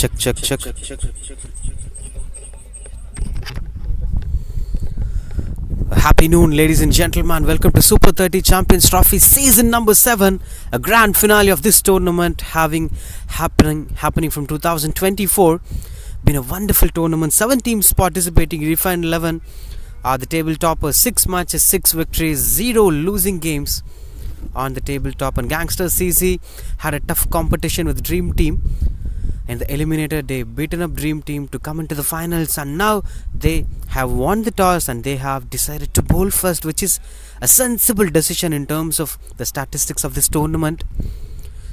Check. Happy noon, ladies and gentlemen. Welcome to Super 30 Champions Trophy season number 7, a grand finale of this tournament happening from 2024. Been a wonderful tournament. 7 teams participating. Refined 11 are the table toppers. 6 matches, 6 victories, 0 losing games on the tabletop. And Gangster CC had a tough competition with Dream Team. In the eliminator, they beaten up Dream Team to come into the finals, and now they have won the toss and they have decided to bowl first, which is a sensible decision in terms of the statistics of this tournament.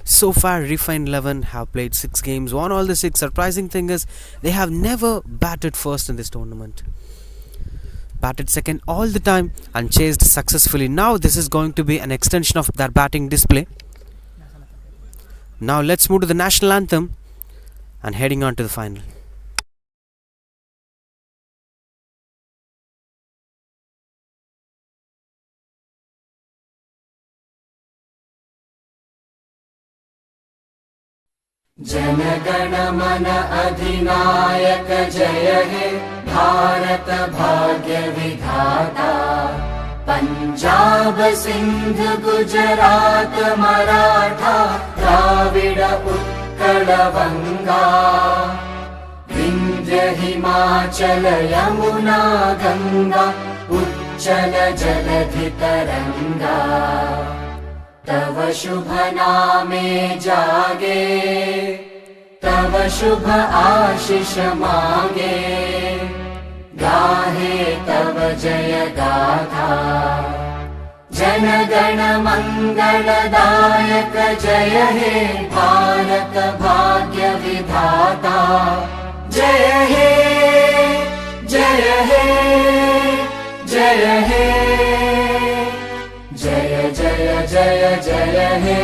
So far, Refined 11 have played 6 games, won all the 6. Surprising thing is, they have never batted first in this tournament. Batted second all the time and chased successfully. Now this is going to be an extension of their batting display. Now let's move to the national anthem and heading on to the final. जनगण मन अधिनायक जय हे भारत भाग्य विधाता पंजाब सिंध गुजरात मराठा द्राविड उत्कल बंगा विंध्य हिमाचल यमुना गंगा उच्चल जलधि तरंगा तव शुभ नामे जागे तव शुभ आशीष मांगे गाहे तव जय गाथा जन गण मंगलदायक जय हे भारत भाग्य विधाता जय हे जय हे जय हे जय जय जय जय हे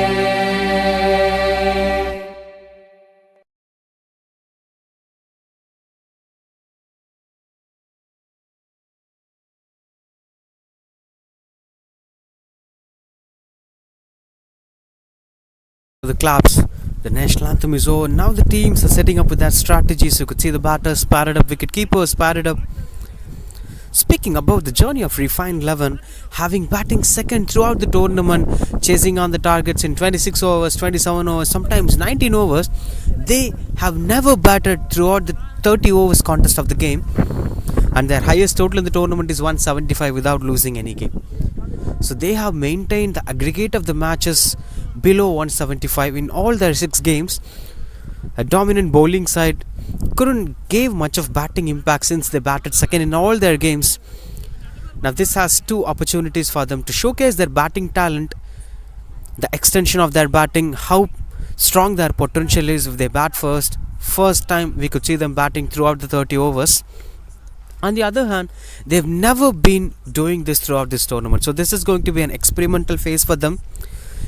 The claps. The national anthem is over. Now the teams are setting up with their strategies. You could see the batters padded up, wicket keepers padded up. Speaking about the journey of Refined 11, having batting second throughout the tournament, chasing on the targets in 26 overs, 27 overs, sometimes 19 overs, they have never batted throughout the 30 overs contest of the game, and their highest total in the tournament is 175 without losing any game. So they have maintained the aggregate of the matches below 175 in all their 6 games. A dominant bowling side couldn't give much of batting impact since they batted second in all their games. Now this has 2 opportunities for them to showcase their batting talent, the extension of their batting, how strong their potential is if they bat first. First time we could see them batting throughout the 30 overs. On the other hand, they've never been doing this throughout this tournament, so this is going to be an experimental phase for them.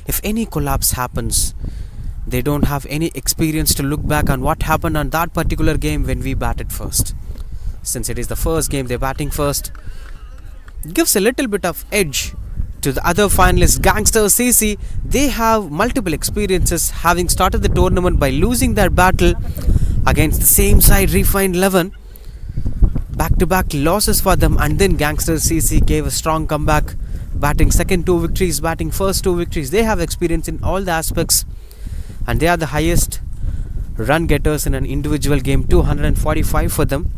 If any collapse happens, they don't have any experience to look back on what happened on that particular game when we batted first. Since it is the first game, they're batting first, gives a little bit of edge to the other finalists. Gangster CC, they have multiple experiences, having started the tournament by losing their battle against the same side, Refined 11. Back-to-back losses for them, and then Gangster CC gave a strong comeback, batting second 2 victories, batting first 2 victories. They have experience in all the aspects, and they are the highest run getters in an individual game, 245 for them.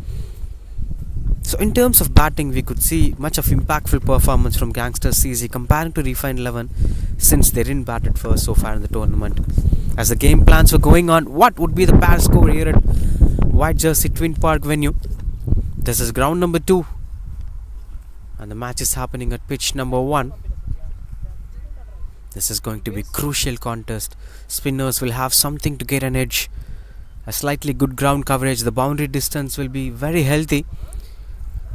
So in terms of batting, we could see much of impactful performance from Gangster CC comparing to Refined 11, since they didn't bat at first so far in the tournament. As the game plans were going on, what would be the pair score here at White Jersey Twin Park venue? This is ground number 2, and the match is happening at pitch number 1. This is going to be crucial contest. Spinners will have something to get an edge. A slightly good ground coverage. The boundary distance will be very healthy.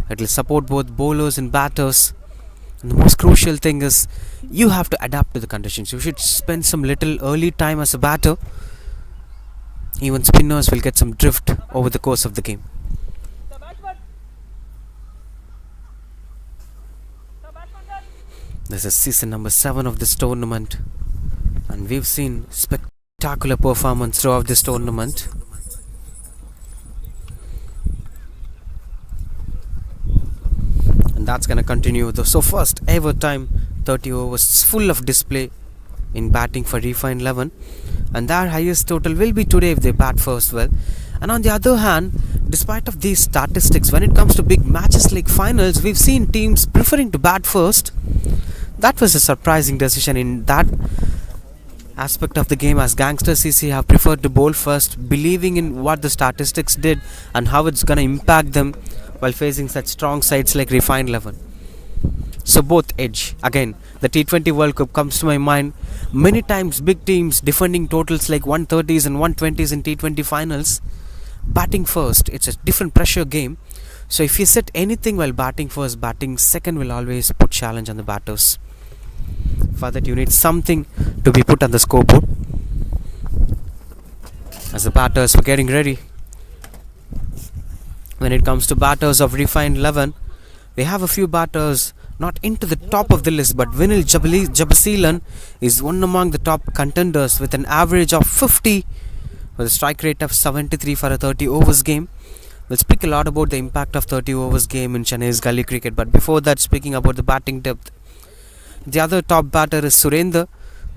It will support both bowlers and batters. And the most crucial thing is, you have to adapt to the conditions. You should spend some little early time as a batter. Even spinners will get some drift over the course of the game. This is season number 7 of this tournament, and we've seen spectacular performance throughout this tournament. that's gonna continue. So first ever time 30 overs full of display in batting for Refined 11, and their highest total will be today if they bat first well. And on the other hand, despite of these statistics, when it comes to big matches like finals, we've seen teams preferring to bat first. That was a surprising decision in that aspect of the game, as Gangster CC have preferred to bowl first, believing in what the statistics did and how it's gonna impact them while facing such strong sides like Refined 11. So both edge. Again, the T20 World Cup comes to my mind. Many times big teams defending totals like 130s and 120s in T20 finals, batting first, it's a different pressure game. So if you set anything while batting first, batting second will always put challenge on the batters. For that you need something to be put on the scoreboard. As the batters were getting ready, when it comes to batters of Refined 11, we have a few batters not into the top of the list, but Vinil Jabasilan is one among the top contenders with an average of 50 with a strike rate of 73 for a 30 overs game. We'll speak a lot about the impact of 30 overs game in Chennai's gully cricket, but before that, speaking about the batting depth, the other top batter is Surendra,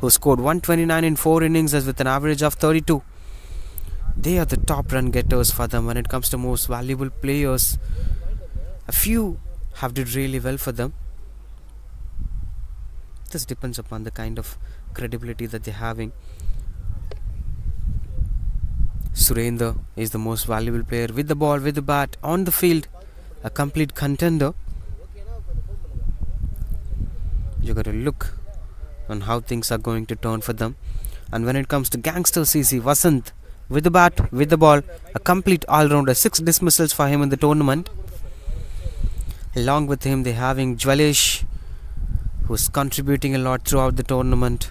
who scored 129 in 4 innings as with an average of 32. They are the top run getters for them. When it comes to most valuable players, a few have did really well for them. This depends upon the kind of credibility that they're having. Surendra is the most valuable player with the ball, with the bat, on the field, a complete contender. You got to look on how things are going to turn for them. And when it comes to Gangster CC, Vasant with the bat, with the ball, a complete all-rounder, 6 dismissals for him in the tournament. Along with him, they're having Jwalesh, who's contributing a lot throughout the tournament.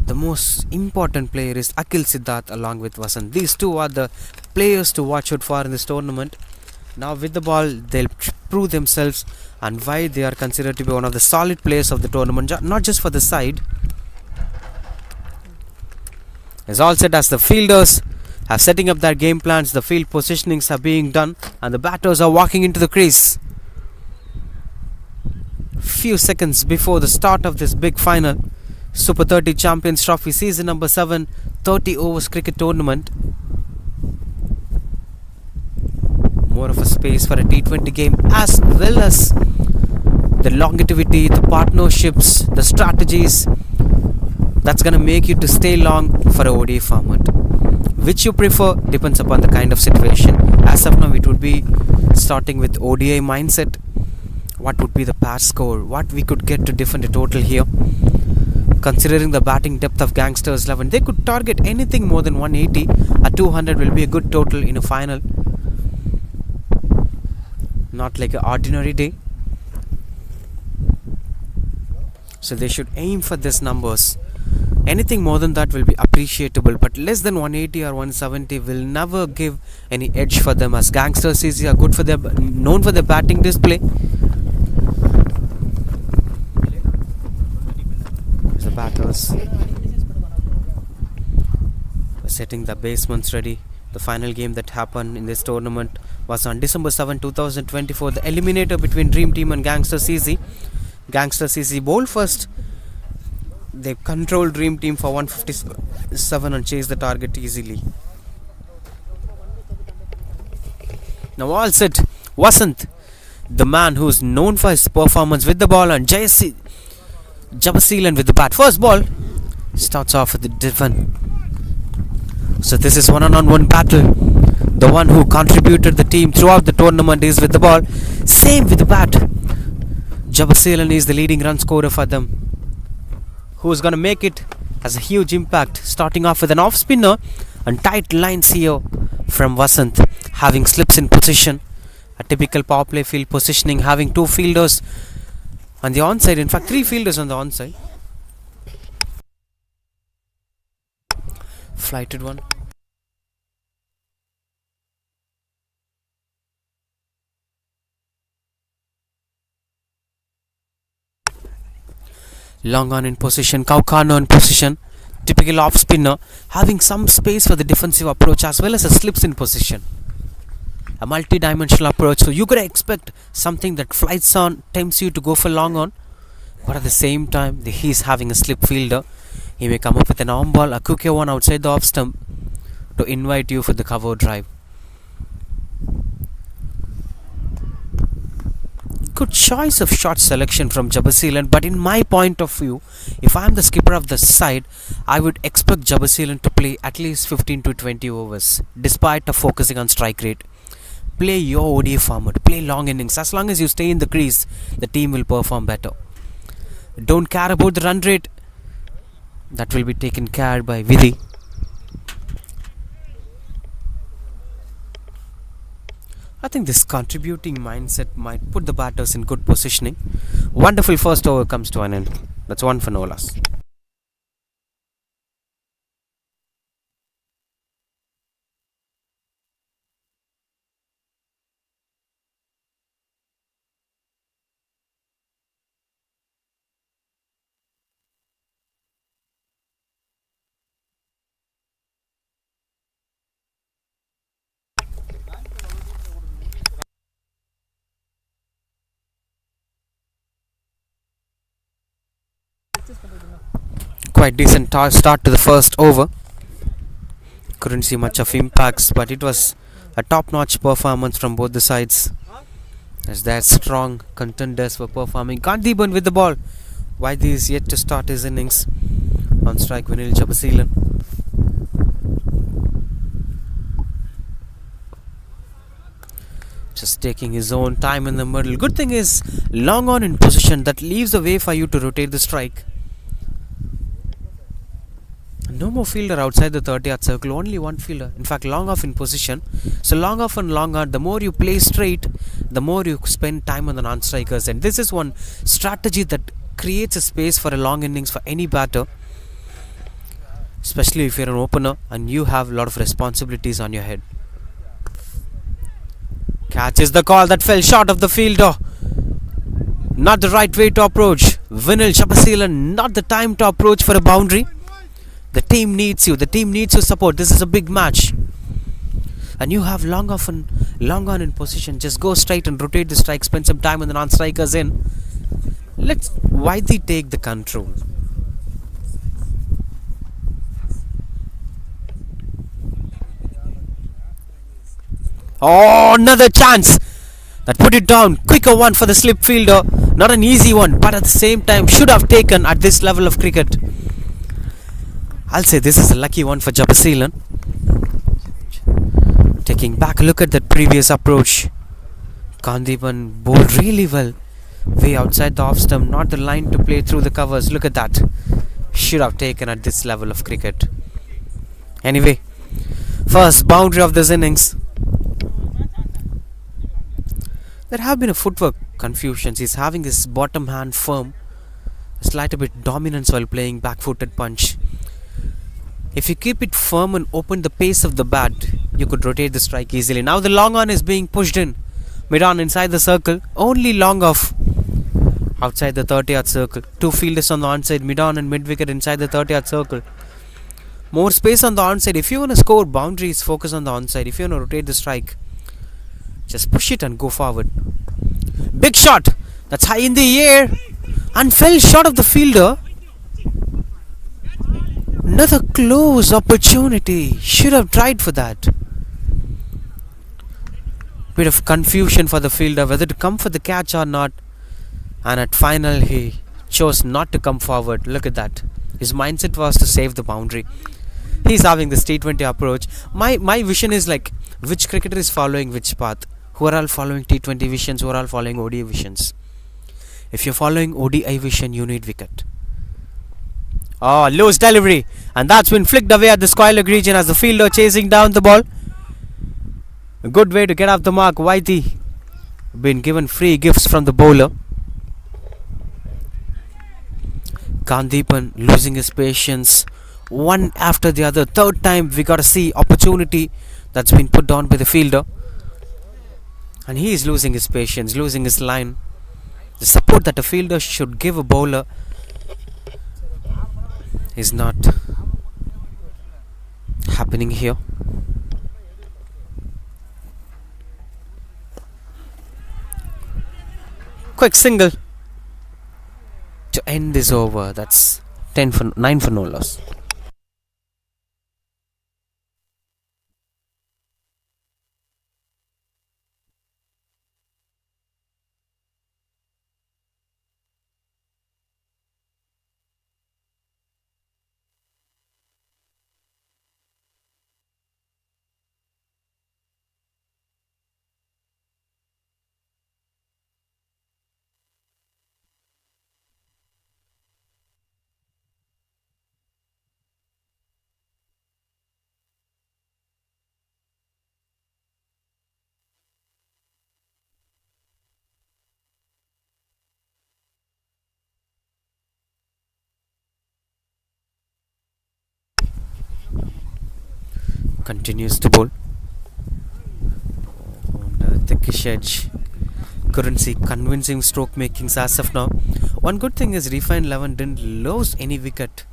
The most important player is Akil Siddharth along with Vasant. These two are the players to watch out for in this tournament. Now with the ball, they'll prove themselves and why they are considered to be one of the solid players of the tournament, not just for the side. As all said, as the fielders are setting up their game plans, the field positionings are being done and the batters are walking into the crease. Few seconds before the start of this big final, Super 30 Champions Trophy Season number 7 30 overs cricket tournament. More of a space for a T20 game, as well as the longevity, the partnerships, the strategies that's gonna make you to stay long for a ODI format. Which you prefer depends upon the kind of situation. As of now, it would be starting with ODI mindset. What would be the pass score? What we could get to defend a total here? Considering the batting depth of Gangsters 11, they could target anything more than 180. A 200 will be a good total in a final. Not like an ordinary day. So they should aim for these numbers. Anything more than that will be appreciable, but less than 180 or 170 will never give any edge for them, as Gangster CC are good for their, known for their batting display. The batters setting the basements ready. The final game that happened in this tournament was on December 7, 2024. The eliminator between Dream Team and Gangster CC. Gangster CC bowled first. They controlled Dream Team for 157 and chased the target easily. Now all set. Vasant, the man who's known for his performance with the ball, and Jabasilan with the bat. First ball starts off with the defend. So this is one-on-one battle. The one who contributed the team throughout the tournament is with the ball. Same with the bat. Jabasilan is the leading run scorer for them. Who's gonna make it has a huge impact. Starting off with an off spinner and tight lines here from Vasant, having slips in position. A typical power play field positioning, having 2 fielders on the onside, in fact 3 fielders on the onside. Flighted one. Long on in position, Kaukano in position. Typical off spinner, having some space for the defensive approach as well as a slips in position. a multi-dimensional approach. So you gotta expect something that flies on, tempts you to go for long on, but at the same time, he's having a slip fielder. He may come up with an arm ball, a quicker one outside the off stump to invite you for the cover drive. Good choice of shot selection from Jabberseelan, but in my point of view, if I am the skipper of the side, I would expect Jabberseelan to play at least 15 to 20 overs, despite of focusing on strike rate. Play your ODI format, play long innings. As long as you stay in the crease, the team will perform better. Don't care about the run rate. That will be taken care by Vidhi. I think this contributing mindset might put the batters in good positioning. Wonderful first over comes to an end. That's one for no loss. Quite decent start to the first over. Couldn't see much of impacts, but it was a top-notch performance from both the sides, as their strong contenders were performing. Kandiban with the ball. Whitey is yet to start his innings. On strike, Vinil Jabberseelan. Just taking his own time in the middle. Good thing is, long on in position, that leaves a way for you to rotate the strike. No more fielder outside the 30-yard circle, only one fielder. In fact, long off in position. So long off and long on, the more you play straight, the more you spend time on the non-strikers. And this is one strategy that creates a space for a long innings for any batter, especially if you're an opener and you have a lot of responsibilities on your head. Catch is the call that fell short of the fielder. Not the right way to approach. Vinil Jabberseelan, not the time to approach for a boundary. The team needs you. The team needs your support. This is a big match. And you have long on in position. Just go straight and rotate the strike. Spend some time with the non-strikers in. Let's Whitey take the control. Oh, another chance. That put it down. Quicker one for the slip fielder. Not an easy one, but at the same time should have taken at this level of cricket. I'll say this is a lucky one for Jabberseelan. Taking back a look at that previous approach. Kandiban bowled really well. Way outside the off stump, not the line to play through the covers. Look at that. Should have taken at this level of cricket. Anyway, first boundary of this innings. There have been a footwork confusions. He's having his bottom hand firm. A slight bit dominance while playing back-footed punch. If you keep it firm and open the pace of the bat, you could rotate the strike easily. Now the long on is being pushed in. Mid-on inside the circle. Only long off outside the 30-yard circle. Two fielders on the onside. Mid-on and mid-wicket inside the 30-yard circle. More space on the onside. If you want to score boundaries, focus on the onside. If you want to rotate the strike, just push it and go forward. Big shot. That's high in the air. And fell short of the fielder. Another close opportunity. Should have tried for that. Bit of confusion for the fielder whether to come for the catch or not. And at final he chose not to come forward. Look at that. His mindset was to save the boundary. He's having this T20 approach. My vision is like, which cricketer is following which path? Who are all following T20 visions? Who are all following ODI visions? If you're following ODI vision, you need wicket. Oh, loose delivery. And that's been flicked away at the square leg region as the fielder chasing down the ball. A good way to get off the mark. Whitey been given free gifts from the bowler. Kandiban losing his patience. One after the other. Third time we got to see opportunity that's been put down by the fielder. And he is losing his patience, losing his line. The support that a fielder should give a bowler is not happening here. Quick single to end this over. That's 9 for no loss. Continues to bowl on the thickish edge. Couldn't see convincing stroke makings as of now. One good thing is Refined 11 didn't lose any wicket.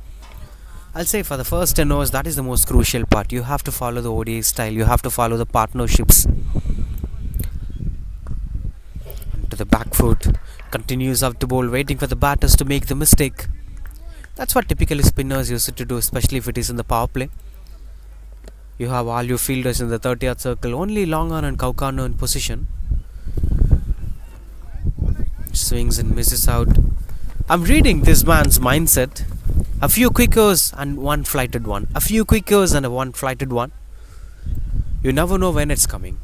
I'll say for the first 10 overs, that is the most crucial part. You have to follow the ODI style. You have to follow the partnerships. To the back foot. Continues up to bowl, waiting for the batters to make the mistake. That's what typically spinners used to do, especially if it is in the power play. You have all your fielders in the 30-yard circle, only long on and Kaukano in position. Swings and misses out. I'm reading this man's mindset. A few quickers and one flighted one. A few quickers and a one flighted one. You never know when it's coming.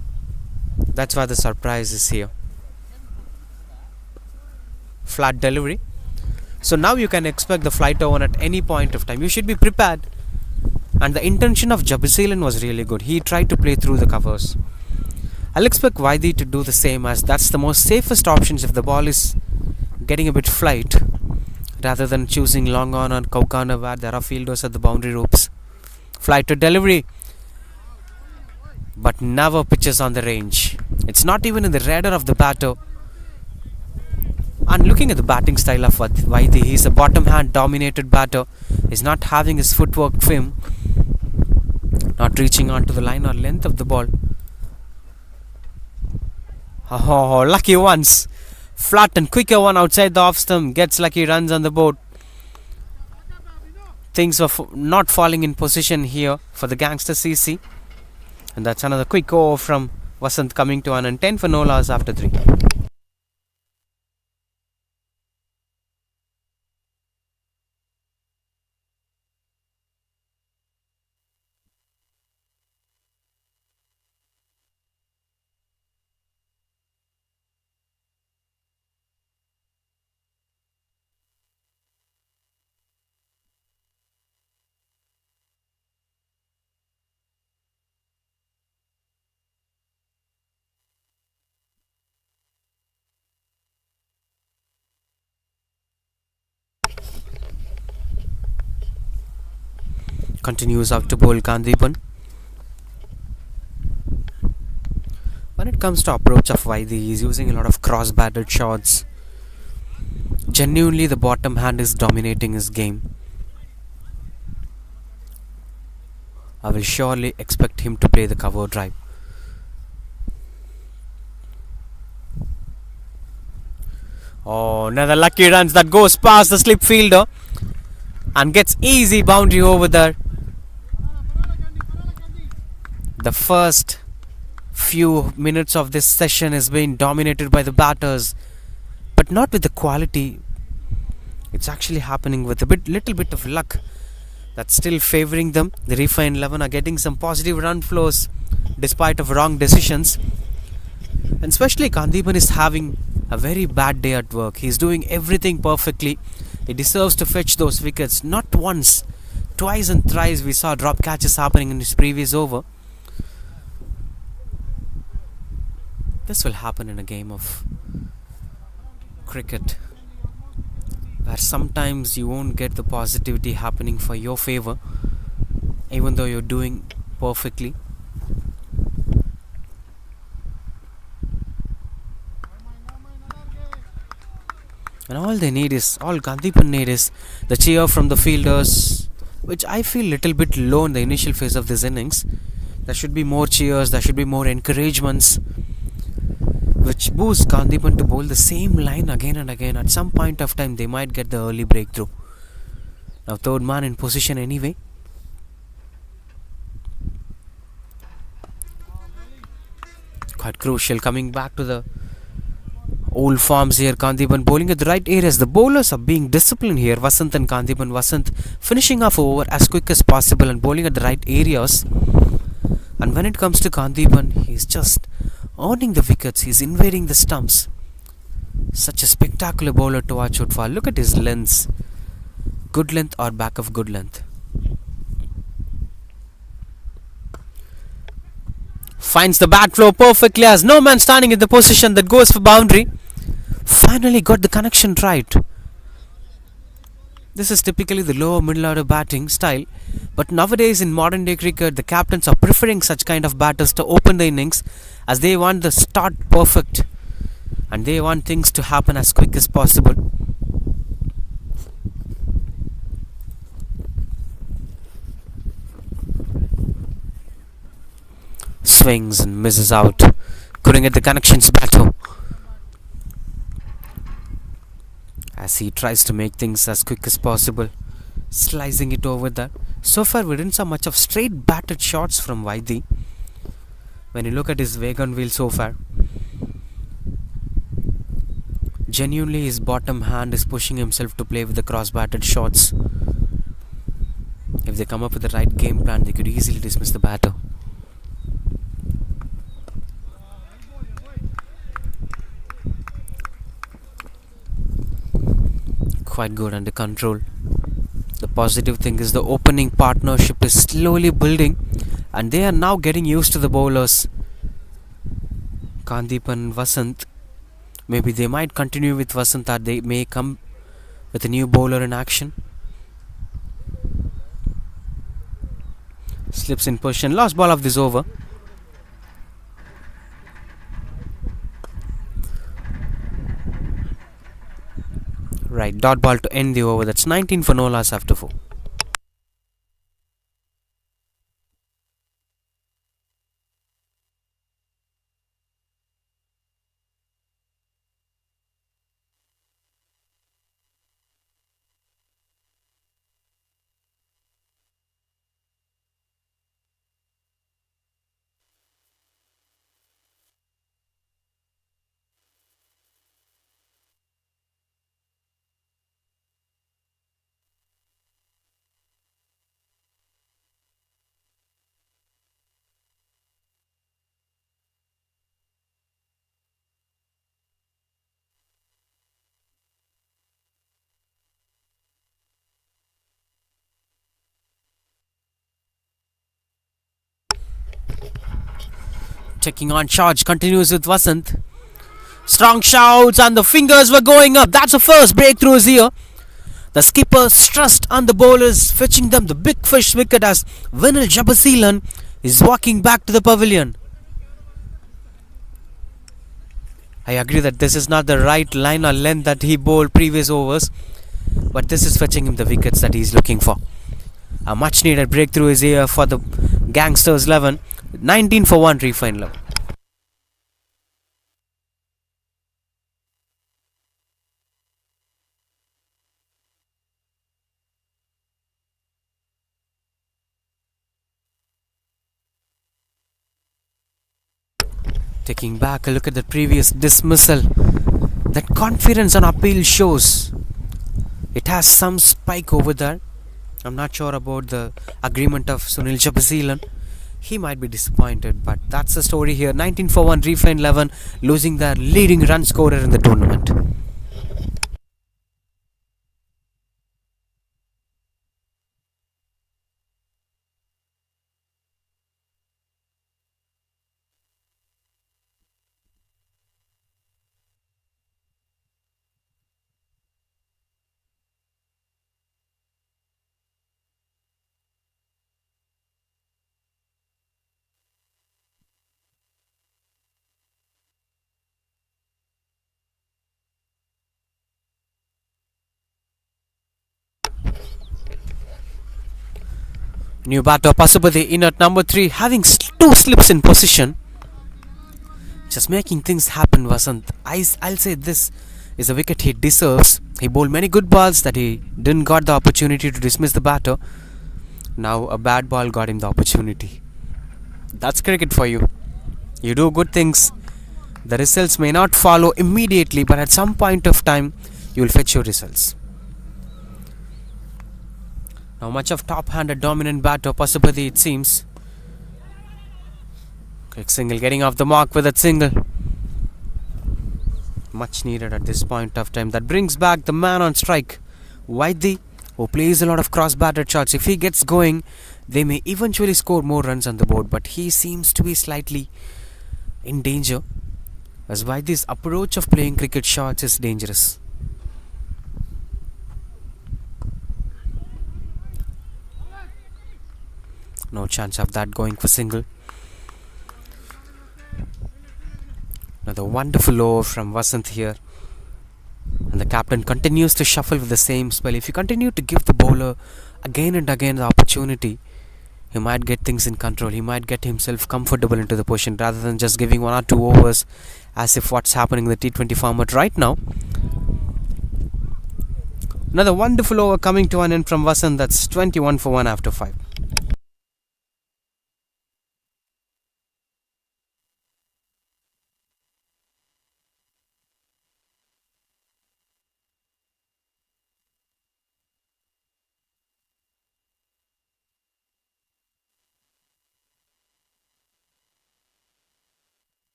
That's why the surprise is here. Flat delivery. So now you can expect the flighter one at any point of time. You should be prepared. And the intention of Jabisilan was really good. He tried to play through the covers. I'll expect Vaidi to do the same, as that's the most safest options if the ball is getting a bit flight, rather than choosing long on Kaukana where there are fielders at the boundary ropes. Flight to delivery, but never pitches on the range. It's not even in the radar of the batter. And looking at the batting style of Vaidi, he's a bottom hand dominated batter. He's not having his footwork firm, not reaching onto the line or length of the ball. Oh, lucky ones. Flat and quicker one outside the off stump. Gets lucky runs on the board. Things were not falling in position here for the Gangster CC. And that's another quick over from Vasant coming to an 10 for no loss after 3. Continues out to bowl Kandipan. When it comes to approach of Vaidi, he's using a lot of cross-batted shots. Genuinely, the bottom hand is dominating his game. I will surely expect him to play the cover drive. Oh, another lucky runs that goes past the slip fielder and gets easy boundary over there. The first few minutes of this session is being dominated by the batters, but not with the quality. It's actually happening with a little bit of luck that's still favoring them. The Refined 11 are getting some positive run flows despite of wrong decisions. And especially Kandipan is having a very bad day at work. He's doing everything perfectly. He deserves to fetch those wickets. Not once, twice and thrice we saw drop catches happening in his previous over. This will happen in a game of cricket, where sometimes you won't get the positivity happening for your favor, even though you're doing perfectly. And all Kandipan need is the cheer from the fielders, which I feel little bit low in the initial phase of this innings. There should be more cheers, there should be more encouragements. which boosts Kandipan to bowl the same line again and again. At some point of time, they might get the early breakthrough. Now, third man in position anyway. Quite crucial. Coming back to the old forms here. Kandipan bowling at the right areas. The bowlers are being disciplined here. Vasant and Kandipan. Vasant finishing off over as quick as possible and bowling at the right areas. And when it comes to Kandipan, he's just earning the wickets. He's invading the stumps. Such a spectacular bowler to watch out for. Look at his lengths. Good length or back of good length. Finds the bat flow perfectly as no man standing in the position that goes for boundary. Finally got the connection right. This is typically the lower middle order batting style, but nowadays in modern day cricket, the captains are preferring such kind of batters to open the innings as they want the start perfect and they want things to happen as quick as possible. Swings and misses out. Couldn't get the connections batter as he tries to make things as quick as possible, slicing it over there. So far we didn't see much of straight batted shots from Vaidhi. When you look at his wagon wheel so far, genuinely his bottom hand is pushing himself to play with the cross batted shots. If they come up with the right game plan, they could easily dismiss the batter. Quite good, under control. The positive thing is the opening partnership is slowly building and they are now getting used to the bowlers. Kandipan and Vasant, maybe they might continue with Vasant or they may come with a new bowler in action. Slips in position, last ball of this over. Right, dot ball to end the over. That's 19 for no loss after 4. Taking on charge, continues with Vasant. Strong shouts and the fingers were going up. That's the first breakthrough here. The skipper stressed on the bowlers, fetching them the big fish wicket as Vinil Jabasilan is walking back to the pavilion. I agree that this is not the right line or length that he bowled previous overs, but this is fetching him the wickets that he's looking for. A much needed breakthrough is here for the Gangsters 11. 19 for 1 refined 11. Taking back a look at the previous dismissal, that confidence on appeal shows. It has some spike over there. I'm not sure about the agreement of Sunil Jabasilan. He might be disappointed, but that's the story here. 19 for 1 refined 11, losing their leading run scorer in the tournament. New batter Pasupati in at number 3, having 2 slips in position. just making things happen, Vasant. I'll say this is a wicket he deserves. He bowled many good balls that he didn't got the opportunity to dismiss the batter. Now a bad ball got him the opportunity. That's cricket for you. You do good things. The results may not follow immediately, but at some point of time, you will fetch your results. Now much of top-handed dominant batter Pasupati, it seems. Quick single, getting off the mark with that single. Much needed at this point of time. That brings back the man on strike, Whitey, who plays a lot of cross-batted shots. If he gets going, they may eventually score more runs on the board, but he seems to be slightly in danger, as Whitey's approach of playing cricket shots is dangerous. No chance of that going for single. Another wonderful over from Vasant here. And the captain continues to shuffle with the same spell. If you continue to give the bowler again and again the opportunity, he might get things in control. He might get himself comfortable into the position rather than just giving 1 or 2 overs as if what's happening in the T20 format right now. Another wonderful over coming to an end from Vasant. That's 21 for 1 after 5.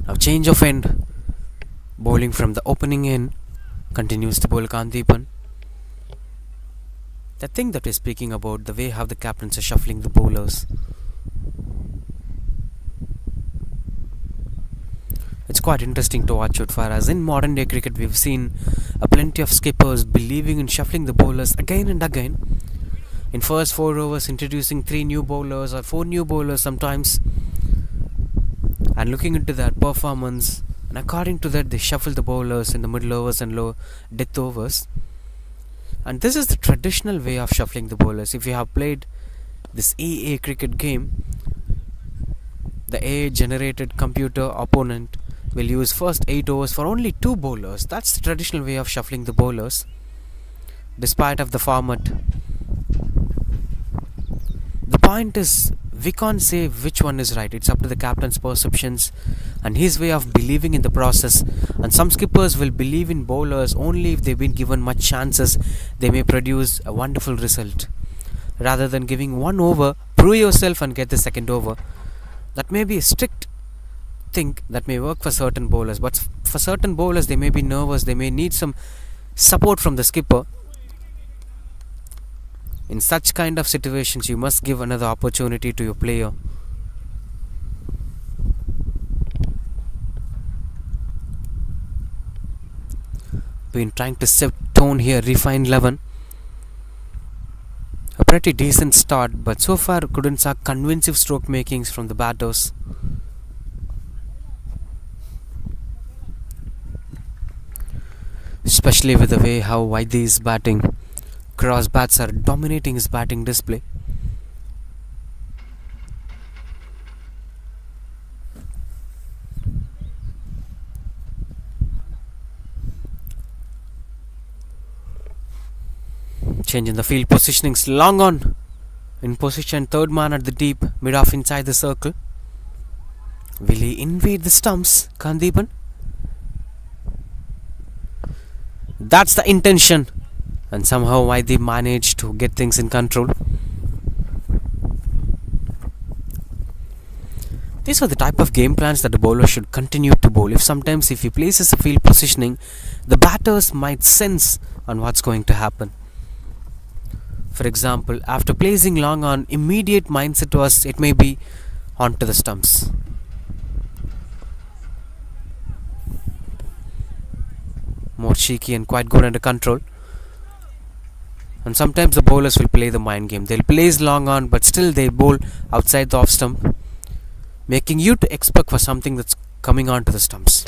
Now change of end. Bowling from the opening end. Continues to bowl Kandipan. The thing that we're speaking about, the way how the captains are shuffling the bowlers. It's quite interesting to watch out for, as in modern day cricket we've seen plenty of skippers believing in shuffling the bowlers again and again. In first 4 overs introducing 3 new bowlers or 4 new bowlers sometimes, and looking into that performance, and according to that they shuffle the bowlers in the middle overs and low death overs. And this is the traditional way of shuffling the bowlers. If you have played this EA cricket game, the AI generated computer opponent will use first 8 overs for only 2 bowlers. That's the traditional way of shuffling the bowlers, despite of the format. The point is, we can't say which one is right. It's up to the captain's perceptions and his way of believing in the process. And some skippers will believe in bowlers only if they've been given much chances. They may produce a wonderful result, rather than giving 1 over, prove yourself and get the second over. That may be a strict thing that may work for certain bowlers, but for certain bowlers they may be nervous. They may need some support from the skipper. In such kind of situations, you must give another opportunity to your player. Been trying to set tone here, refine 11. A pretty decent start, but so far couldn't saw convincing stroke makings from the batters. Especially with the way how Whitey is batting. Cross bats are dominating his batting display. Change in the field positionings, long on in position, third man at the deep, mid off inside the circle. Will he invade the stumps, Kandipan? That's the intention. And somehow Vaidhi managed to get things in control. These are the type of game plans that the bowler should continue to bowl. If he places a field positioning, the batters might sense on what's going to happen. For example, after placing long on, immediate mindset was it may be onto the stumps. More cheeky and quite good under control. And sometimes the bowlers will play the mind game. They'll place long on, but still they bowl outside the off stump, making you to expect for something that's coming onto the stumps.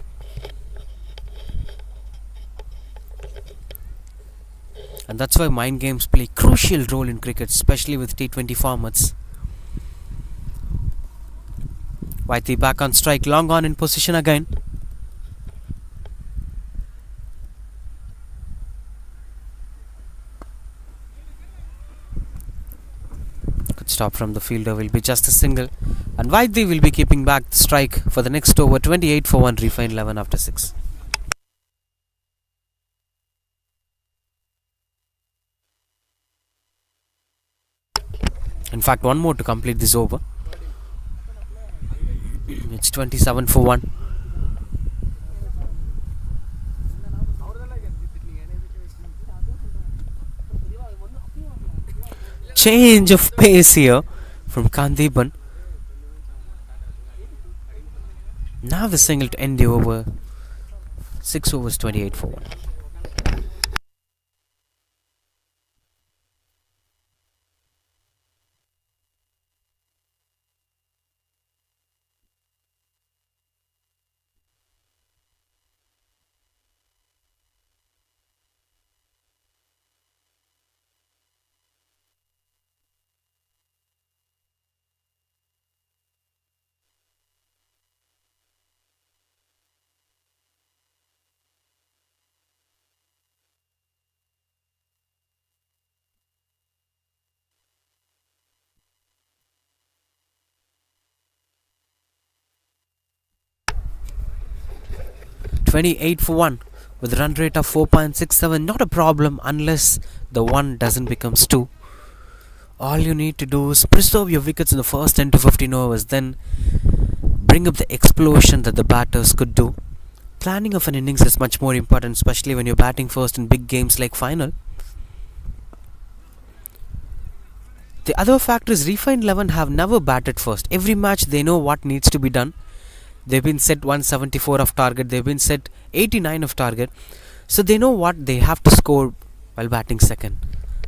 And that's why mind games play a crucial role in cricket, especially with T20 formats. Vaidhi back on strike, long on in position again. Good stop from the fielder, will be just a single. And Vaidhi will be keeping back the strike for the next over. 28 for 1, refined 11 after 6. In fact, one more to complete this over. It's 27 for 1. Change of pace here from Kandipan. Now the single to end the over. 6 overs, 28 for 1. $28 for 1 with a run rate of 4.67. Not a problem unless the 1 doesn't become 2. All you need to do is preserve your wickets in the first 10 to 15 overs, then bring up the explosion that the batters could do. Planning of an innings is much more important, especially when you're batting first in big games like final. The other factor is refined 11 have never batted first. Every match they know what needs to be done. They've been set 174 of target, they've been set 89 of target, so they know what they have to score while batting second.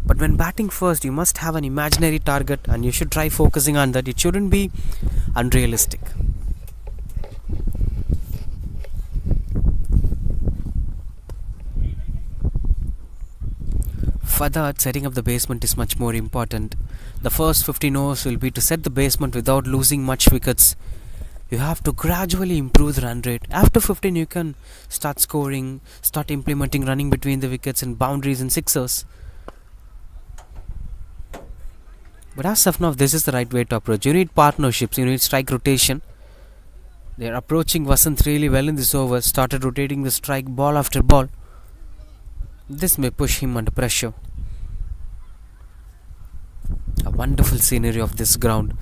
But when batting first, you must have an imaginary target and you should try focusing on that. It shouldn't be unrealistic. For that, setting up the basement is much more important. The first 15 overs will be to set the basement without losing much wickets. You have to gradually improve the run rate. After 15 you can start scoring, start implementing running between the wickets and boundaries and sixers. But as of now, this is the right way to approach. You need partnerships, you need strike rotation. They are approaching Vasant really well in this over. Started rotating the strike ball after ball. This may push him under pressure. A wonderful scenery of this ground.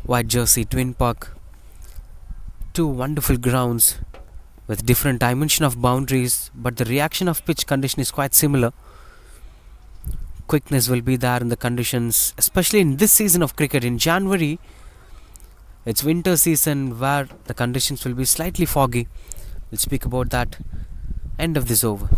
White Jersey, Twin Park. Two wonderful grounds with different dimension of boundaries, but the reaction of pitch condition is quite similar. Quickness will be there in the conditions, especially in this season of cricket. In January, it's winter season where the conditions will be slightly foggy. We'll speak about that end of this over.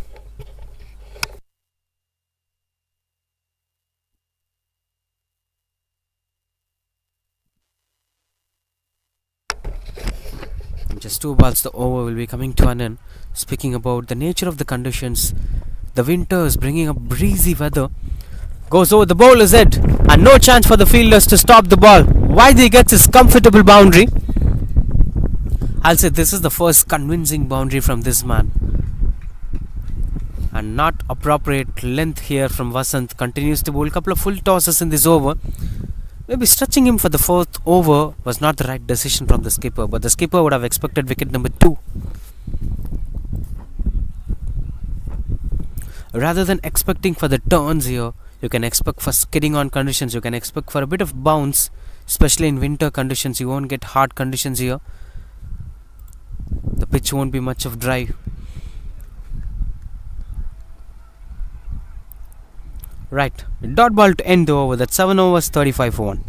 Just 2 balls, the over will be coming to an end. Speaking about the nature of the conditions, the winter is bringing up breezy weather. Goes over the bowler's head and no chance for the fielders to stop the ball. Vaidhi gets his comfortable boundary. I'll say this is the first convincing boundary from this man. And not appropriate length here from Vasant. Continues to bowl a couple of full tosses in this over. Maybe stretching him for the fourth over was not the right decision from the skipper, but the skipper would have expected wicket number 2. Rather than expecting for the turns here, you can expect for skidding on conditions, you can expect for a bit of bounce, especially in winter conditions. You won't get hard conditions here. The pitch won't be much of dry. Right, dot ball to end the over. That's 7 overs, 35 for 1.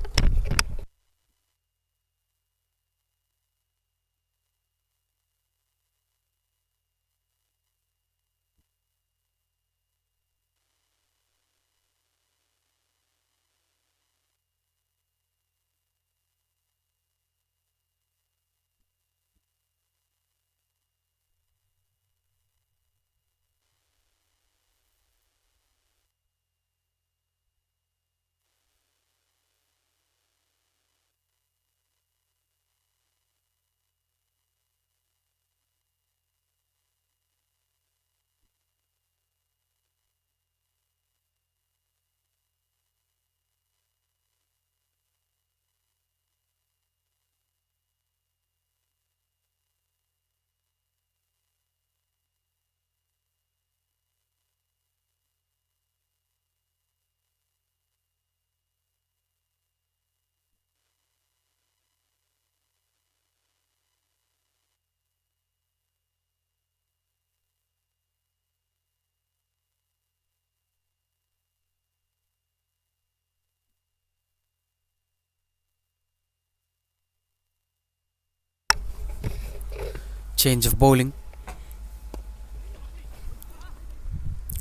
Change of bowling.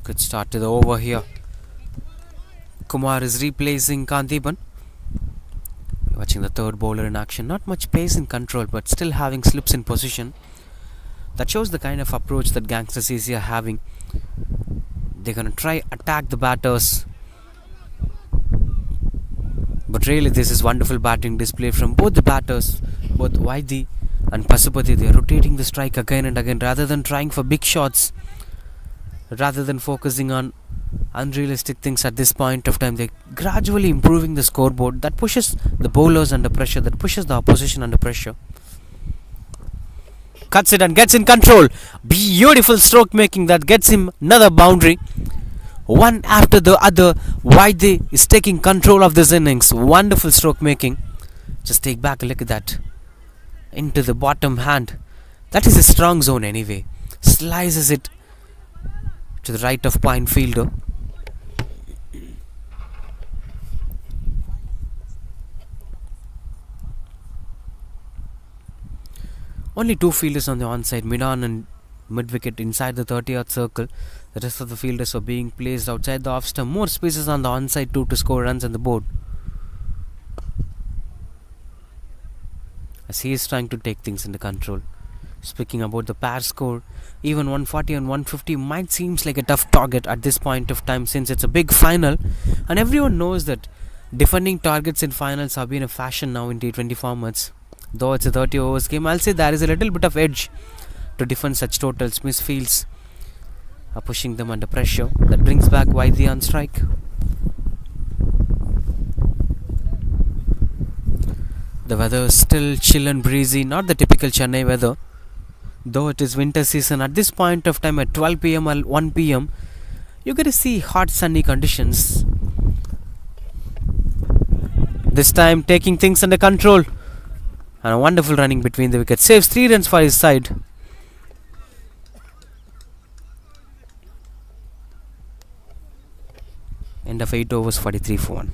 Good start to the over here. Kumar is replacing Kantiban. Watching the third bowler in action. Not much pace and control, but still having slips in position. That shows the kind of approach that Gangster CC are having. They're gonna try attack the batters. But really, this is wonderful batting display from both the batters, both Vaidhi and Pasupati. They are rotating the strike again and again rather than trying for big shots, rather than focusing on unrealistic things at this point of time. They're gradually improving the scoreboard. That pushes the bowlers under pressure, that pushes the opposition under pressure. Cuts it and gets in control. Beautiful stroke making that gets him another boundary. One after the other, Vaidhi is taking control of this innings. Wonderful stroke making. Just take back a look at that. Into the bottom hand. That is a strong zone anyway. Slices it to the right of point fielder. Only 2 fielders on the onside, mid-on and mid-wicket inside the 30-yard circle. The rest of the fielders are being placed outside the off-stump. More spaces on the onside too to score runs on the board. As he is trying to take things into control. Speaking about the pair score, even 140 and 150 might seems like a tough target at this point of time, since it's a big final, and everyone knows that defending targets in finals have been a fashion now in T20 formats. Though it's a 30 overs game, I'll say there is a little bit of edge to defend such totals. Misfields are pushing them under pressure. That brings back Vaidhi on strike. The weather is still chill and breezy, not the typical Chennai weather. Though it is winter season, at this point of time at 12 pm or 1 pm, you get to see hot sunny conditions. This time taking things under control. And a wonderful running between the wickets. Saves 3 runs for his side. End of 8 overs, 43 for 1.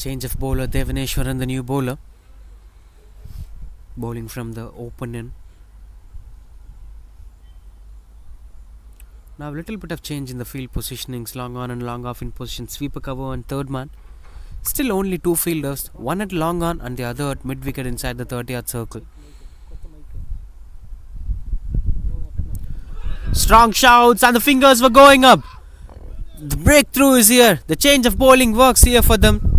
Change of bowler, Devaneshwaran, the new bowler. Bowling from the open end. Now a little bit of change in the field positionings, long on and long off in position, sweeper cover and third man. Still only two fielders, one at long on and the other at mid wicket inside the 30-yard circle. Strong shouts and the fingers were going up. The breakthrough is here. The change of bowling works here for them.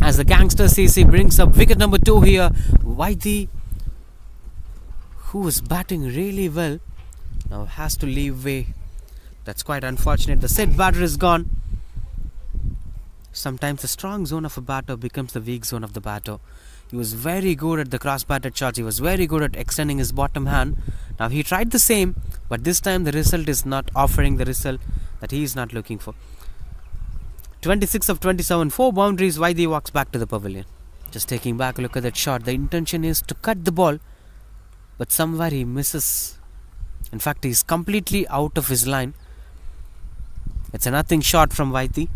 As the Gangster CC brings up wicket number 2 here. Whitey, who is batting really well, now has to leave way. That's quite unfortunate. The said batter is gone. Sometimes the strong zone of a batter becomes the weak zone of the batter. He was very good at the cross-batted shots. He was very good at extending his bottom hand. Now he tried the same, but this time the result is not offering the result that he is not looking for. 26 of 27, 4 boundaries. Whitey walks back to the pavilion. Just taking back a look at that shot. The intention is to cut the ball, but somewhere he misses. In fact, he is completely out of his line. It's a nothing shot from Whitey.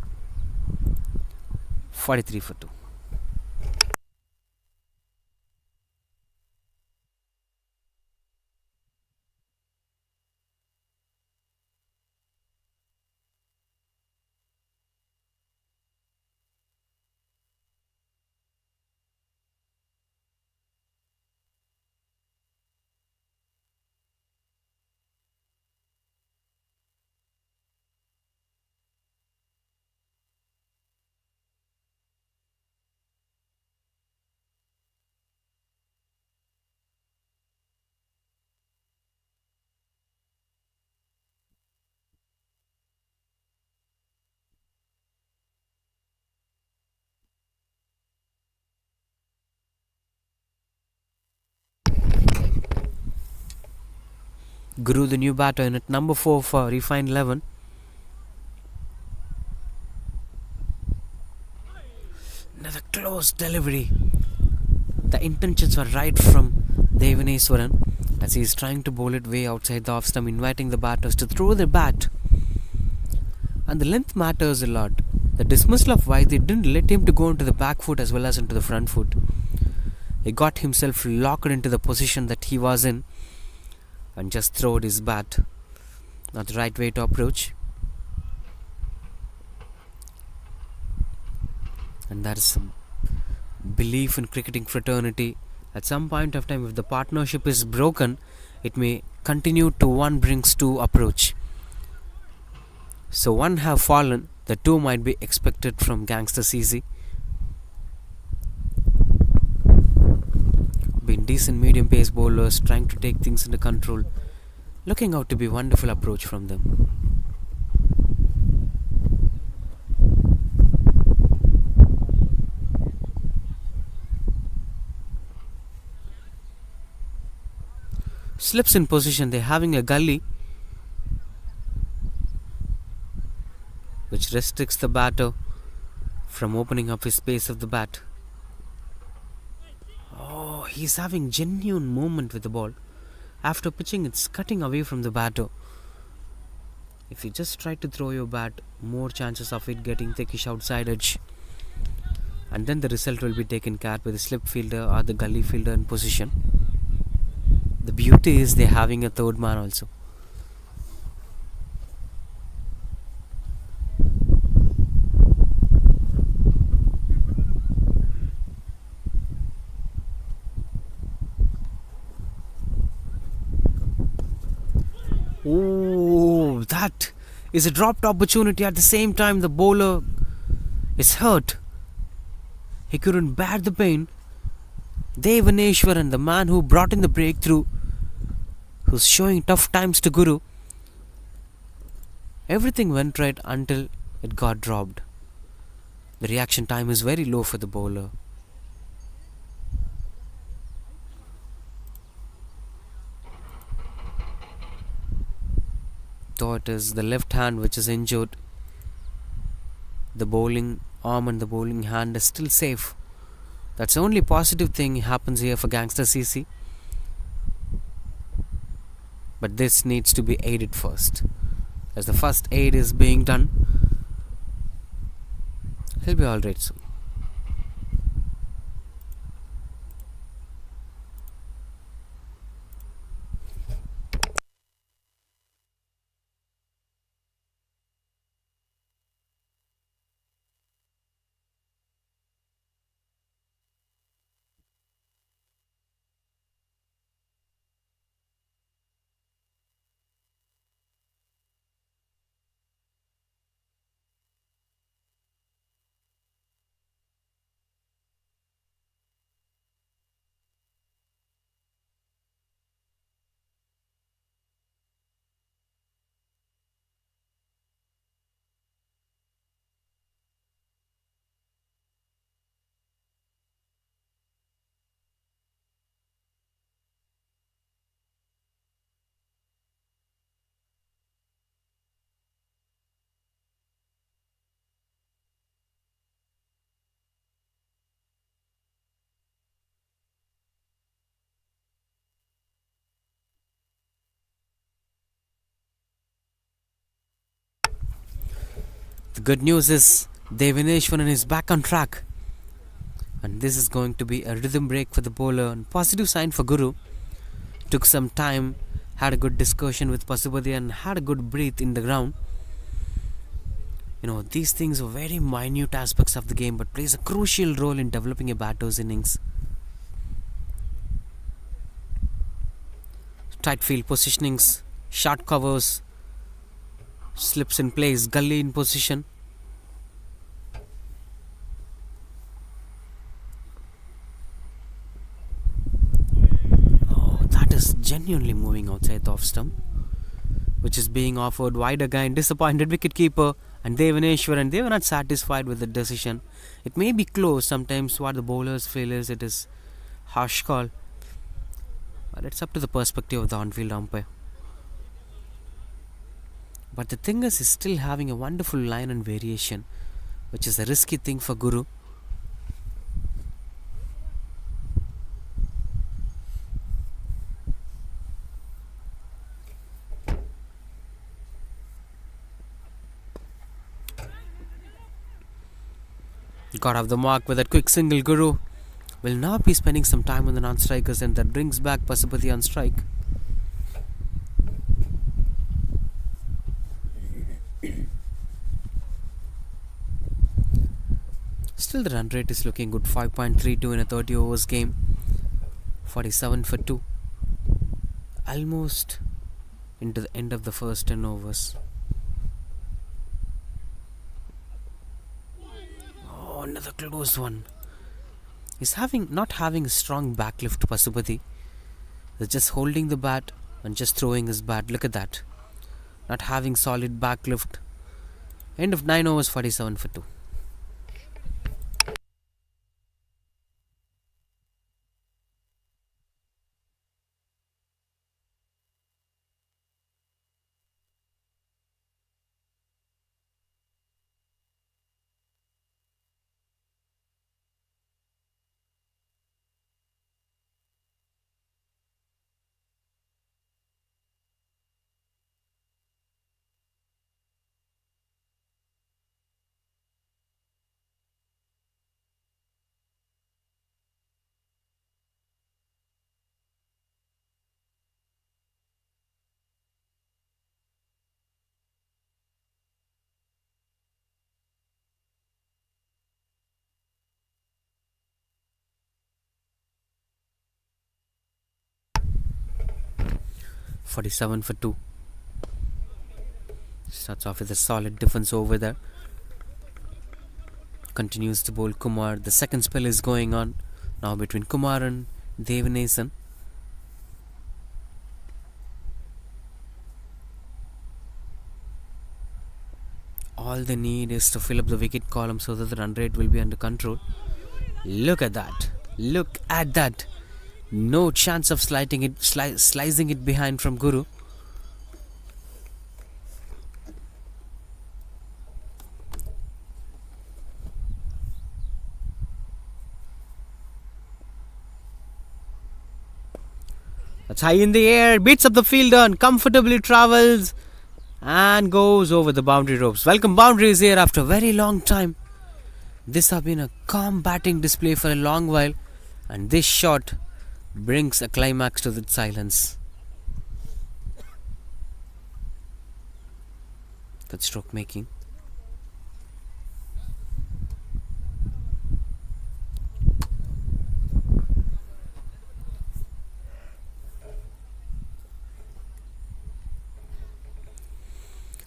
43 for 2. Guru, the new batter, in at number 4 for Refined 11. Another close delivery. The intentions were right from Devaneshwaran as he is trying to bowl it way outside the off stump, inviting the batters to throw their bat. And the length matters a lot. The dismissal of Whitey didn't let him to go into the back foot as well as into the front foot. He got himself locked into the position that he was in and just throwed his bat. Not the right way to approach. And that is a belief in cricketing fraternity. At some point of time, if the partnership is broken, it may continue to one brings two approach. So one have fallen, the two might be expected from Gangster CC. Being decent medium pace bowlers, trying to take things under control, looking out to be wonderful approach from them. Slips in position, they're having a gully which restricts the batter from opening up his space of the bat. Oh, he's having genuine movement with the ball. After pitching, it's cutting away from the batter. If you just try to throw your bat, more chances of it getting thickish outside edge. And then the result will be taken care by the slip fielder or the gully fielder in position. The beauty is they're having a third man also. Oh, that is a dropped opportunity. At the same time, the bowler is hurt. He couldn't bear the pain. Devaneshwaran, the man who brought in the breakthrough, who's showing tough times to Guru. Everything went right until it got dropped. The reaction time is very low for the bowler. Though it is the left hand which is injured, the bowling arm and the bowling hand is still safe. That's the only positive thing happens here for Gangster CC. But this needs to be aided first. As the first aid is being done, he'll be alright soon. good news is Devaneshwaran is back on track. And this is going to be a rhythm break for the bowler. And positive sign for Guru. Took some time, had a good discussion with Pasupati and had a good breath in the ground. These things are very minute aspects of the game but plays a crucial role in developing a batter's innings. Tight field positionings, short covers, slips in place, gully in position. Oh, that is genuinely moving outside the off stump, which is being offered wide again. Disappointed wicketkeeper and Devaneshwaran, they were not satisfied with the decision. It may be close. Sometimes what the bowlers feel is it is harsh call, but it's up to the perspective of the on-field umpire. But the thing is, he's still having a wonderful line and variation, which is a risky thing for Guru. Got off the mark with that quick single. Guru will now be spending some time on the non-strikers, and that brings back Pasupati on strike. Still the run rate is looking good, 5.32 in a 30 overs game, 47 for 2. Almost into the end of the first 10 overs. Oh, another close one. He's not having a strong backlift, Pasupati. He's just holding the bat and just throwing his bat. Look at that. Not having solid backlift. End of 9 overs, 47 for 2. .47 for 2. Starts off with a solid defense over there. Continues to bowl Kumar. The second spell is going on now between Kumar and Devaneshwaran. All they need is to fill up the wicket column so that the run rate will be under control. Look at that. Look at that. No chance of slicing it behind from Guru. That's high in the air, beats up the fielder and comfortably travels and goes over the boundary ropes. Welcome boundaries here after a very long time. This has been a calm batting display for a long while, and this shot brings a climax to the silence. That stroke making.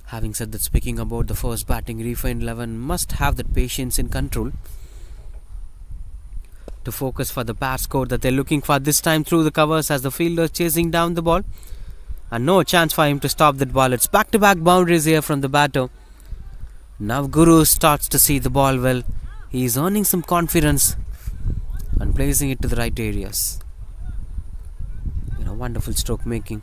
Having said that, speaking about the first batting, refined 11 must have that patience in control to focus for the bat score that they're looking for this time through the covers as the fielder chasing down the ball, and no chance for him to stop that ball. It's back-to-back boundaries here from the batter. Now Guru starts to see the ball well. He is earning some confidence and placing it to the right areas. Wonderful stroke making.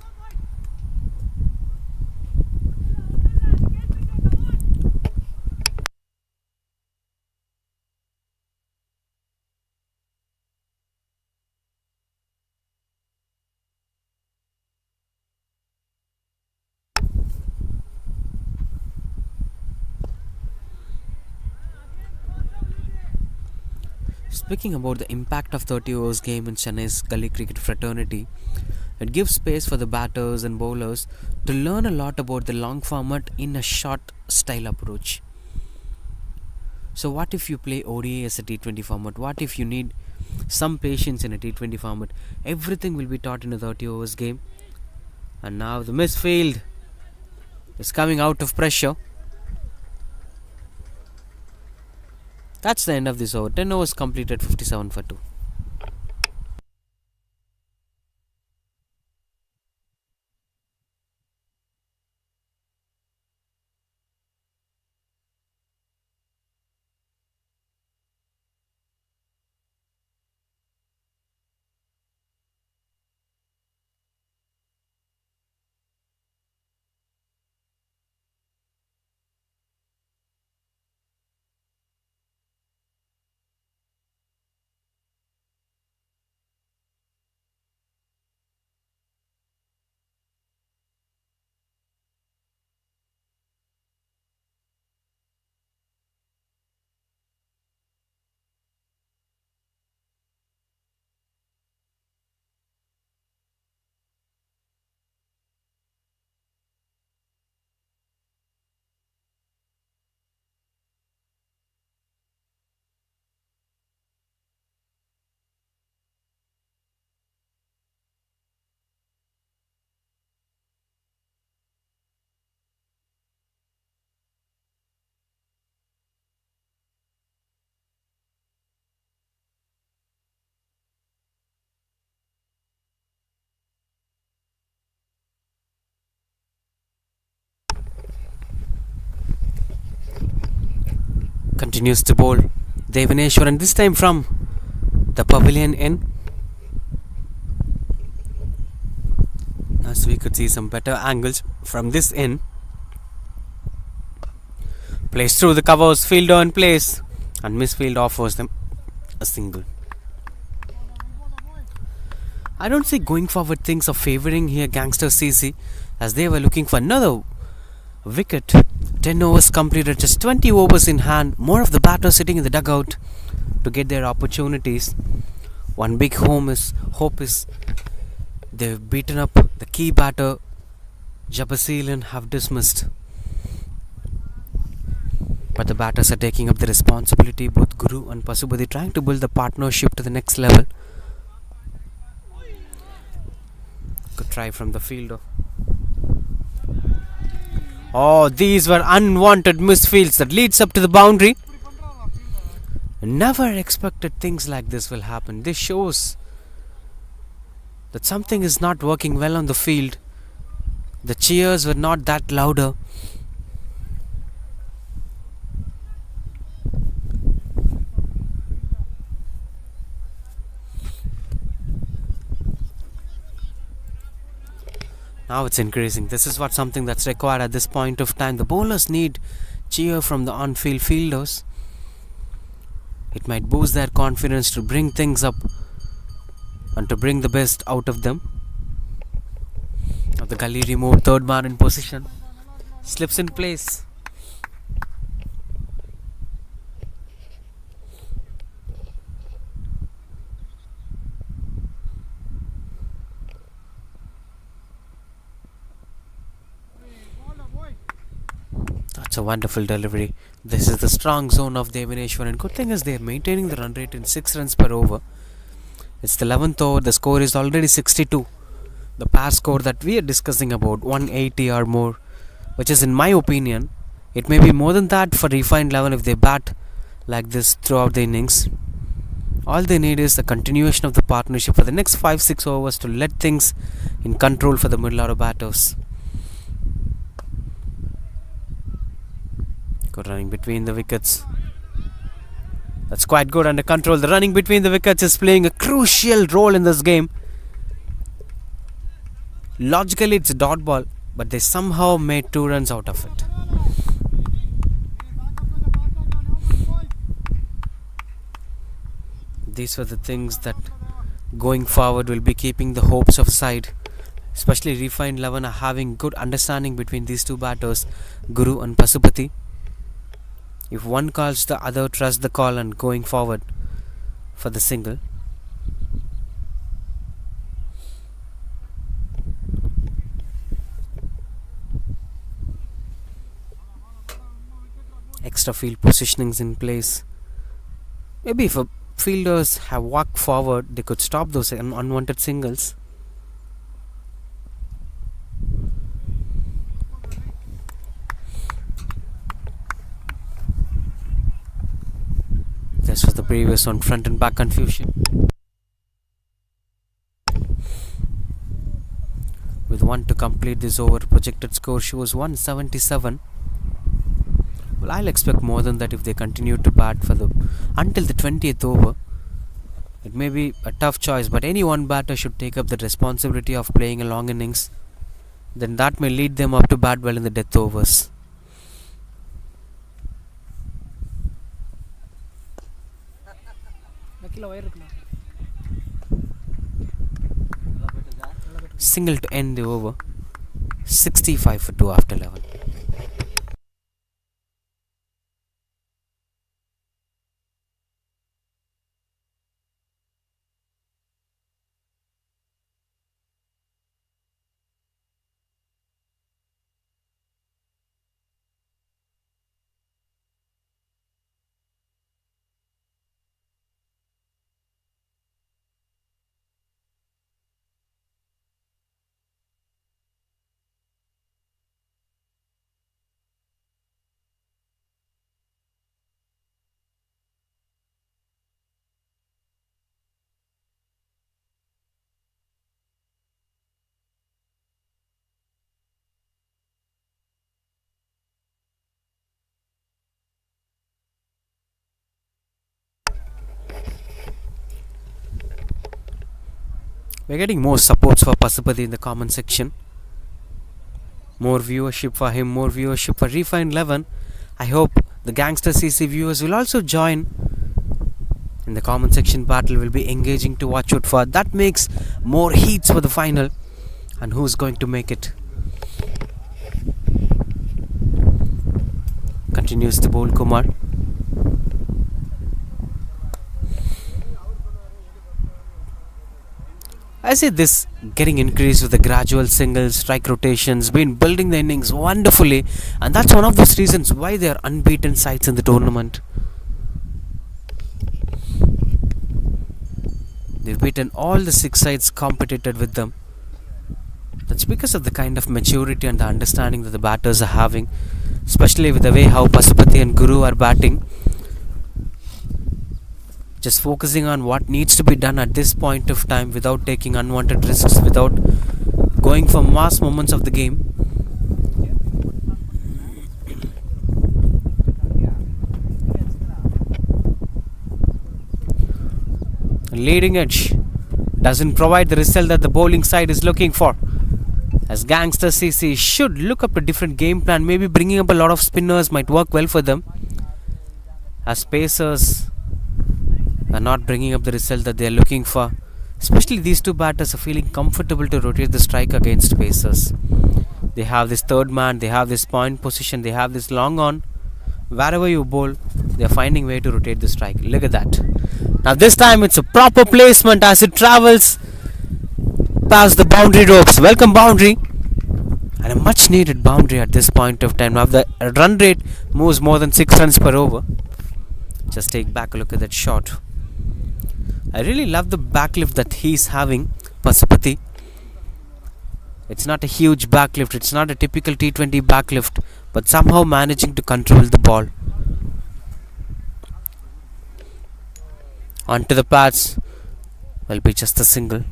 Speaking about the impact of 30 overs game in Chennai's gully cricket fraternity, it gives space for the batters and bowlers to learn a lot about the long format in a short style approach. So what if you play ODI as a T20 format? What if you need some patience in a T20 format? Everything will be taught in a 30 overs game. And now the misfield is coming out of pressure. That's the end of this over. 10 overs completed, 57 for 2. Continues to bowl Devaneshwaran, this time from the pavilion end. As we could see some better angles from this end. Plays through the covers, fielder in place, and misfield offers them a single. I don't see going forward things are favouring here Gangster CC, as they were looking for another wicket. 10 overs completed, just 20 overs in hand. More of the batters sitting in the dugout to get their opportunities. One big hope is they've beaten up the key batter Jabasil and have dismissed. But the batters are taking up the responsibility, both Guru and Pasupati, trying to build the partnership to the next level. Good try from the fielder. Oh, these were unwanted misfields that leads up to the boundary. Never expected things like this will happen. This shows that something is not working well on the field. The cheers were not that louder. Now it's increasing. This is something that's required at this point of time. The bowlers need cheer from the on-field fielders. It might boost their confidence to bring things up and to bring the best out of them. Now the gully removed, third man in position. Slips in place. That's a wonderful delivery. This is the strong zone of Devaneshwaran. Good thing is they are maintaining the run rate in 6 runs per over. It's the 11th over. The score is already 62. The pair score that we are discussing about 180 or more, which is in my opinion, it may be more than that for refined level if they bat like this throughout the innings. All they need is the continuation of the partnership for the next 5-6 overs to let things in control for the middle order batters. Good running between the wickets. That's quite good under control. The running between the wickets is playing a crucial role in this game. Logically it's a dot ball, but they somehow made 2 runs out of it. These were the things that going forward will be keeping the hopes of side. Especially refined 11 are having good understanding between these two batters, Guru and Pasupati. If one calls, the other trusts the call, and going forward for the single. Extra field positionings in place. Maybe if fielders have walked forward, they could stop those unwanted singles. This was the previous one, front and back confusion. With one to complete this over, projected score shows 177. Well, I'll expect more than that if they continue to bat until the 20th over. It may be a tough choice, but any one batter should take up the responsibility of playing a long innings. Then that may lead them up to bat well in the death overs. Single to end the over. 65 for 2 after 11. We're getting more supports for Pasupati in the comment section. More viewership for him, more viewership for Refined 11. I hope the Gangster CC viewers will also join in the comment section. Battle will be engaging to watch out for. That makes more heats for the final. And who's going to make it? Continues the bowl, Kumar. I see this getting increased with the gradual singles, strike rotations, been building the innings wonderfully, and that's one of those reasons why they are unbeaten sides in the tournament. They've beaten all the 6 sides competed with them. That's because of the kind of maturity and the understanding that the batters are having, especially with the way how Pasupati and Guru are batting. Just focusing on what needs to be done at this point of time without taking unwanted risks, without going for mass moments of the game. Leading edge doesn't provide the result that the bowling side is looking for, as Gangster CC should look up a different game plan. Maybe bringing up a lot of spinners might work well for them, as pacers are not bringing up the result that they are looking for. Especially these two batters are feeling comfortable to rotate the strike against pacers. They have this third man, they have this point position, they have this long on. Wherever you bowl, they are finding way to rotate the strike. Look at that. Now this time it's a proper placement as it travels past the boundary ropes. Welcome boundary. And a much needed boundary at this point of time. Now the run rate moves more than 6 runs per over. Just take back a look at that shot. I really love the backlift that he's having, Pasupati. It's not a huge backlift, it's not a typical T20 backlift, but somehow managing to control the ball. Onto the pads will be just a single.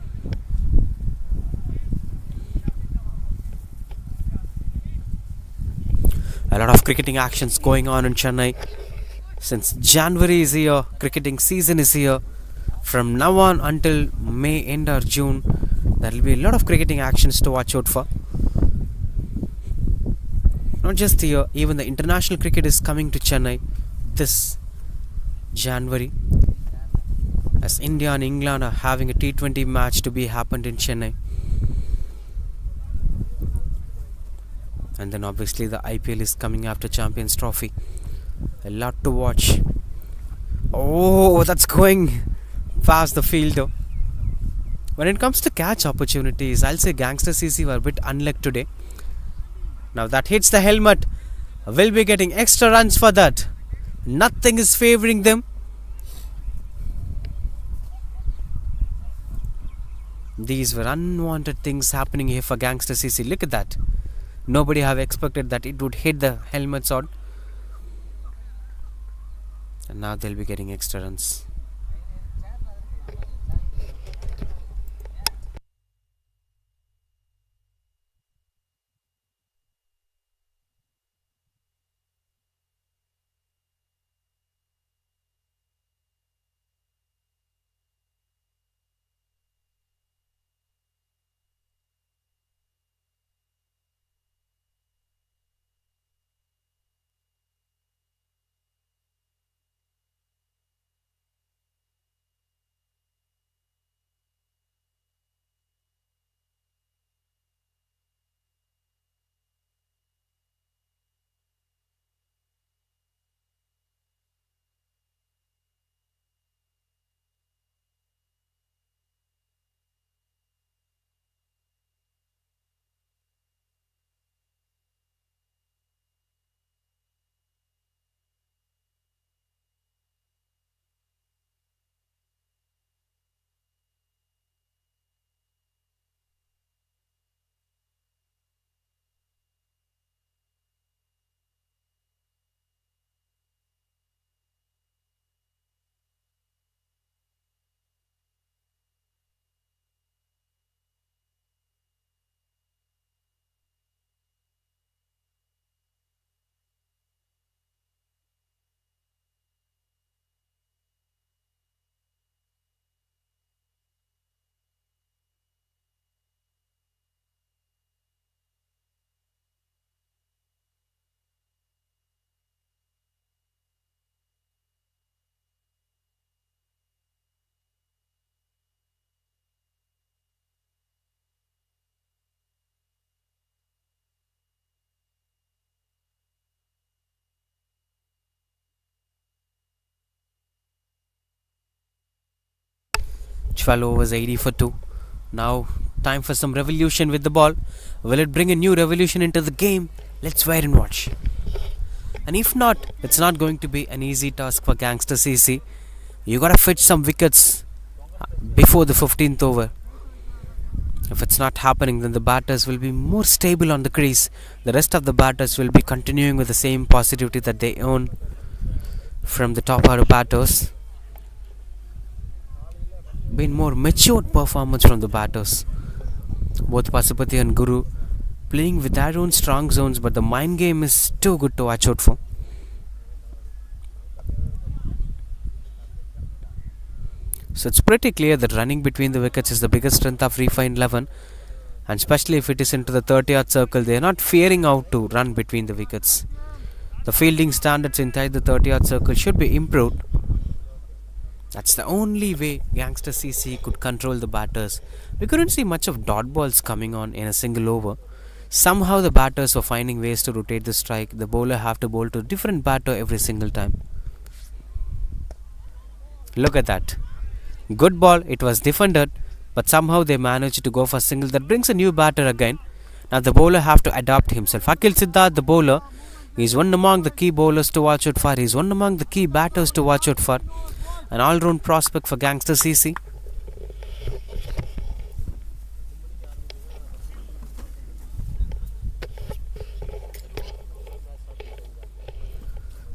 A lot of cricketing actions going on in Chennai. Since January is here, cricketing season is here. From now on until May end or June, there will be a lot of cricketing actions to watch out for. Not just here, even the international cricket is coming to Chennai this January, as India and England are having a T20 match to be happened in Chennai. And then obviously the IPL is coming after Champions Trophy. A lot to watch. Oh, that's going Fast the fielder. When it comes to catch opportunities, I'll say Gangster CC were a bit unlucky today. Now that hits the helmet. Will be getting extra runs for that. Nothing is favoring them. These were unwanted things happening here for Gangster CC. Look at that. Nobody have expected that it would hit the helmets on. And now they'll be getting extra runs. Swallow was 80 for 2. Now time for some revolution with the ball. Will it bring a new revolution into the game? Let's wait and watch. And if not, it's not going to be an easy task for Gangster CC. You gotta fetch some wickets before the 15th over. If it's not happening, then the batters will be more stable on the crease. The rest of the batters will be continuing with the same positivity that they earn from the top order batters. Been more matured performance from the batters. Both Pasupati and Guru playing with their own strong zones, but the mind game is too good to watch out for. So it's pretty clear that running between the wickets is the biggest strength of Refined 11, and especially if it is into the 30-yard circle, they are not fearing out to run between the wickets. The fielding standards inside the 30-yard circle should be improved. That's the only way Gangster CC could control the batters. We couldn't see much of dot balls coming on in a single over. Somehow the batters were finding ways to rotate the strike. The bowler have to bowl to a different batter every single time. Look at that. Good ball, it was defended, but somehow they managed to go for a single. That brings a new batter again. Now the bowler have to adapt himself. Akil Siddharth, the bowler, is one among the key bowlers to watch out for. He's one among the key batters to watch out for. An all-round prospect for Gangster CC.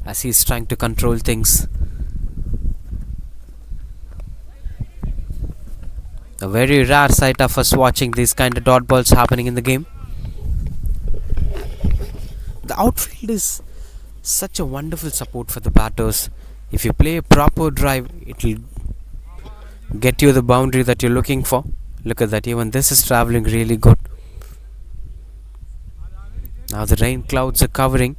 As he's trying to control things. A very rare sight of us watching these kind of dot balls happening in the game. The outfield is such a wonderful support for the batters. If you play a proper drive, it will get you the boundary that you're looking for. Look at that, even this is traveling really good. Now the rain clouds are covering.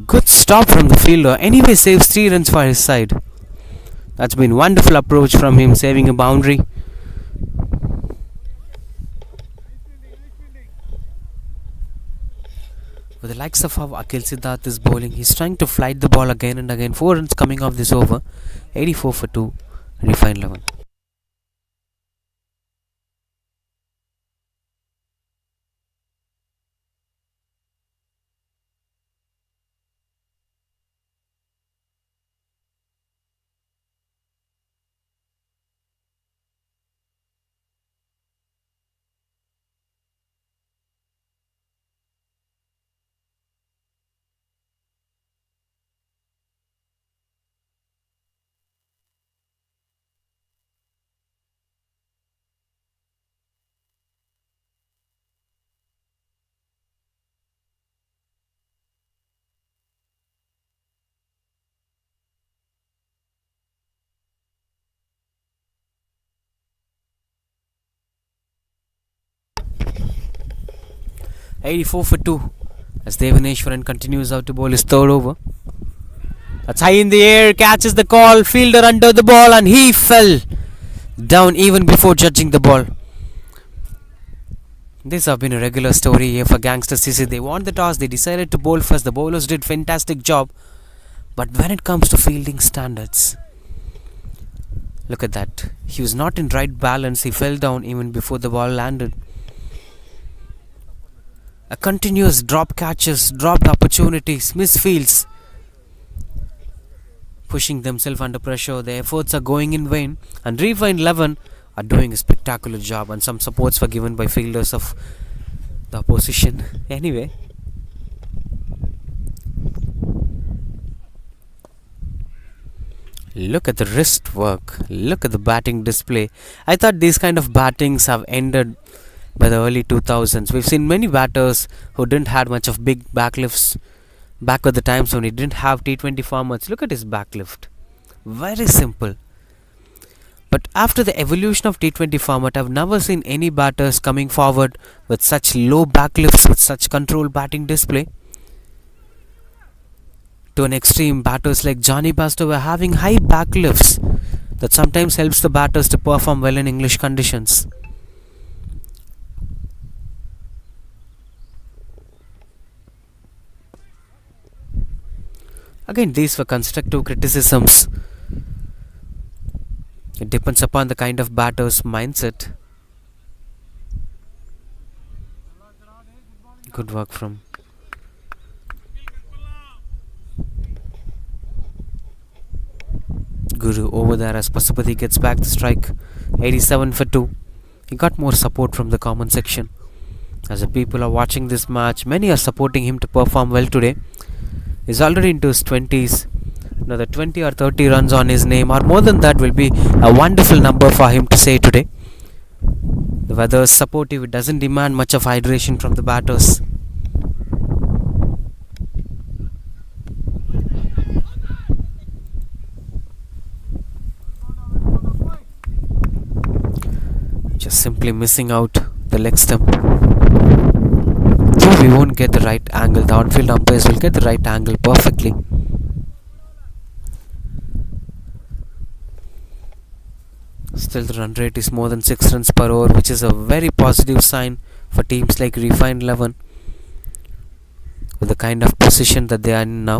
Good stop from the fielder. Anyway, saves 3 runs for his side. That's been wonderful approach from him, saving a boundary. But the likes of how Akil Siddharth is bowling, he's trying to flight the ball again and again. 4 runs coming off this over. 84 for 2. Refined 11. 84 for 2 as Devaneshwaran continues out to bowl his third over. That's high in the air, catches the call, fielder under the ball, and he fell down even before judging the ball. This has been a regular story here for Gangster CC. They won the toss, they decided to bowl first. The bowlers did fantastic job, but when it comes to fielding standards, look at that. He was not in right balance. He fell down even before the ball landed. A continuous drop catches, dropped opportunities, misfields, pushing themselves under pressure. Their efforts are going in vain, and Refined 11 are doing a spectacular job, and some supports were given by fielders of the opposition. Anyway, look at the wrist work, look at the batting display. I thought these kind of battings have ended by the early 2000s. We've seen many batters who didn't have much of big backlifts back at the times when he didn't have T20 formats. Look at his backlift, very simple. But after the evolution of T20 format, I've never seen any batters coming forward with such low backlifts, with such controlled batting display. To an extreme, batters like Johnny Bairstow were having high backlifts that sometimes helps the batters to perform well in English conditions. Again, these were constructive criticisms. It depends upon the kind of batter's mindset. Good work from Guru over there as Pasupati gets back the strike. 87 for 2. He got more support from the comment section. As the people are watching this match, many are supporting him to perform well today. He's already into his 20s. Another 20 or 30 runs on his name, or more than that, will be a wonderful number for him to say today. The weather is supportive. It doesn't demand much of hydration from the batters. Just simply missing out the leg stump. Though we won't get the right angle, the outfield umpires will get the right angle perfectly. Still, the run rate is more than 6 runs per over, which is a very positive sign for teams like Refined 11 with the kind of position that they are in now.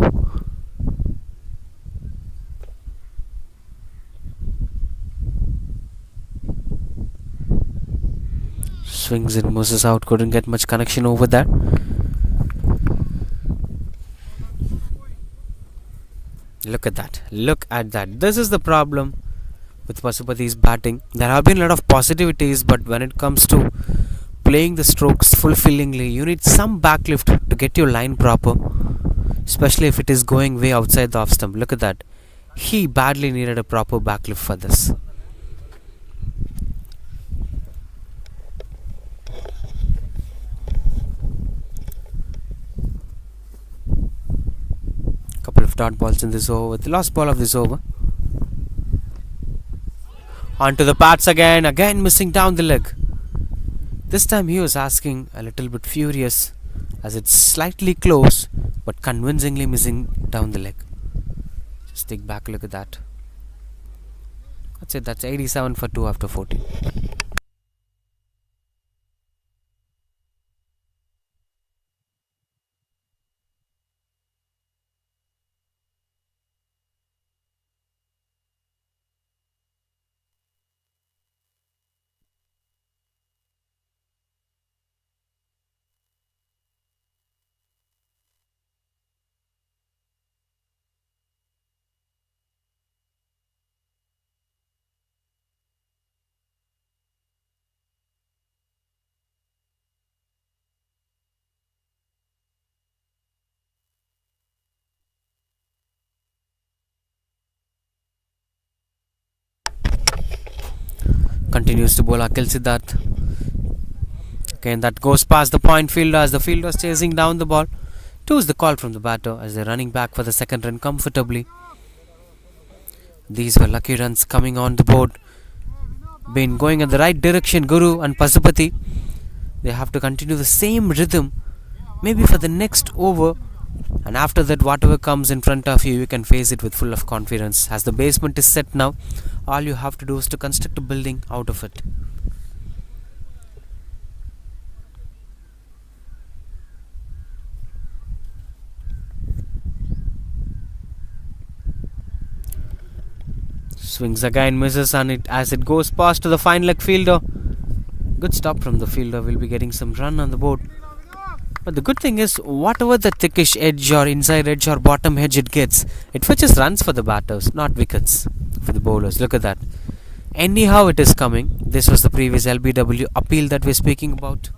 Swings and misses out, couldn't get much connection over that. Look at that, look at that. This is the problem with Pasupati's batting. There have been a lot of positivities, but when it comes to playing the strokes fulfillingly, you need some backlift to get your line proper, especially if it is going way outside the off stump. Look at that. He badly needed a proper backlift for this. Couple of dot balls in this over. The last ball of this over. Onto the pads again missing down the leg. This time he was asking a little bit furious as it's slightly close but convincingly missing down the leg. Just take back a look at that. That's it, that's 87 for 2 after 14. Continues to bowl Akil Siddharth. Again, that goes past the point fielder as the fielder's chasing down the ball. 2 is the call from the batter as they're running back for the second run comfortably. These were lucky runs coming on the board. Been going in the right direction, Guru and Pasupati. They have to continue the same rhythm, maybe for the next over. And after that, whatever comes in front of you, you can face it with full of confidence. As the basement is set now, all you have to do is to construct a building out of it. Swings again, misses, and it as it goes past to the fine leg fielder. Good stop from the fielder. Will be getting some run on the board. But the good thing is, whatever the thickish edge or inside edge or bottom edge it gets, it fetches runs for the batters, not wickets for the bowlers. Look at that. Anyhow it is coming. This was the previous LBW appeal that we're speaking about.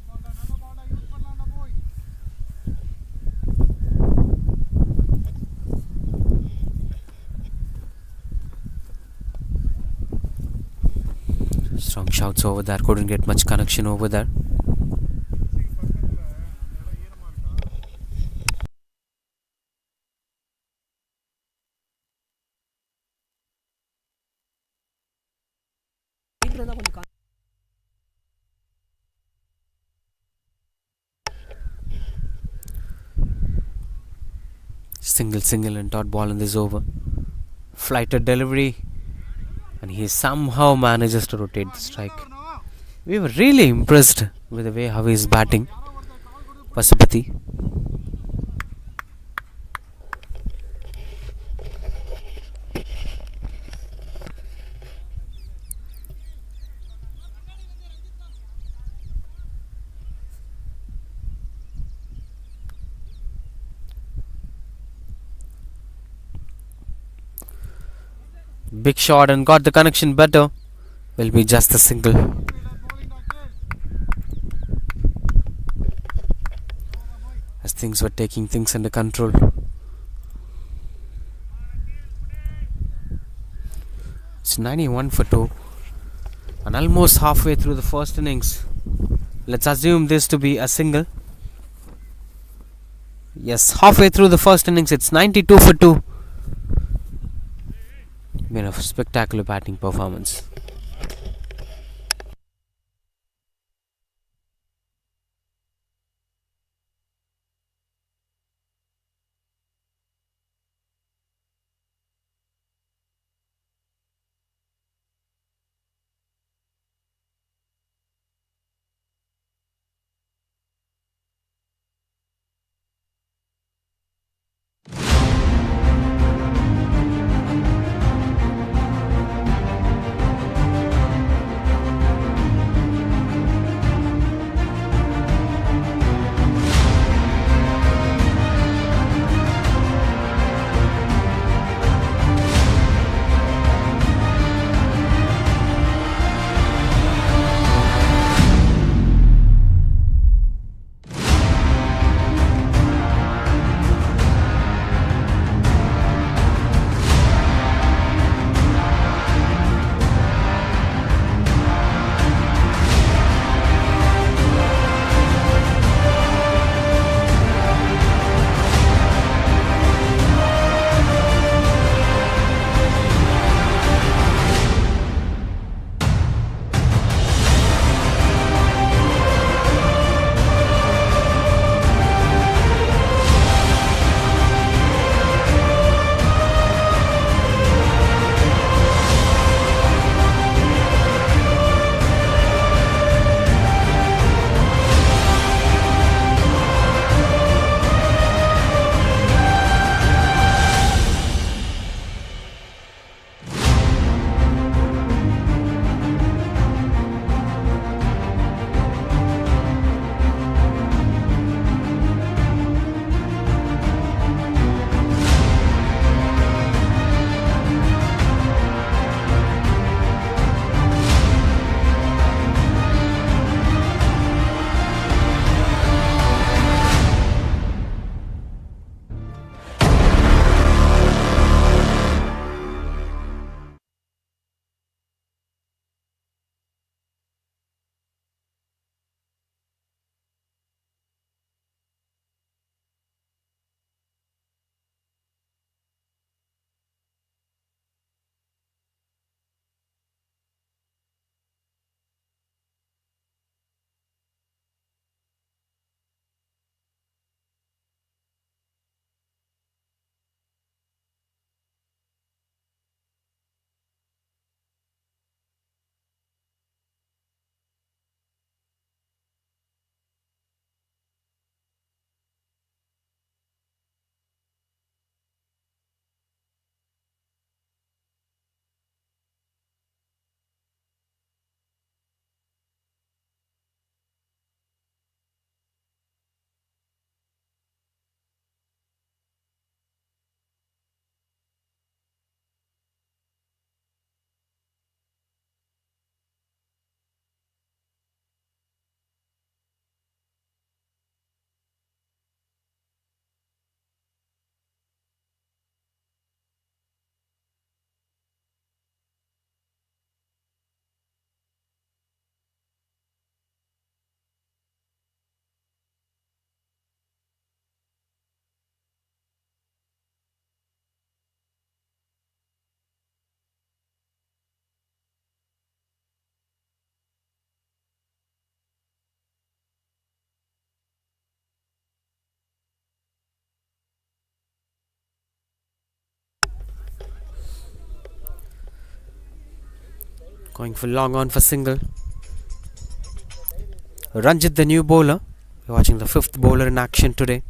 Strong shouts over there. Couldn't get much connection over there. Single and dot ball in this over. Flighted delivery, and he somehow manages to rotate the strike. We were really impressed with the way how he is batting. Pasupati. Big shot and got the connection better. Will be just a single. As things were taking things under control. It's 91 for 2. And almost halfway through the first innings. Let's assume this to be a single. Yes, halfway through the first innings, it's 92 for 2. Been a spectacular batting performance. Going for long on for single. Ranjit, the new bowler. We're watching the fifth bowler in action today.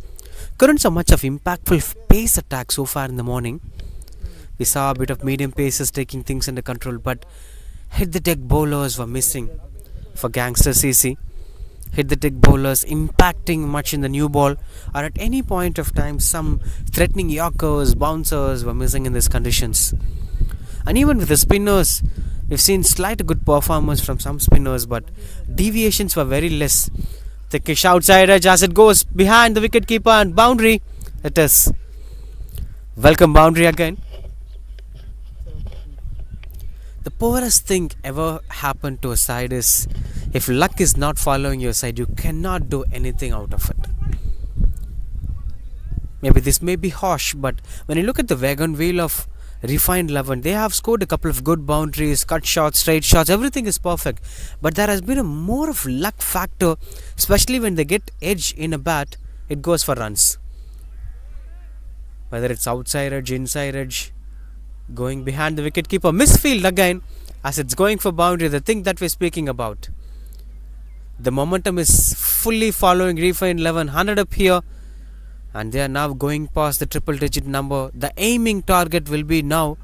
Couldn't so much of impactful pace attack so far in the morning. We saw a bit of medium paces taking things under control, but hit the deck bowlers were missing for Gangster CC. Hit the deck bowlers impacting much in the new ball, or at any point of time some threatening yorkers, bouncers were missing in these conditions. And even with the spinners, we've seen slight good performance from some spinners, but deviations were very less. Thickish outside edge as it goes behind the wicket keeper and boundary. It is. Welcome boundary again. The poorest thing ever happened to a side is if luck is not following your side, you cannot do anything out of it. Maybe this may be harsh, but when you look at the wagon wheel of Refined 11, they have scored a couple of good boundaries, cut shots, straight shots, everything is perfect. But there has been a more of luck factor, especially when they get edge in a bat, it goes for runs. Whether it's outside edge, inside edge, going behind the wicket keeper, misfield again, as it's going for boundary, the thing that we're speaking about. The momentum is fully following Refined 11, 100 up here. And they are now going past the triple digit number. The aiming target will be now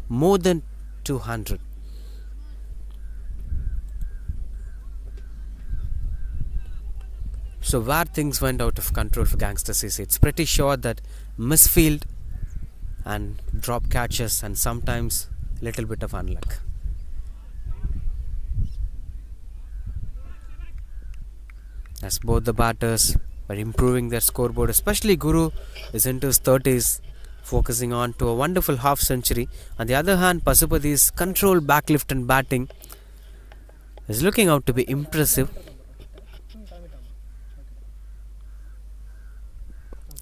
more than 200. So where things went out of control for Gangster CC, it's pretty sure that misfield and drop catches and sometimes little bit of unluck. As both the batters are improving their scoreboard, especially Guru is into his 30s, focusing on to a wonderful half century. On the other hand, Pasupathi's controlled backlift and batting is looking out to be impressive.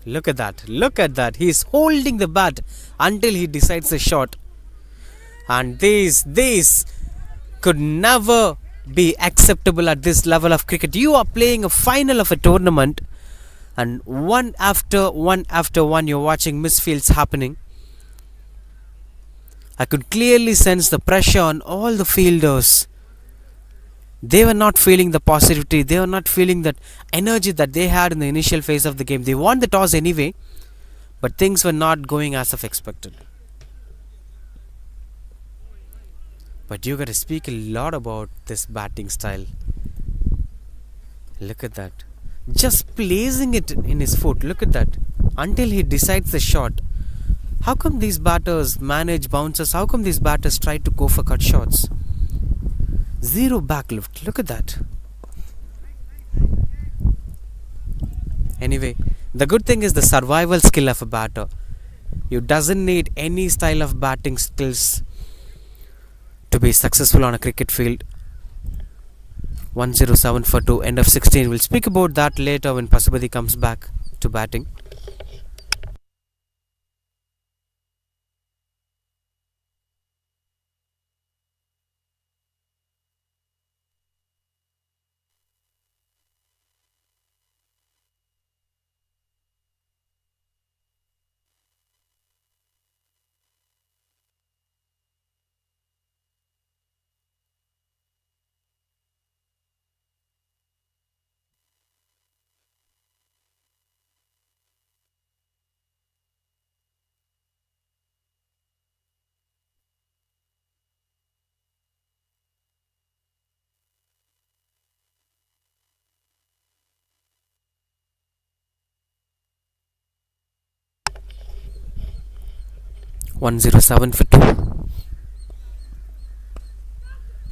Look at that, he is holding the bat until he decides the shot. And these could never be acceptable at this level of cricket. You are playing a final of a tournament, and one after one you're watching misfields happening. I could clearly sense the pressure on all the fielders. They were not feeling the positivity, they were not feeling that energy that they had in the initial phase of the game. They won the toss anyway, but things were not going as of expected. But you gotta speak a lot about this batting style. Look at that. Just placing it in his foot. Look at that. Until he decides the shot. How come these batters manage bounces? How come these batters try to go for cut shots? Zero backlift. Look at that. Anyway, the good thing is the survival skill of a batter. You doesn't need any style of batting skills to be successful on a cricket field. 107 for 2, end of 16. We'll speak about that later when Pasupathi comes back to batting. .107 for 2.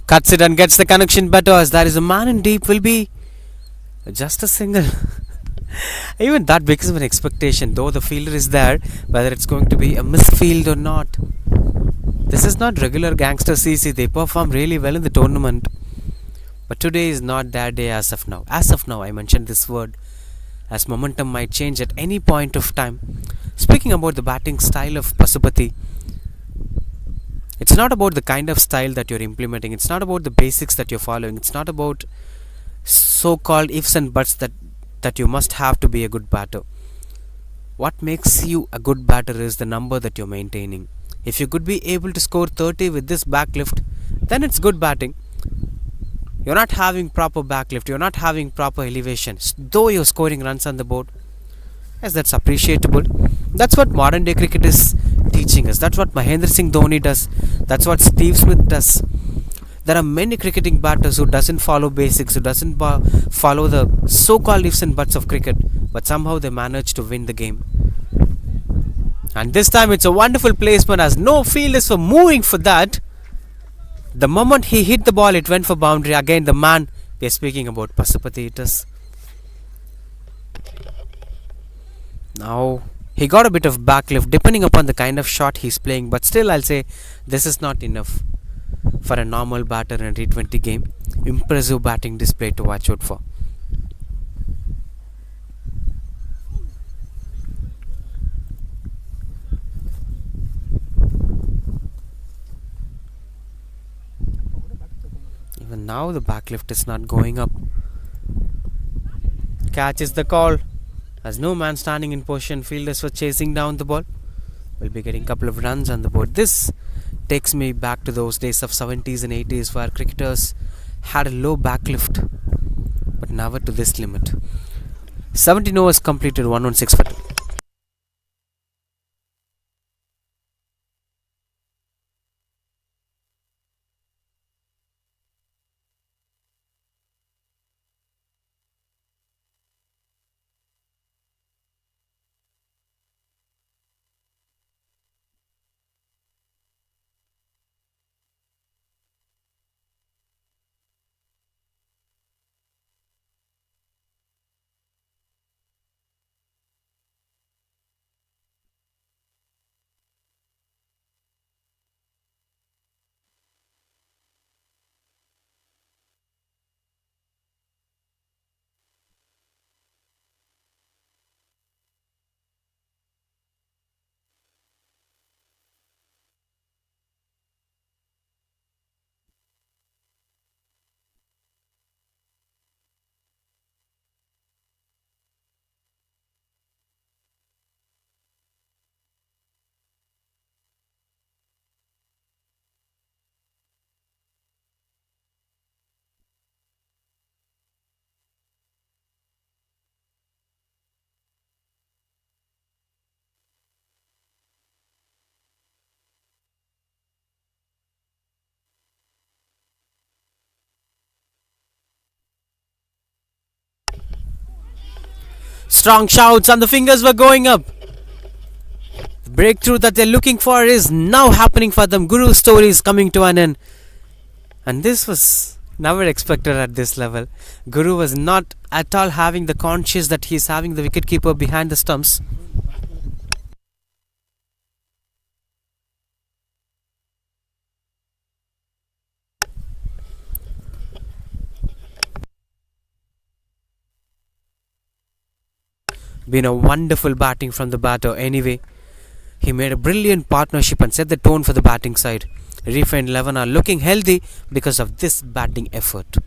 Cuts it and gets the connection better, as there is a man in deep, will be just a single. Even that becomes an expectation, though the fielder is there, whether it's going to be a misfield or not. This is not regular Gangster CC. They perform really well in the tournament, but today is not that day as of now. As of now, I mentioned this word, as momentum might change at any point of time. Speaking about the batting style of Pasupathi, it's not about the kind of style that you're implementing. It's not about the basics that you're following. It's not about so-called ifs and buts that you must have to be a good batter. What makes you a good batter is the number that you're maintaining. If you could be able to score 30 with this backlift, then it's good batting. You're not having proper backlift, you're not having proper elevation, though you're scoring runs on the board. Yes, that's appreciable. That's what modern day cricket is teaching us. That's what Mahendra Singh Dhoni does. That's what Steve Smith does. There are many cricketing batters who doesn't follow basics, who doesn't follow the so-called ifs and buts of cricket, but somehow they manage to win the game. And this time it's a wonderful placement as no fielders were moving for that. The moment he hit the ball, it went for boundary. Again, the man we are speaking about, Pasupati, it is. Now, he got a bit of backlift depending upon the kind of shot he's playing, but still I'll say this is not enough for a normal batter in a T20 game. Impressive batting display to watch out for. Even now the backlift is not going up. Catch is the call. As no man standing in position, fielders were chasing down the ball. We'll be getting a couple of runs on the board. This takes me back to those days of 70s and 80s where cricketers had a low backlift, but never to this limit. 17 overs completed, 116 for 2. Strong shouts and the fingers were going up. The breakthrough that they're looking for is now happening for them. Guru's story is coming to an end. And this was never expected at this level. Guru was not at all having the conscious that he's having the wicketkeeper behind the stumps. Been a wonderful batting from the batter anyway. He made a brilliant partnership and set the tone for the batting side. Refined 11 are looking healthy because of this batting effort.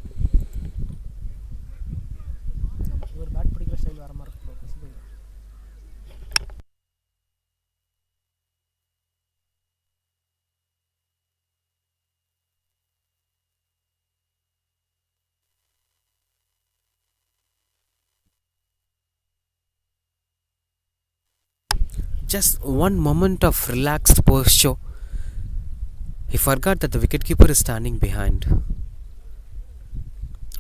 Just one moment of relaxed posture. He forgot that the wicketkeeper is standing behind.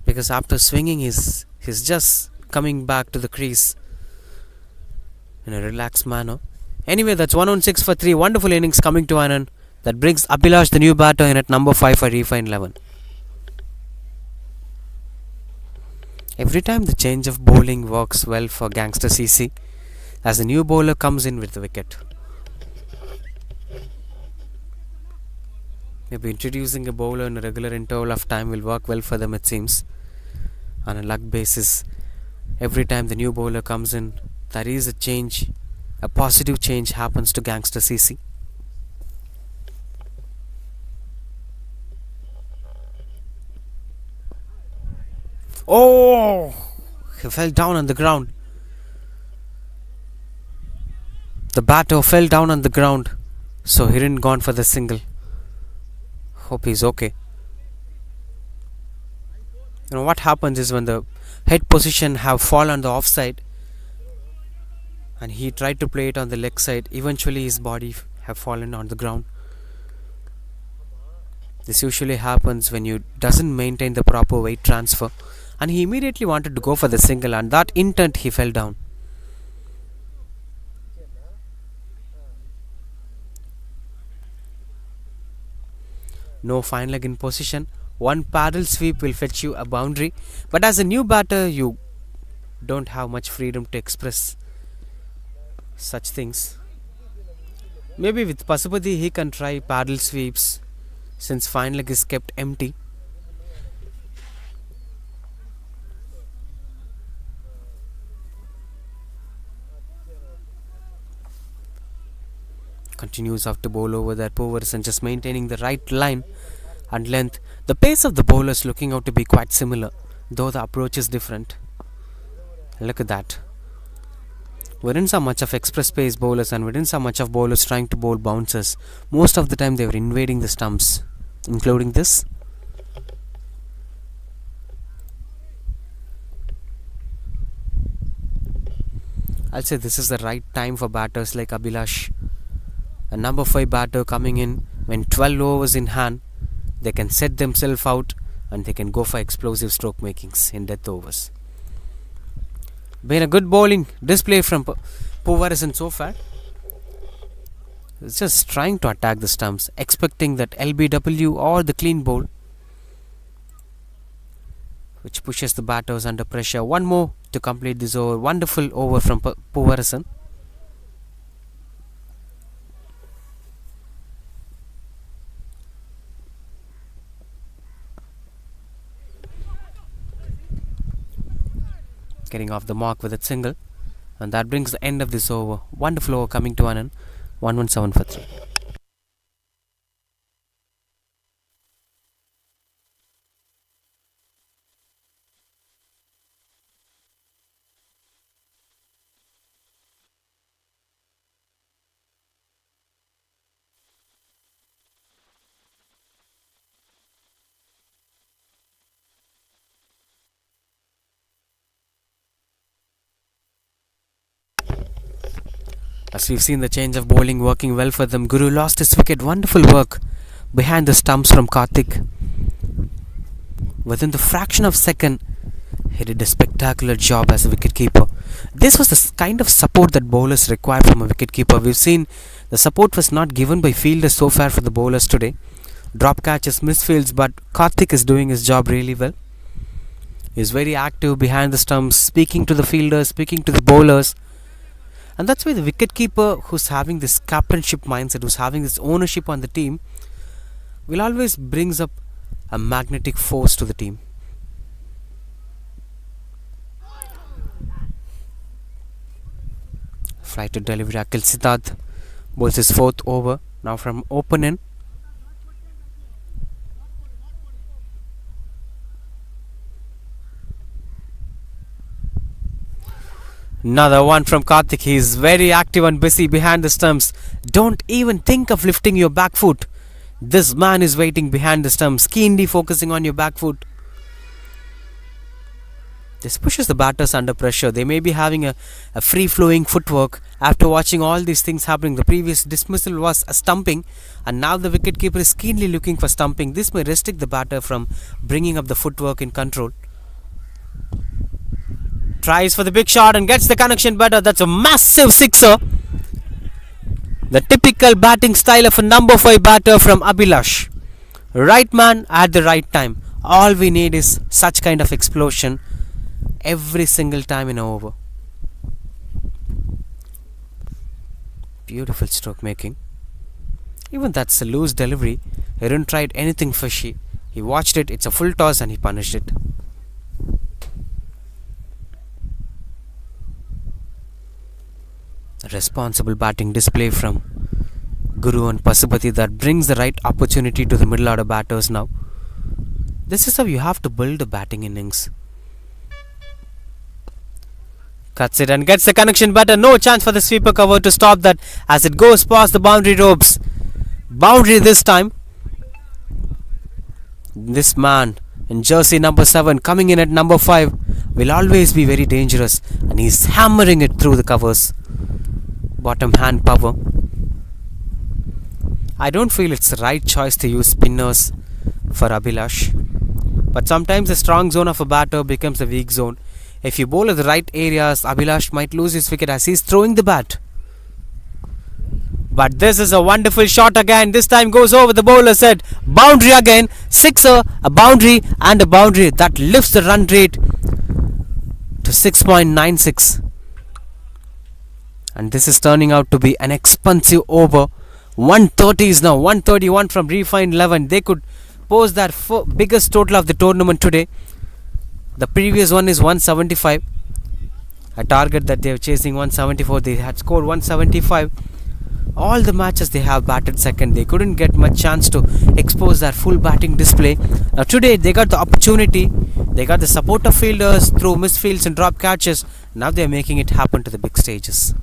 Because after swinging, he's just coming back to the crease in a relaxed manner. Anyway, that's 1 on 6 for 3. Wonderful innings coming to an end. That brings Abhilash, the new batter, in at number 5 for refined 11. Every time the change of bowling works well for Gangster CC, as the new bowler comes in with the wicket. Maybe introducing a bowler in a regular interval of time will work well for them, it seems. On a luck basis, every time the new bowler comes in, there is a change, a positive change happens to Gangster CC. Oh! He fell down on the ground. The batter fell down on the ground, so he didn't gone for the single. Hope he's okay. What happens is when the head position have fallen on the offside and he tried to play it on the leg side, eventually his body have fallen on the ground. This usually happens when you doesn't maintain the proper weight transfer, and he immediately wanted to go for the single, and that intent he fell down. No fine leg in position. One paddle sweep will fetch you a boundary, but as a new batter you don't have much freedom to express such things. Maybe with Pasupati he can try paddle sweeps since fine leg is kept empty. Continues out to bowl over that overs and just maintaining the right line and length. The pace of the bowlers looking out to be quite similar, though the approach is different. Look at that. We didn't saw much of express pace bowlers, and we didn't saw much of bowlers trying to bowl bouncers. Most of the time they were invading the stumps, including this. I'll say this is the right time for batters like Abhilash. A number 5 batter coming in when 12 overs in hand, they can set themselves out and they can go for explosive stroke makings in death overs. Been a good bowling display from Puvarishan so far. It's just trying to attack the stumps, expecting that LBW or the clean bowl, which pushes the batters under pressure. One more to complete this over. Wonderful over from Puvarishan. Getting off the mark with a single, and that brings the end of this over. Wonderful over coming to an end. 117 for 3. As we've seen the change of bowling working well for them, Guru lost his wicket. Wonderful work behind the stumps from Karthik. Within the fraction of a second, he did a spectacular job as a wicketkeeper. This was the kind of support that bowlers require from a wicketkeeper. We've seen the support was not given by fielders so far for the bowlers today. Drop catches, misfields, but Karthik is doing his job really well. He's very active behind the stumps, speaking to the fielders, speaking to the bowlers. And that's why the wicketkeeper who's having this captainship mindset, who's having this ownership on the team, will always brings up a magnetic force to the team. Fly to delivery. Akil Siddharth bowls his 4th over. Now from open end. Another one from Karthik. He is very active and busy behind the stumps. Don't even think of lifting your back foot. This man is waiting behind the stumps, keenly focusing on your back foot. This pushes the batters under pressure. They may be having a free-flowing footwork after watching all these things happening. The previous dismissal was a stumping, and now the wicketkeeper is keenly looking for stumping. This may restrict the batter from bringing up the footwork in control. Tries for the big shot and gets the connection better. That's a massive sixer. The typical batting style of a number 5 batter from Abhilash. Right man at the right time. All we need is such kind of explosion every single time in an over. Beautiful stroke making. Even that's a loose delivery. He didn't try anything fishy. He watched it. It's a full toss and he punished it. Responsible batting display from Guru and Pasupati that brings the right opportunity to the middle order batters now. This is how you have to build a batting innings. Cuts it and gets the connection better. No chance for the sweeper cover to stop that as it goes past the boundary ropes. Boundary this time. This man And jersey number 7 coming in at number 5 will always be very dangerous, and he's hammering it through the covers. Bottom hand power. I don't feel it's the right choice to use spinners for Abhilash, but sometimes the strong zone of a batter becomes the weak zone. If you bowl at the right areas, Abhilash might lose his wicket as he's throwing the bat. But this is a wonderful shot again. This time goes over the bowler's head. Boundary again. Sixer, a boundary and a boundary. That lifts the run rate to 6.96. And this is turning out to be an expensive over. 130 is now 131 from Refined 11. They could post their biggest total of the tournament today. The previous one is 175. A target that they were chasing 174. They had scored 175. All the matches they have batted second. They couldn't get much chance to expose their full batting display. Now today they got the opportunity. They got the support of fielders through misfields and drop catches. Now they are making it happen to the big stages.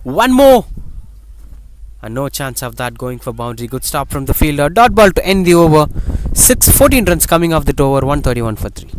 One more. And no chance of that going for boundary. Good stop from the fielder. Dot ball to end the over. 14 runs coming off the over. 131 for 3.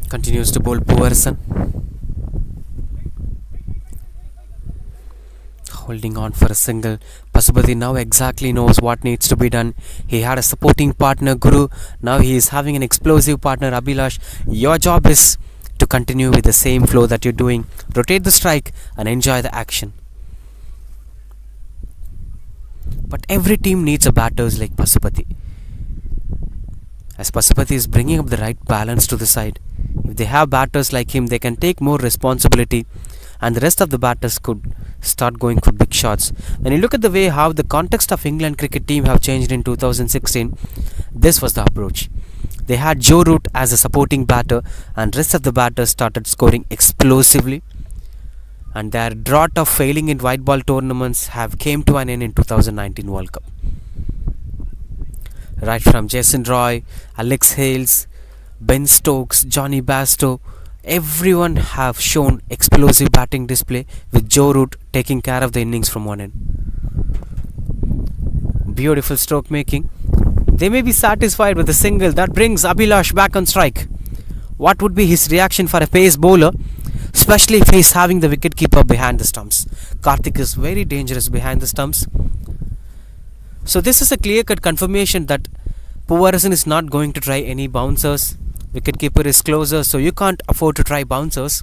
Continues to bowl Powerson. Holding on for a single. Pasupati now exactly knows what needs to be done. He had a supporting partner, Guru. Now he is having an explosive partner, Abhilash. Your job is to continue with the same flow that you're doing. Rotate the strike and enjoy the action. But every team needs a batters like Pasupati. As Pasupati is bringing up the right balance to the side. If they have batters like him, they can take more responsibility, and the rest of the batters could start going for big shots. When you look at the way how the context of England cricket team have changed in 2016, this was the approach. They had Joe Root as a supporting batter, and rest of the batters started scoring explosively, and their drought of failing in white ball tournaments have came to an end in 2019 World Cup. Right from Jason Roy, Alex Hales, Ben Stokes, Johnny Bairstow, everyone have shown explosive batting display, with Joe Root taking care of the innings from one end. Beautiful stroke making. They may be satisfied with a single that brings Abhilash back on strike. What would be his reaction for a pace bowler, especially if he is having the wicketkeeper behind the stumps? Karthik is very dangerous behind the stumps. So this is a clear-cut confirmation that Powerson is not going to try any bouncers. Wicketkeeper is closer, so you can't afford to try bouncers.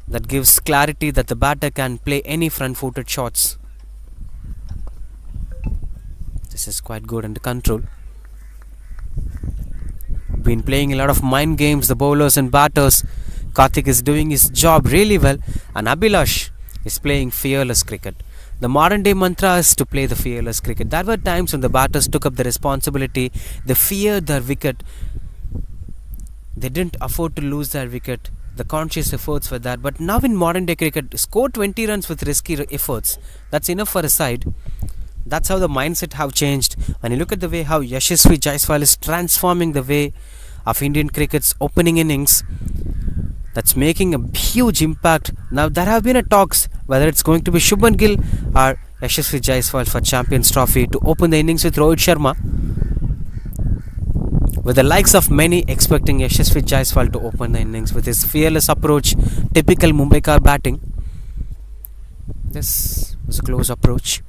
That gives clarity that the batter can play any front-footed shots. This is quite good under control. Been playing a lot of mind games, the bowlers and batters. Karthik is doing his job really well, and Abhilash is playing fearless cricket. The modern day mantra is to play the fearless cricket. There were times when the batters took up the responsibility. They feared their wicket. They didn't afford to lose their wicket. The conscious efforts were there. But now in modern day cricket, score 20 runs with risky efforts. That's enough for a side. That's how the mindset have changed. When you look at the way how Yashasvi Jaiswal is transforming the way of Indian cricket's opening innings, that's making a huge impact. Now there have been a talks whether it's going to be Shubman Gill or Yashasvi Jaiswal for Champions Trophy to open the innings with Rohit Sharma, with the likes of many expecting Yashasvi Jaiswal to open the innings with his fearless approach, typical Mumbaikar batting. This was a close approach.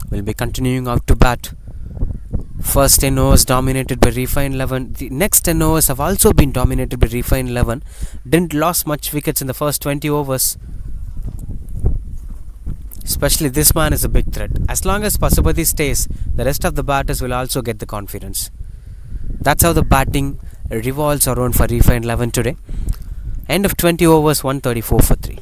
Will be continuing out to bat. First 10 overs dominated by Refined 11. The next 10 overs have also been dominated by Refined 11. Didn't lose much wickets in the first 20 overs. Especially this man is a big threat. As long as Pasupati stays, the rest of the batters will also get the confidence. That's how the batting revolves around for Refined 11 today. End of 20 overs, 134 for 3.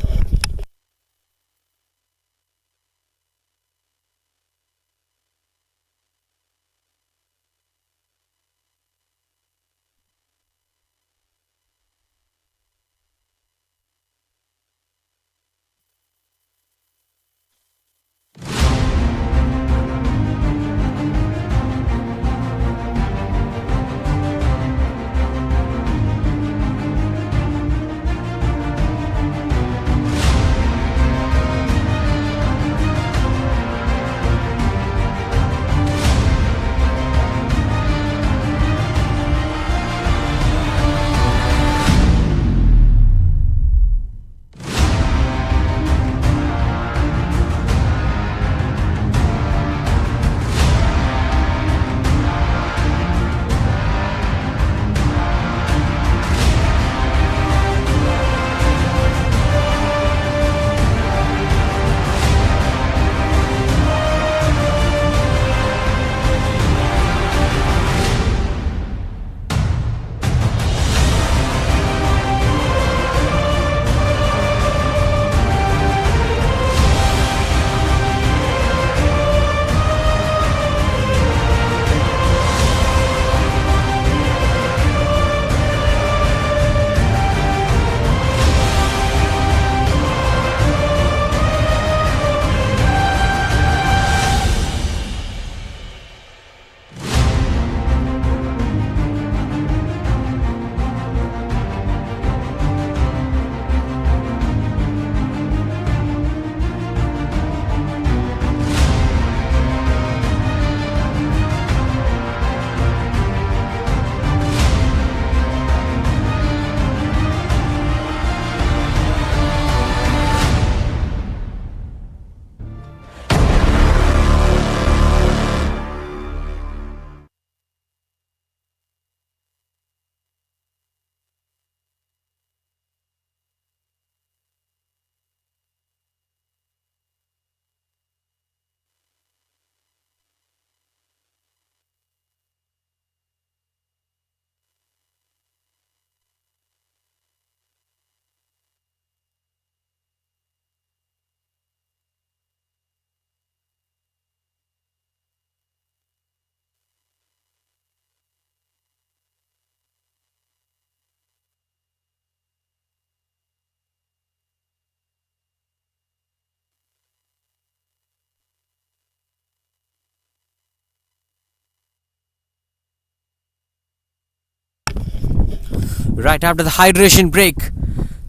Right after the hydration break,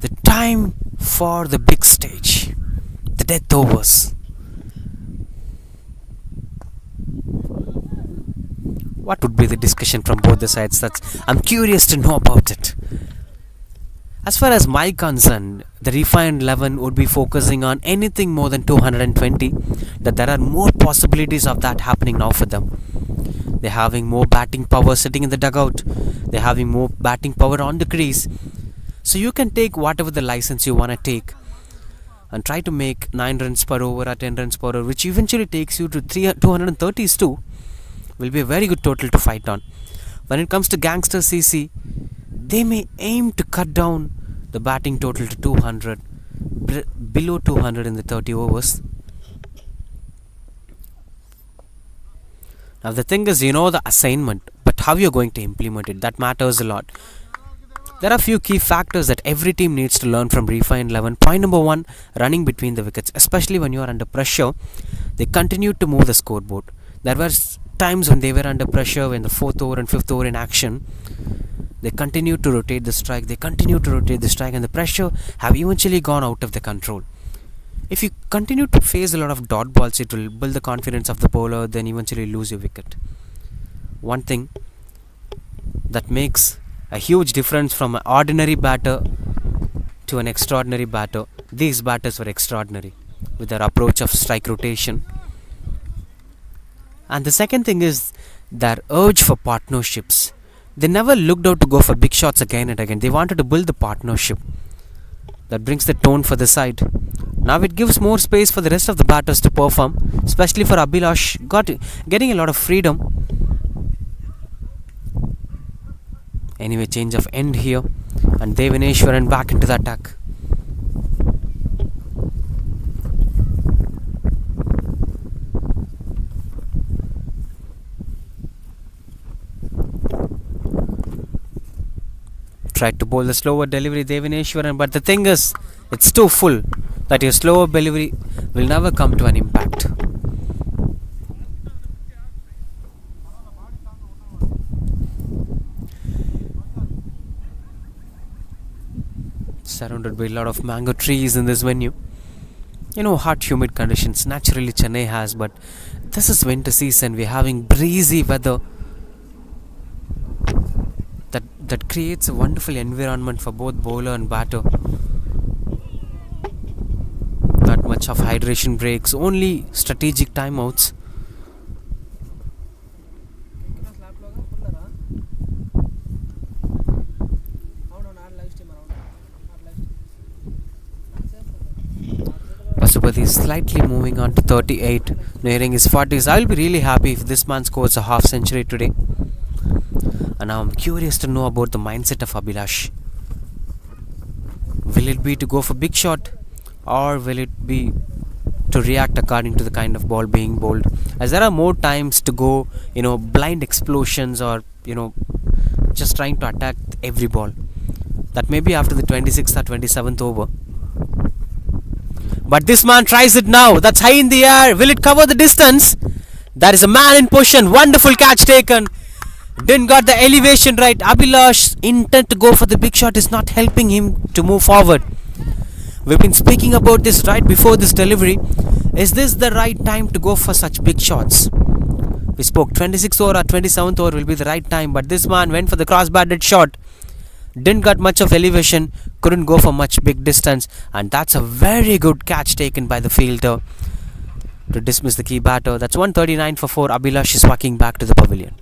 the time for the big stage, the death overs. What would be the discussion from both the sides? I'm curious to know about it. As far as my concern, the Refined 11 would be focusing on anything more than 220, that there are more possibilities of that happening now for them. They're having more batting power sitting in the dugout. They're having more batting power on the crease. So you can take whatever the license you want to take and try to make 9 runs per over or 10 runs per over, which eventually takes you to 230s too. Will be a very good total to fight on. When it comes to Gangster CC, they may aim to cut down the batting total to 200, below 200 in the 30 overs. Now the thing is, you know the assignment, but how you're going to implement it, that matters a lot. There are few key factors that every team needs to learn from Refined 11. Point number 1, running between the wickets. Especially when you are under pressure, they continue to move the scoreboard. There were times when they were under pressure in the 4th over and 5th over in action, They continue to rotate the strike, and the pressure have eventually gone out of the control. If you continue to face a lot of dot balls, it will build the confidence of the bowler, then eventually lose your wicket. One thing that makes a huge difference from an ordinary batter to an extraordinary batter, these batters were extraordinary with their approach of strike rotation. And the second thing is their urge for partnerships. They never looked out to go for big shots again and again. They wanted to build the partnership. That brings the tone for the side. Now it gives more space for the rest of the batters to perform, especially for Abhilash, getting a lot of freedom. Anyway, change of end here, and Devaneshwaran back into the attack. Tried to bowl the slower delivery, Devaneshwaran, but the thing is, it's too full that your slower delivery will never come to an impact. Surrounded by a lot of mango trees in this venue. Hot humid conditions naturally Chennai has, but this is winter season. We're having breezy weather that creates a wonderful environment for both bowler and batter. Not much of hydration breaks, only strategic timeouts. Pasupati is slightly moving on to 38, nearing his 40s. I'll be really happy if this man scores a half century today. And now I'm curious to know about the mindset of Abhilash. Will it be to go for big shot, or will it be to react according to the kind of ball being bowled? As there are more times to go, blind explosions, or just trying to attack every ball. That may be after the 26th or 27th over. But this man tries it now. That's high in the air. Will it cover the distance? There is a man in position. Wonderful catch taken. Didn't got the elevation right. Abhilash's intent to go for the big shot is not helping him to move forward. We've been speaking about this right before this delivery. Is this the right time to go for such big shots? We spoke 26th over or 27th over will be the right time, but this man went for the cross-batted shot. Didn't got much of elevation, couldn't go for much big distance, and that's a very good catch taken by the fielder to dismiss the key batter. That's 139 for 4. Abhilash is walking back to the pavilion.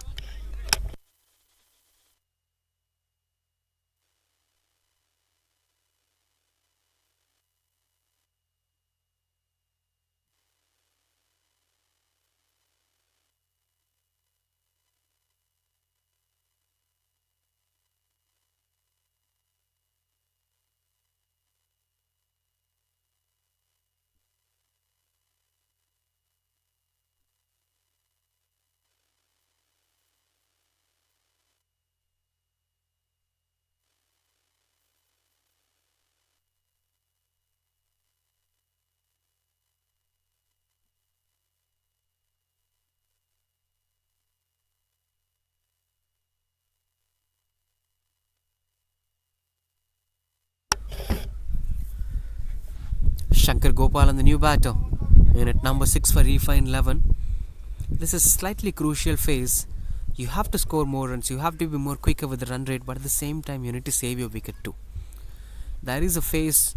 Shankar Gopal on the new batter in at number 6 for Refine 11. This is slightly crucial phase. You have to score more runs, you have to be more quicker with the run rate, but at the same time you need to save your wicket too. There is a phase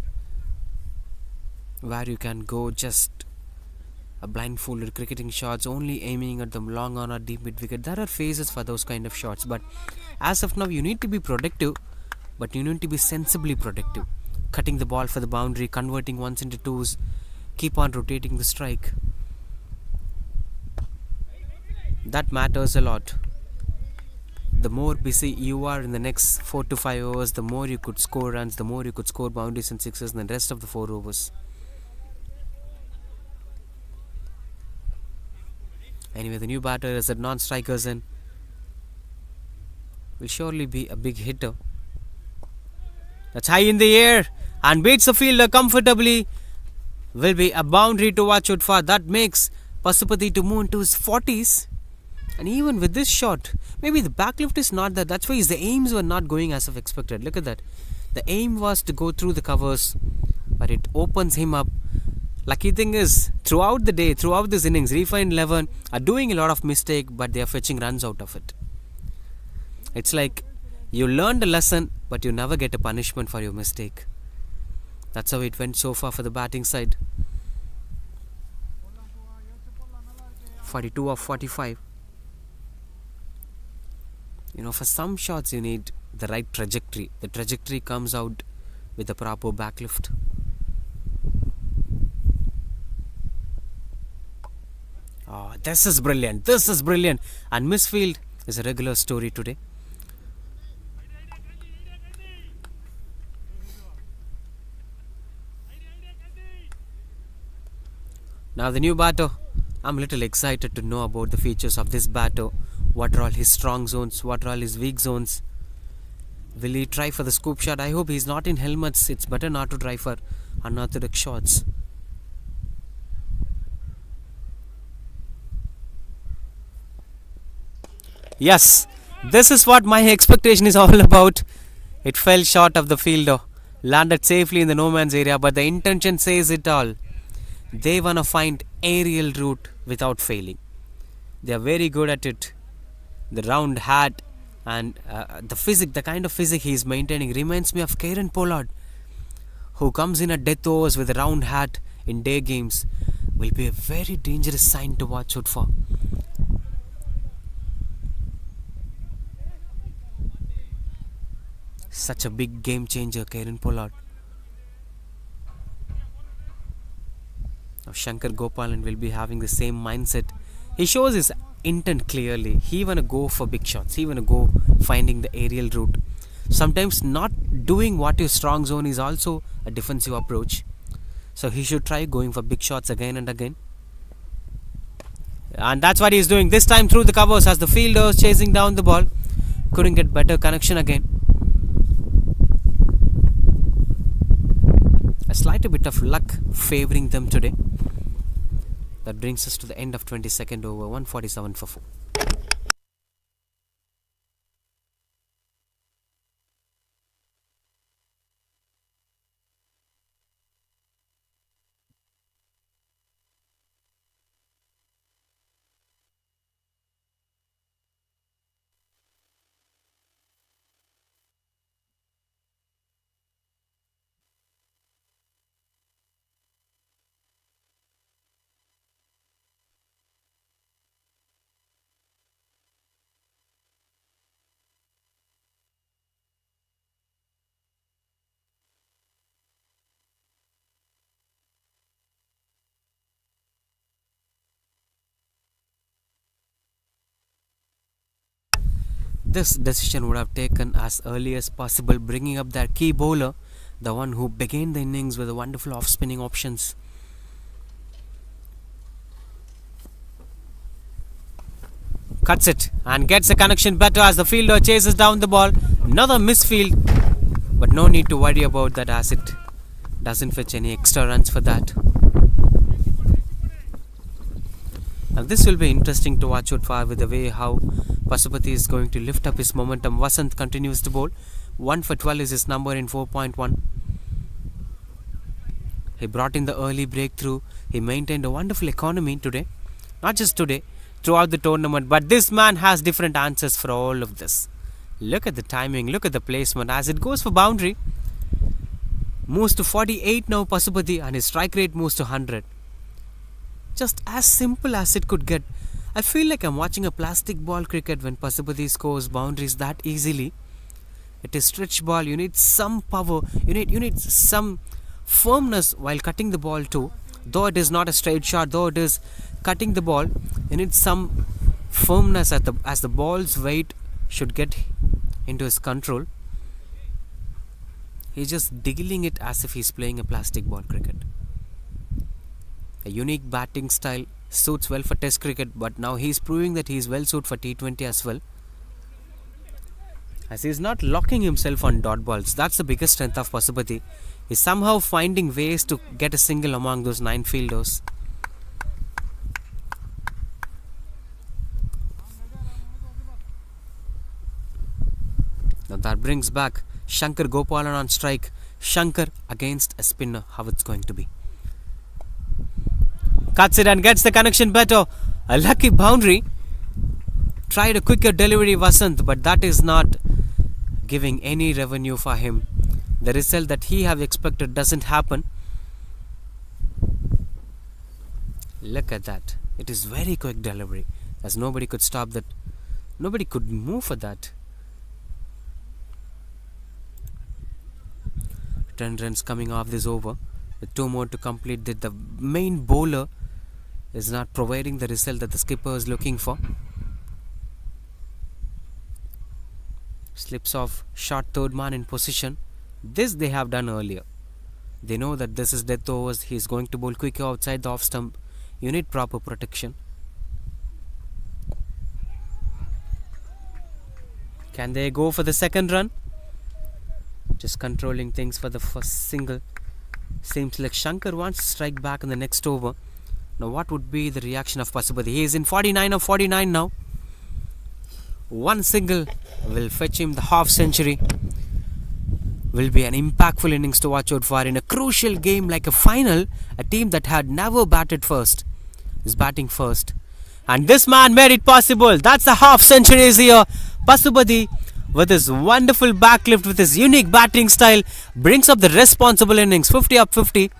where you can go just a blindfolded cricketing shots, only aiming at the long on or deep mid wicket. There are phases for those kind of shots, but as of now you need to be productive, but you need to be sensibly productive. Cutting the ball for the boundary, converting ones into twos, keep on rotating the strike. That matters a lot. The more busy you are in the next 4 to 5 overs, the more you could score runs, the more you could score boundaries and sixes in the rest of the 4 overs. Anyway, the new batter is at non-strikers in. Will surely be a big hitter. That's high in the air and beats the fielder comfortably. Will be a boundary to watch out for. That makes Pasupati to move into his 40s. And even with this shot, maybe the backlift is not that. That's why the aims were not going as of expected. Look at that. The aim was to go through the covers, but it opens him up. Lucky thing is, throughout the day, throughout this innings, Refined 11 are doing a lot of mistake, but they are fetching runs out of it. It's like you learned a lesson, but you never get a punishment for your mistake. That's how it went so far for the batting side. 42 of 45. For some shots you need the right trajectory. The trajectory comes out with a proper backlift. Oh, this is brilliant. This is brilliant. And misfield is a regular story today. Now the new batter. I'm a little excited to know about the features of this batter. What are all his strong zones? What are all his weak zones? Will he try for the scoop shot? I hope he's not in helmets. It's better not to try for unorthodox shots. Yes, this is what my expectation is all about. It fell short of the fielder. Landed safely in the no man's area, but the intention says it all. They want to find aerial route without failing. They are very good at it. The round hat and the kind of physique he is maintaining reminds me of Kieran Pollard, who comes in at death overs with a round hat in day games. Will be a very dangerous sign to watch out for. Such a big game changer, Kieran Pollard. Now Shankar Gopalan will be having the same mindset. He shows his intent clearly. He wanna go for big shots. He wanna go finding the aerial route. Sometimes not doing what your strong zone is also a defensive approach. So he should try going for big shots again and again. And that's what he's doing. This time through the covers as the fielder was chasing down the ball. Couldn't get better connection again. A slight bit of luck favouring them today. That brings us to the end of 22nd over, 147 for 4. This decision would have taken as early as possible, bringing up their key bowler, the one who began the innings with a wonderful off-spinning options. Cuts it and gets a connection better as the fielder chases down the ball. Another misfield, but no need to worry about that as it doesn't fetch any extra runs for that. Now this will be interesting to watch out for with the way how Pasupati is going to lift up his momentum. Vasant continues to bowl. 1 for 12 is his number in 4.1. He brought in the early breakthrough. He maintained a wonderful economy today. Not just today, throughout the tournament. But this man has different answers for all of this. Look at the timing. Look at the placement. As it goes for boundary. Moves to 48 now Pasupati, and his strike rate moves to 100. Just as simple as it could get. I feel like I'm watching a plastic ball cricket when Pasupati scores boundaries that easily. It is stretch ball. You need some power. You need some firmness while cutting the ball too. Though it is not a straight shot, though it is cutting the ball, you need some firmness as the ball's weight should get into his control. He's just diggling it as if he's playing a plastic ball cricket. A unique batting style. Suits well for test cricket, but now he's proving that he's well suited for T20 as well. As he's not locking himself on dot balls. That's the biggest strength of Pasupati. He's somehow finding ways to get a single among those 9 fielders. that brings back Shankar Gopalan on strike. Shankar against a spinner. How it's going to be? Cuts it and gets the connection better. A lucky boundary. Tried a quicker delivery, Vasant, but that is not giving any revenue for him. The result that he have expected doesn't happen. Look at that. It is very quick delivery, as nobody could stop that. Nobody could move for that. 10 runs coming off this over. With 2 more to complete, that the main bowler is not providing the result that the skipper is looking for. Slips off short third man in position. This they have done earlier. They know that this is death overs. He is going to bowl quicker outside the off stump. You need proper protection. Can they go for the second run? Just controlling things for the first single. Seems like Shankar wants to strike back in the next over. Now what would be the reaction of Pasupati? He is in 49 of 49 now. One single will fetch him the half century. Will be an impactful innings to watch out for in a crucial game like a final. A team that had never batted first is batting first. And this man made it possible. That's a half century here. Pasupati, with his wonderful backlift, with his unique batting style, brings up the responsible innings. 50 up 50.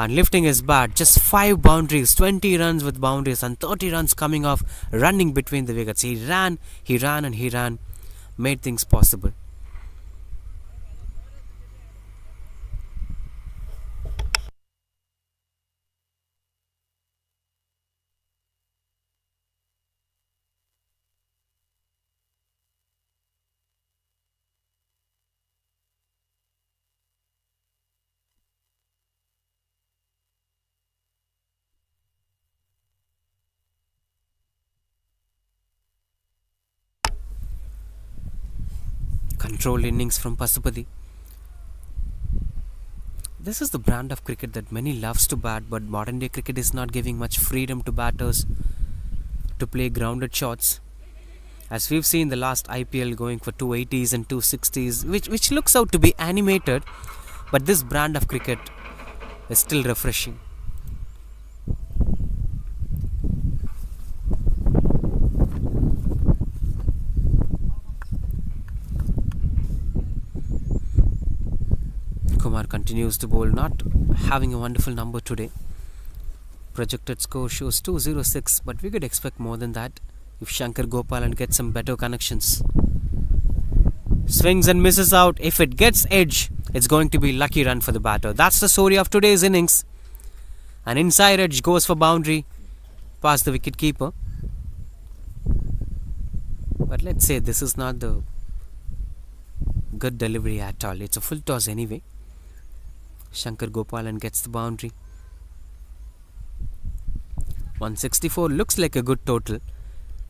And lifting his bat, just 5 boundaries, 20 runs with boundaries and 30 runs coming off, running between the wickets. He ran, made things possible. Controlled innings from Pasupati. This is the brand of cricket that many loves to bat, but modern day cricket is not giving much freedom to batters to play grounded shots. As we've seen the last IPL going for 280s and 260s, which looks out to be animated, but this brand of cricket is still refreshing. Kumar continues to bowl, not having a wonderful number today. Projected score shows 206, but we could expect more than that if Shankar Gopalan gets some better connections. Swings and misses out. If it gets edge, it's going to be lucky run for the batter. That's the story of today's innings. An inside edge goes for boundary past the wicket keeper. But let's say this is not the good delivery at all. It's a full toss anyway. Shankar Gopalan gets the boundary. 164 looks like a good total.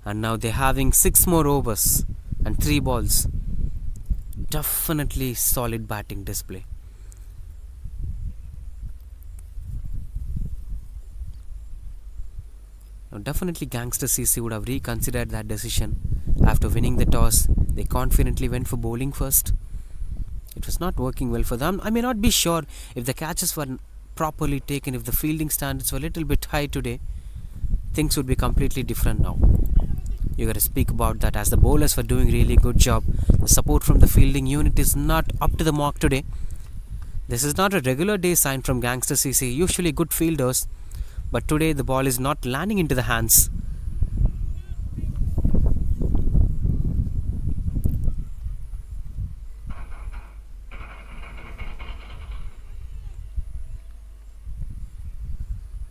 And now they're having 6 more overs and 3 balls. Definitely solid batting display. Now definitely Gangster CC would have reconsidered that decision. After winning the toss, they confidently went for bowling first. It was not working well for them. I may not be sure if the catches were properly taken, if the fielding standards were a little bit high today, things would be completely different now. You got to speak about that, as the bowlers were doing really good job. The support from the fielding unit is not up to the mark today. This is not a regular day sign from Gangster CC, usually good fielders, but today the ball is not landing into the hands.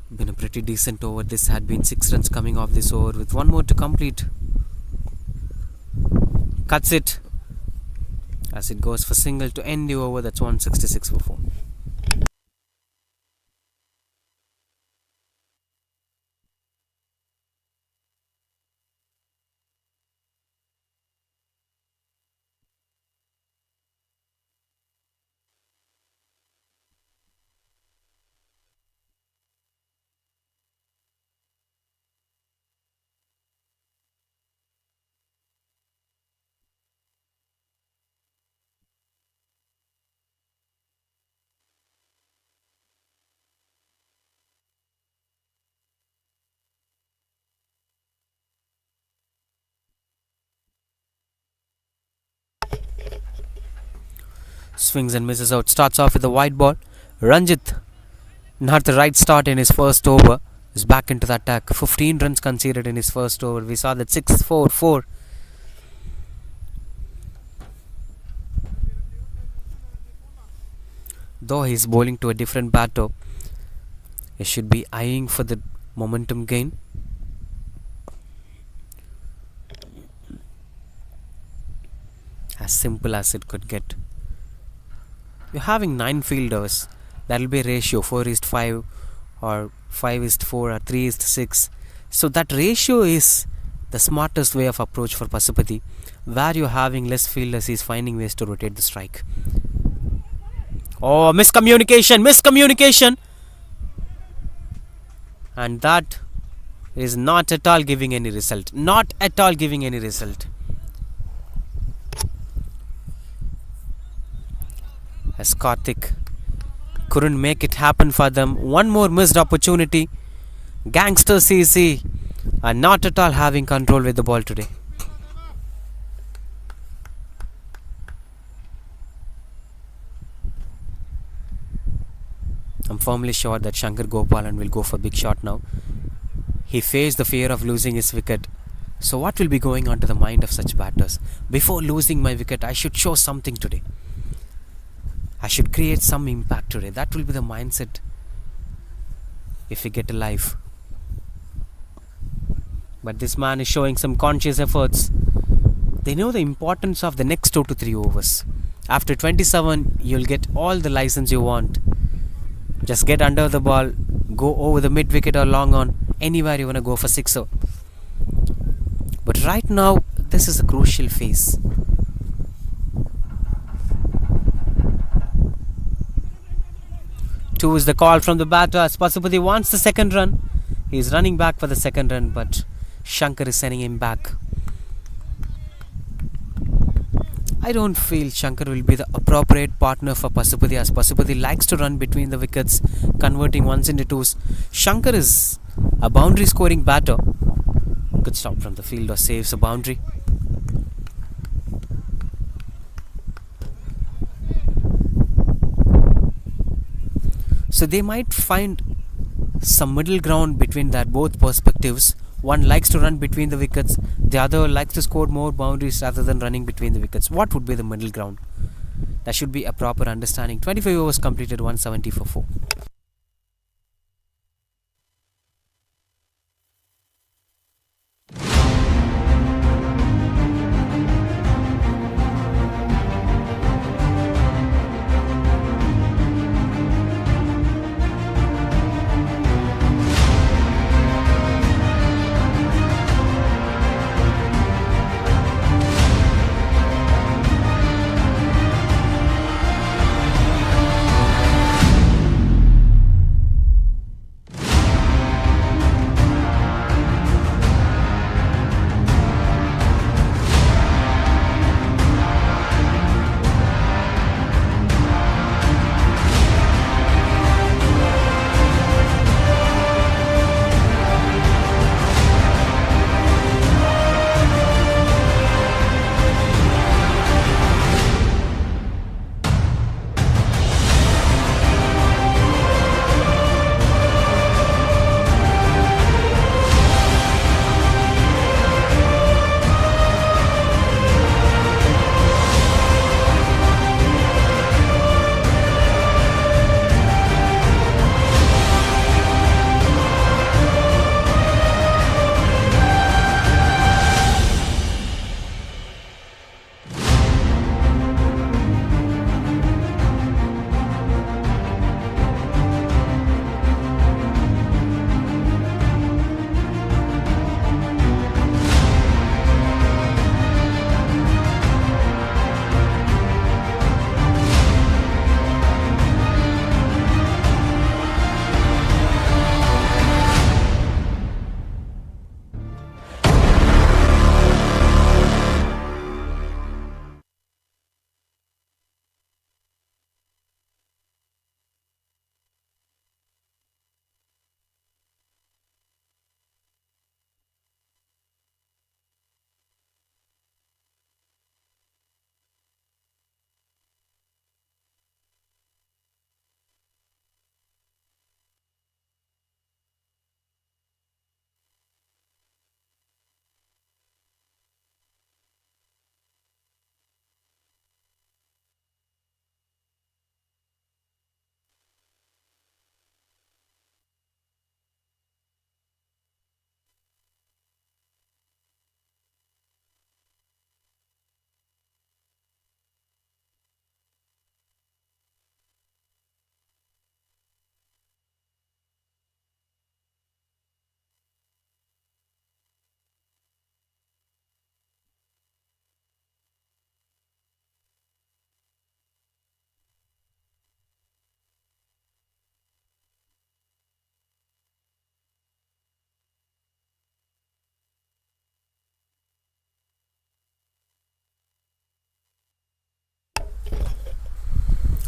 Been a pretty decent over. This had been 6 runs coming off this over with 1 more to complete. Cuts it as it goes for single to end the over. That's 166 for 4. Swings and misses out. Starts off with a wide ball. Ranjit, not the right start in his first over, is back into the attack. 15 runs conceded in his first over. We saw that 6-4-4. Though he is bowling to a different batter, he should be eyeing for the momentum gain. As simple as it could get. You're having 9 fielders. That will be a ratio 4:5 or 5:4 or 3:6. So that ratio is the smartest way of approach for Pasupati. Where you're having less fielders, he's finding ways to rotate the strike. Oh, miscommunication. And that is not at all giving any result. As Karthik couldn't make it happen for them. One more missed opportunity. Gangster CC are not at all having control with the ball today. I'm firmly sure that Shankar Gopalan will go for big shot now. He faced the fear of losing his wicket. So what will be going on to the mind of such batters? Before losing my wicket, I should show something today. I should create some impact today. That will be the mindset if we get alive. But this man is showing some conscious efforts. They know the importance of the next 2 to 3 overs. After 27, you'll get all the license you want. Just get under the ball, go over the mid wicket or long on, anywhere you want to go for sixer. But right now, this is a crucial phase. Two is the call from the batter as Pasupati wants the second run. He is running back for the second run, but Shankar is sending him back. I don't feel Shankar will be the appropriate partner for Pasupati, as Pasupati likes to run between the wickets, converting ones into twos. Shankar is a boundary scoring batter. Good stop from the fielder, saves a boundary. So they might find some middle ground between that both perspectives. One likes to run between the wickets, the other likes to score more boundaries rather than running between the wickets. What would be the middle ground? That should be a proper understanding. 25 overs completed, 170 for 4.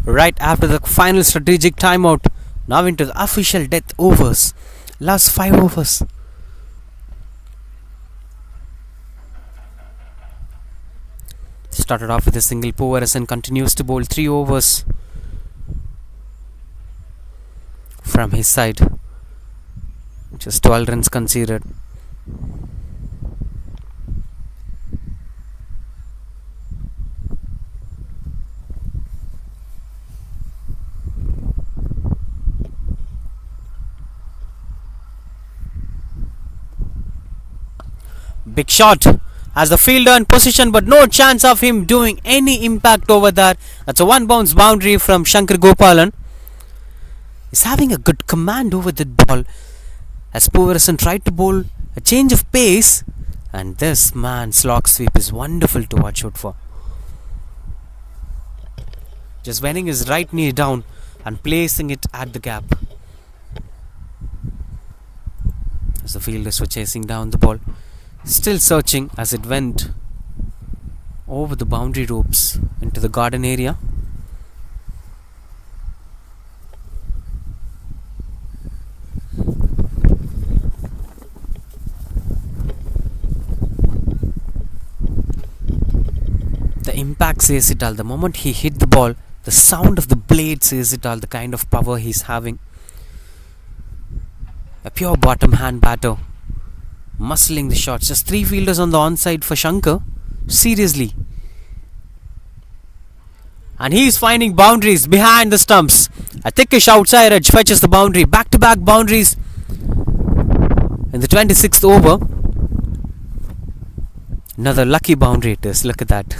Right after the final strategic timeout, now into the official death overs. Last 5 overs. Started off with a single. Powerplay continues to bowl 3 overs from his side. Just 12 runs conceded. Big shot as the fielder in position, but no chance of him doing any impact over there. That's a 1 bounce boundary from Shankar Gopalan. He's having a good command over the ball as Powerplay tried to bowl a change of pace, and this man's slog sweep is wonderful to watch out for. Just bending his right knee down and placing it at the gap as the fielders were chasing down the ball. Still searching as it went over the boundary ropes into the garden area. The impact says it all. The moment he hit the ball, the sound of the blade says it all, the kind of power he's having. A pure bottom hand batter, muscling the shots. Just 3 fielders on the onside for Shankar. Seriously. And he's finding boundaries behind the stumps. A thickish outside edge fetches the boundary. Back-to-back boundaries in the 26th over. Another lucky boundary it is. Look at that.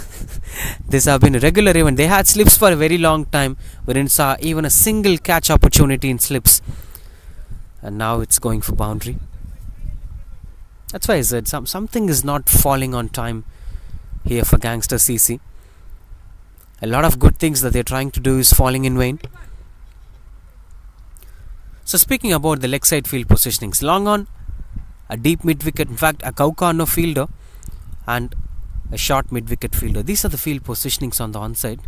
This have been a regular event. They had slips for a very long time. We didn't saw even a single catch opportunity in slips. And now it's going for boundary. That's why I said something is not falling on time here for Gangster CC. A lot of good things that they're trying to do is falling in vain. So speaking about the leg side field positionings, long on, a deep mid wicket, in fact a cow corner fielder and a short mid wicket fielder. These are the field positionings on the onside.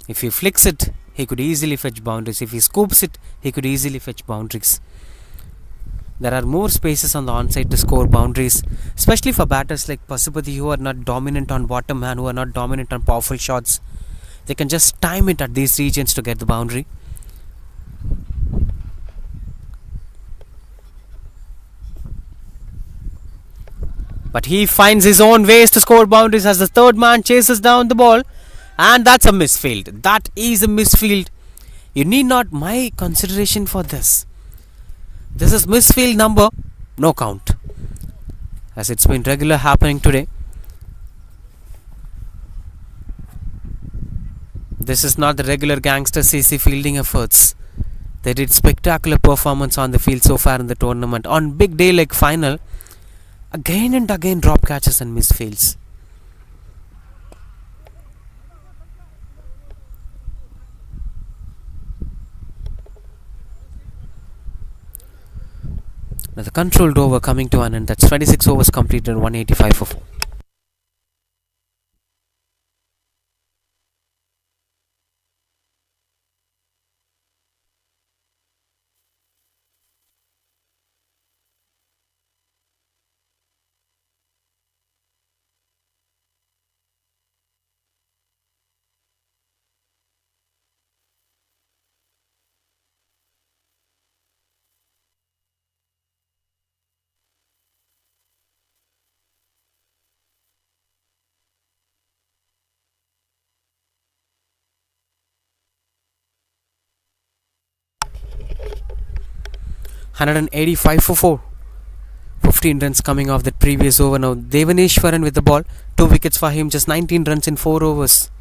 If he flicks it, he could easily fetch boundaries. If he scoops it, he could easily fetch boundaries. There are more spaces on the onside to score boundaries, especially for batters like Pasupati who are not dominant on bottom hand, who are not dominant on powerful shots. They can just time it at these regions to get the boundary. But he finds his own ways to score boundaries as the third man chases down the ball, and that's a misfield. That is a misfield. You need not my consideration for this. This is misfield number, no count, as it's been regular happening today. This is not the regular Gangster CC fielding efforts. They did spectacular performance on the field so far in the tournament. On big day like final, again and again drop catches and misfields. Now the controlled over coming to an end. That's 26 overs completed and 185 for 4. $185 for 4. 15 runs coming off that previous over. Now Devaneshwaran with the ball. 2 wickets for him. Just 19 runs in 4 overs.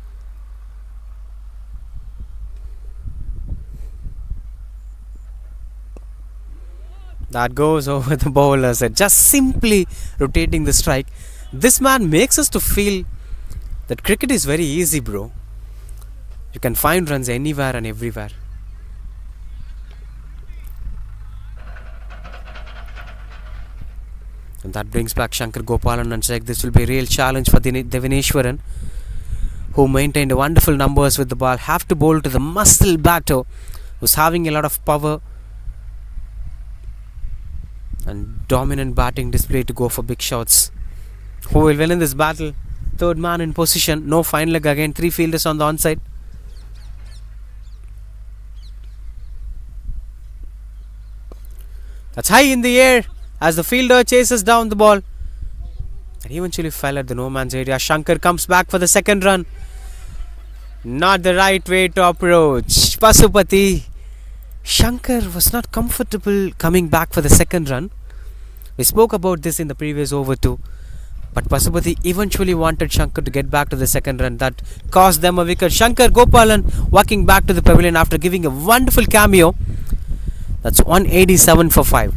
That goes over the bowler's head. Just simply rotating the strike. This man makes us to feel that cricket is very easy, bro. You can find runs anywhere and everywhere. And that brings back Shankar Gopalan and check. This will be a real challenge for Devaneshwaran, who maintained wonderful numbers with the ball, have to bowl to the muscle batter who's having a lot of power and dominant batting display to go for big shots. Who will win in this battle? Third man in position, no fine leg again, 3 fielders on the onside. That's high in the air as the fielder chases down the ball. And eventually fell at the no man's area. Shankar comes back for the second run. Not the right way to approach. Pasupati. Shankar was not comfortable coming back for the second run. We spoke about this in the previous over too. But Pasupati eventually wanted Shankar to get back to the second run. That cost them a wicket. Shankar Gopalan walking back to the pavilion after giving a wonderful cameo. That's 187 for 5.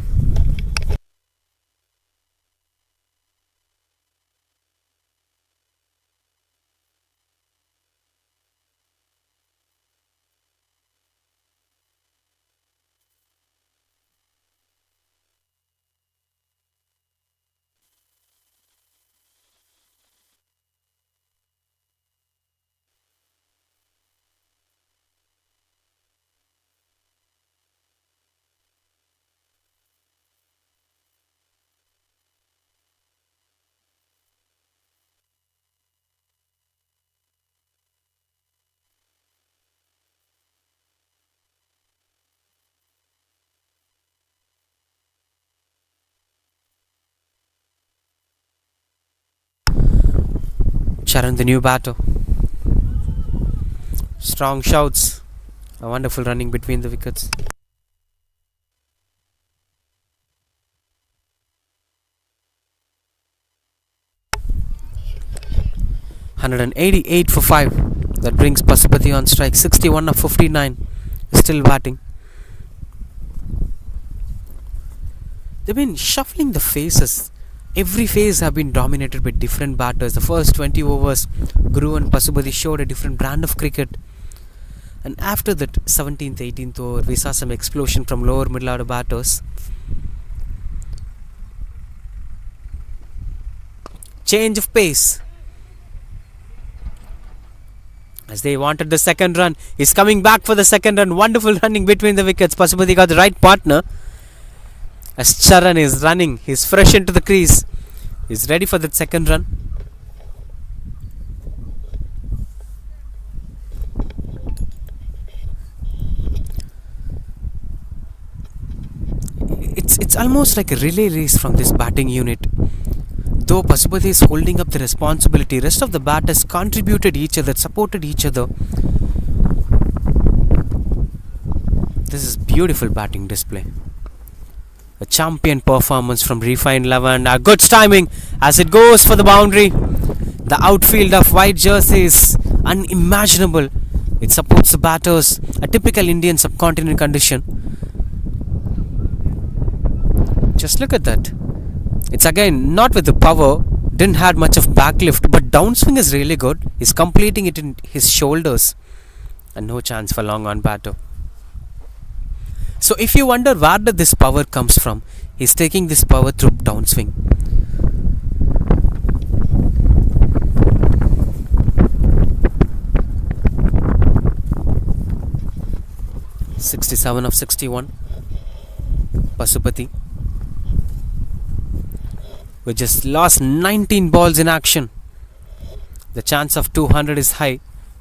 Charan, the new batter. Strong shouts. A wonderful running between the wickets. $188 for 5. That brings Pasupati on strike. 61 of 59. Still batting. They've been shuffling the faces. Every phase have been dominated by different batters. The first 20 overs, Guru and Pasupati showed a different brand of cricket. And after that 17th, 18th over, we saw some explosion from lower middle order batters. Change of pace. As they wanted the second run, he's coming back for the second run. Wonderful running between the wickets. Pasupati got the right partner. As Charan is running, he's fresh into the crease. He's ready for that second run. It's almost like a relay race from this batting unit. Though Pasupati is holding up the responsibility, rest of the batters contributed each other, supported each other. This is beautiful batting display. A champion performance from Refined 11. A good timing as it goes for the boundary. The outfield of white jersey is unimaginable. It supports the batters. A typical Indian subcontinent condition. Just look at that. It's again not with the power. Didn't have much of backlift, but downswing is really good. He's completing it in his shoulders. And no chance for long on batter. So if you wonder where did this power comes from, he's taking this power through downswing. $67 of 61. Pasupati. We just lost 19 balls in action. The chance of 200 is high.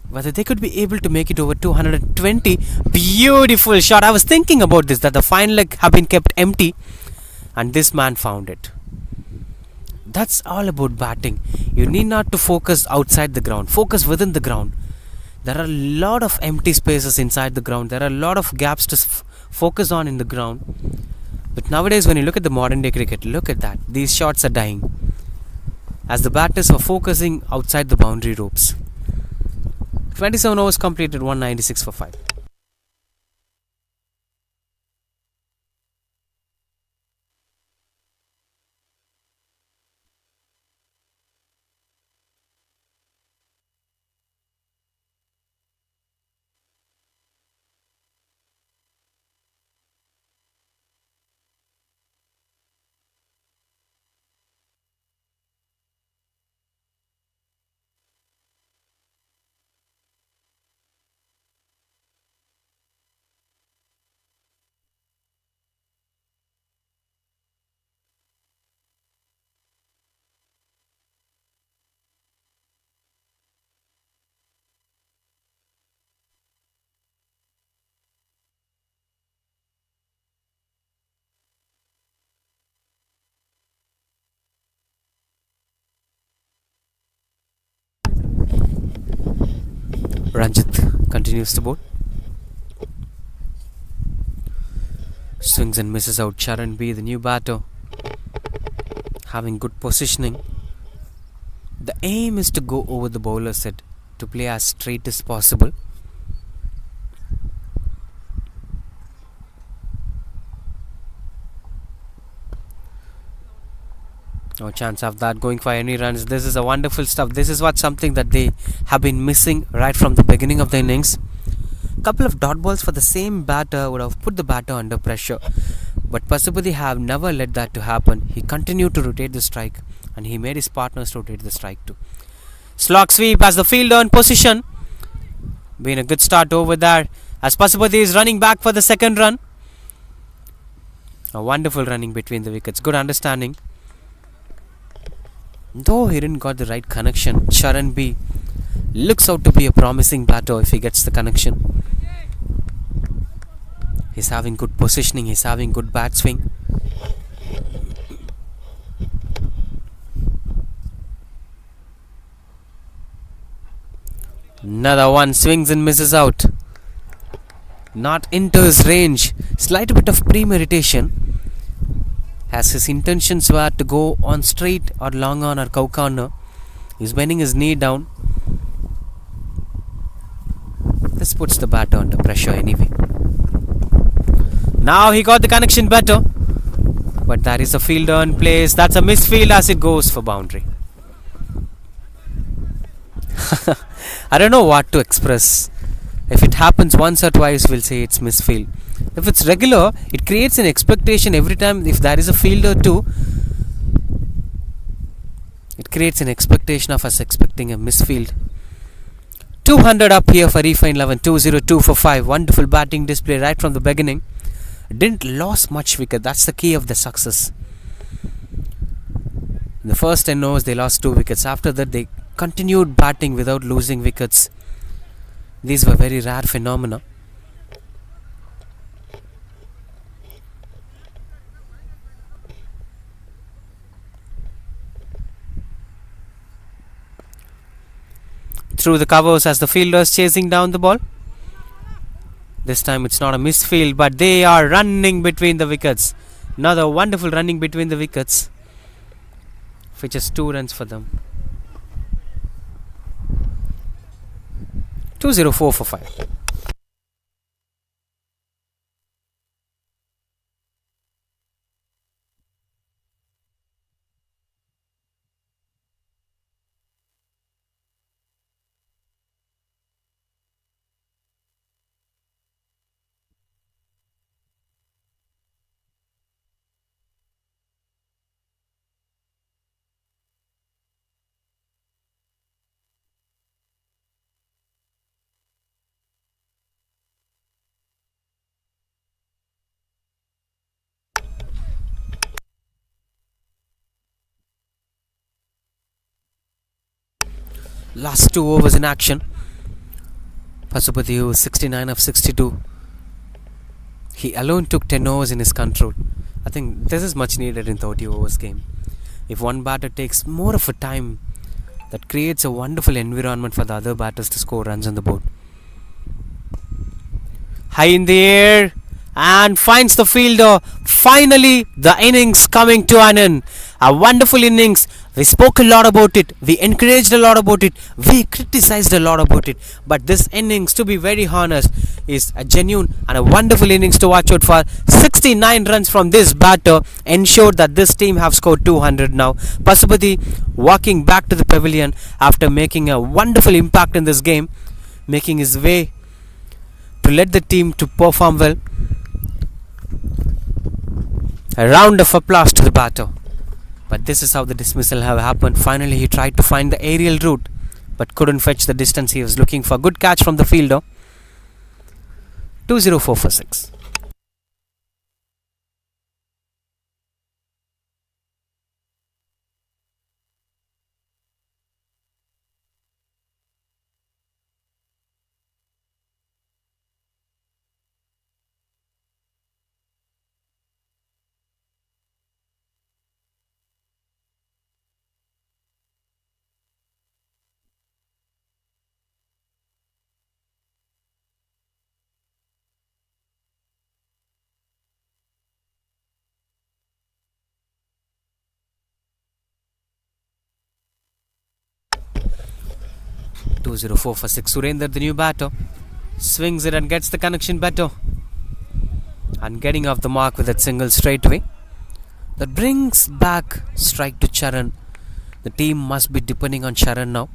Whether they could be able to make it over 220. Beautiful shot. I was thinking about this, that the fine leg have been kept empty and this man found it. That's all about batting. You need not to focus outside the ground. Focus within the ground. There are a lot of empty spaces inside the ground. There are a lot of gaps to focus on in the ground. But nowadays when you look at the modern day cricket, look at that. These shots are dying as the batters are focusing outside the boundary ropes. 27 overs completed, 196 for 5. Ranjit continues to bowl. Swings and misses out. Charan B, the new batter, having good positioning. The aim is to go over the bowler set, to play as straight as possible. No chance of that going for any runs. This is a wonderful stuff. This is something that they have been missing right from the beginning of the innings. Couple of dot balls for the same batter would have put the batter under pressure, but Pasupati have never let that to happen. He continued to rotate the strike, and he made his partners rotate the strike too. Slog sweep as the fielder in position. Been a good start over there as Pasupati is running back for the second run. A wonderful running between the wickets. Good understanding. Though he didn't got the right connection, Charan B looks out to be a promising batter if he gets the connection. He's having good positioning. He's having good bat swing. Another one, swings and misses out. Not into his range. Slight bit of premeditation, as his intentions were to go on straight or long on or cow corner. He's bending his knee down. This puts the batter under pressure anyway. Now he got the connection better, but that is a fielder in place. That's a misfield as it goes for boundary. I don't know what to express. If it happens once or twice, we'll say it's misfield. If it's regular, it creates an expectation every time. If there is a fielder too, it creates an expectation of us expecting a misfield. 200 up here for Refined 11. 202 for 5. Wonderful batting display right from the beginning. Didn't lose much wicket. That's the key of the success. In the first 10 overs, they lost 2 wickets. After that, they continued batting without losing wickets. These were very rare phenomena. Through the covers as the fielders chasing down the ball. This time it's not a misfield, but they are running between the wickets. Another wonderful running between the wickets, which is 2 runs for them. 204 for 5. Last 2 overs in action. Pasupati, who was 69 of 62, he alone took 10 overs in his control. I think this is much needed in 30 overs game. If one batter takes more of a time, that creates a wonderful environment for the other batters to score runs on the board. High in the air and finds the fielder. Finally, the innings coming to an end. A wonderful innings. We spoke a lot about it. We encouraged a lot about it. We criticized a lot about it. But this innings, to be very honest, is a genuine and a wonderful innings to watch out for. 69 runs from this batter ensured that this team have scored 200 now. Pasupati walking back to the pavilion after making a wonderful impact in this game, making his way to let the team to perform well. A round of applause to the batter. But this is how the dismissal have happened. Finally, he tried to find the aerial route, but couldn't fetch the distance he was looking for. Good catch from the fielder. 204 for 6. 204 for 6. Surendra, the new batter, swings it and gets the connection better, and getting off the mark with that single straightaway. That brings back strike to Charan. The team must be depending on Charan now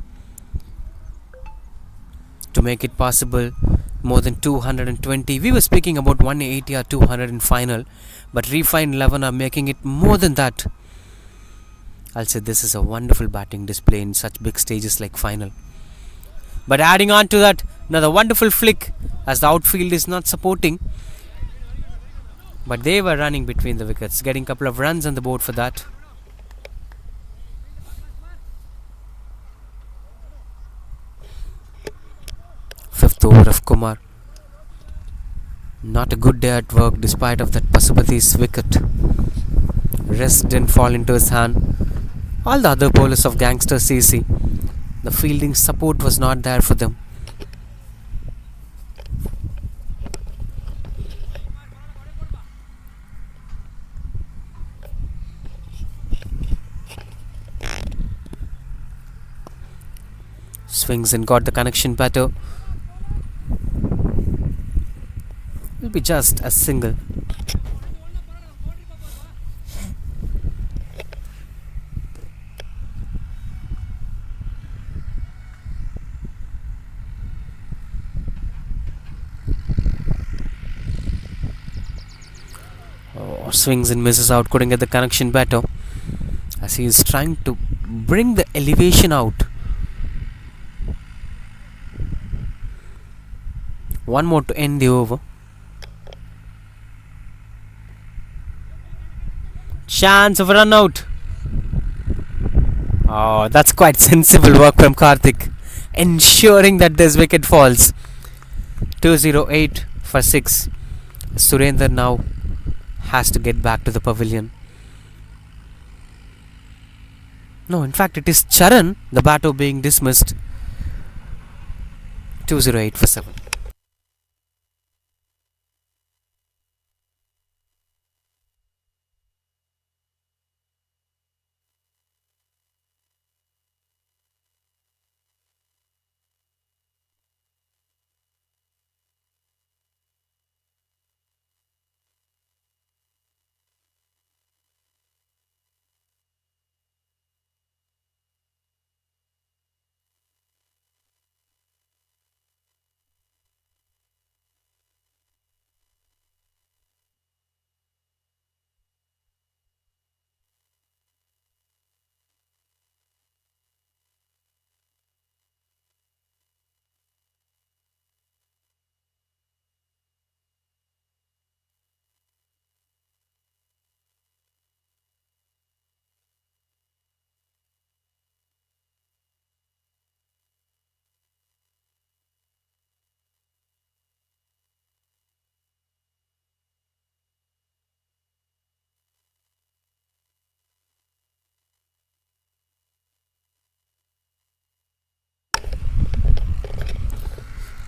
to make it possible. More than 220. We were speaking about 180 or 200 in final, but refined 11 are making it more than that. I'll say this is a wonderful batting display in such big stages like final. But adding on to that, another wonderful flick as the outfield is not supporting. But they were running between the wickets, getting a couple of runs on the board for that. Fifth over of Kumar. Not a good day at work despite of that Pasupati's wicket. Rest didn't fall into his hand. All the other bowlers of Gangster CC, the fielding support was not there for them. Swings and got the connection better. Will be just a single. Swings and misses out, couldn't get the connection better as he is trying to bring the elevation out. One more to end the over. Chance of a run out. Oh, that's quite sensible work from Karthik, ensuring that this wicket falls. 208 for 6. Surendra now has to get back to the pavilion. No, in fact it is Charan, the batter, being dismissed. 208 for 7.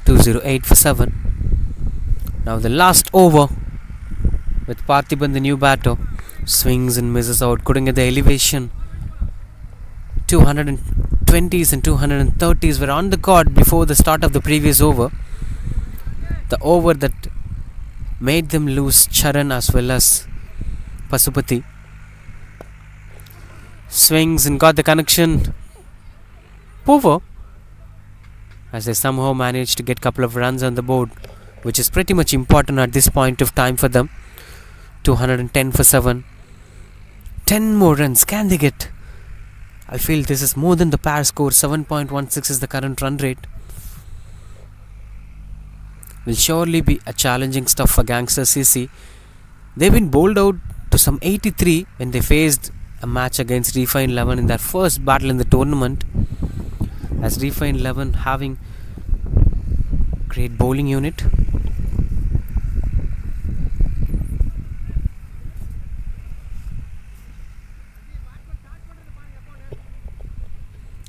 .208 for 7. Now the last over with Parthiban, the new batter, swings and misses out, couldn't get the elevation. 220s and 230s were on the court before the start of the previous over. The over that made them lose Charan as well as Pasupati. Swings and got the connection. Over, as they somehow managed to get a couple of runs on the board, which is pretty much important at this point of time for them. 210 for 7. 10 more runs, can they get? I feel this is more than the pair score. 7.16 is the current run rate. Will surely be a challenging stuff for Gangster CC. They've been bowled out to some 83 when they faced a match against Refined 11 in their first battle in the tournament, as Refined 11 having great bowling unit.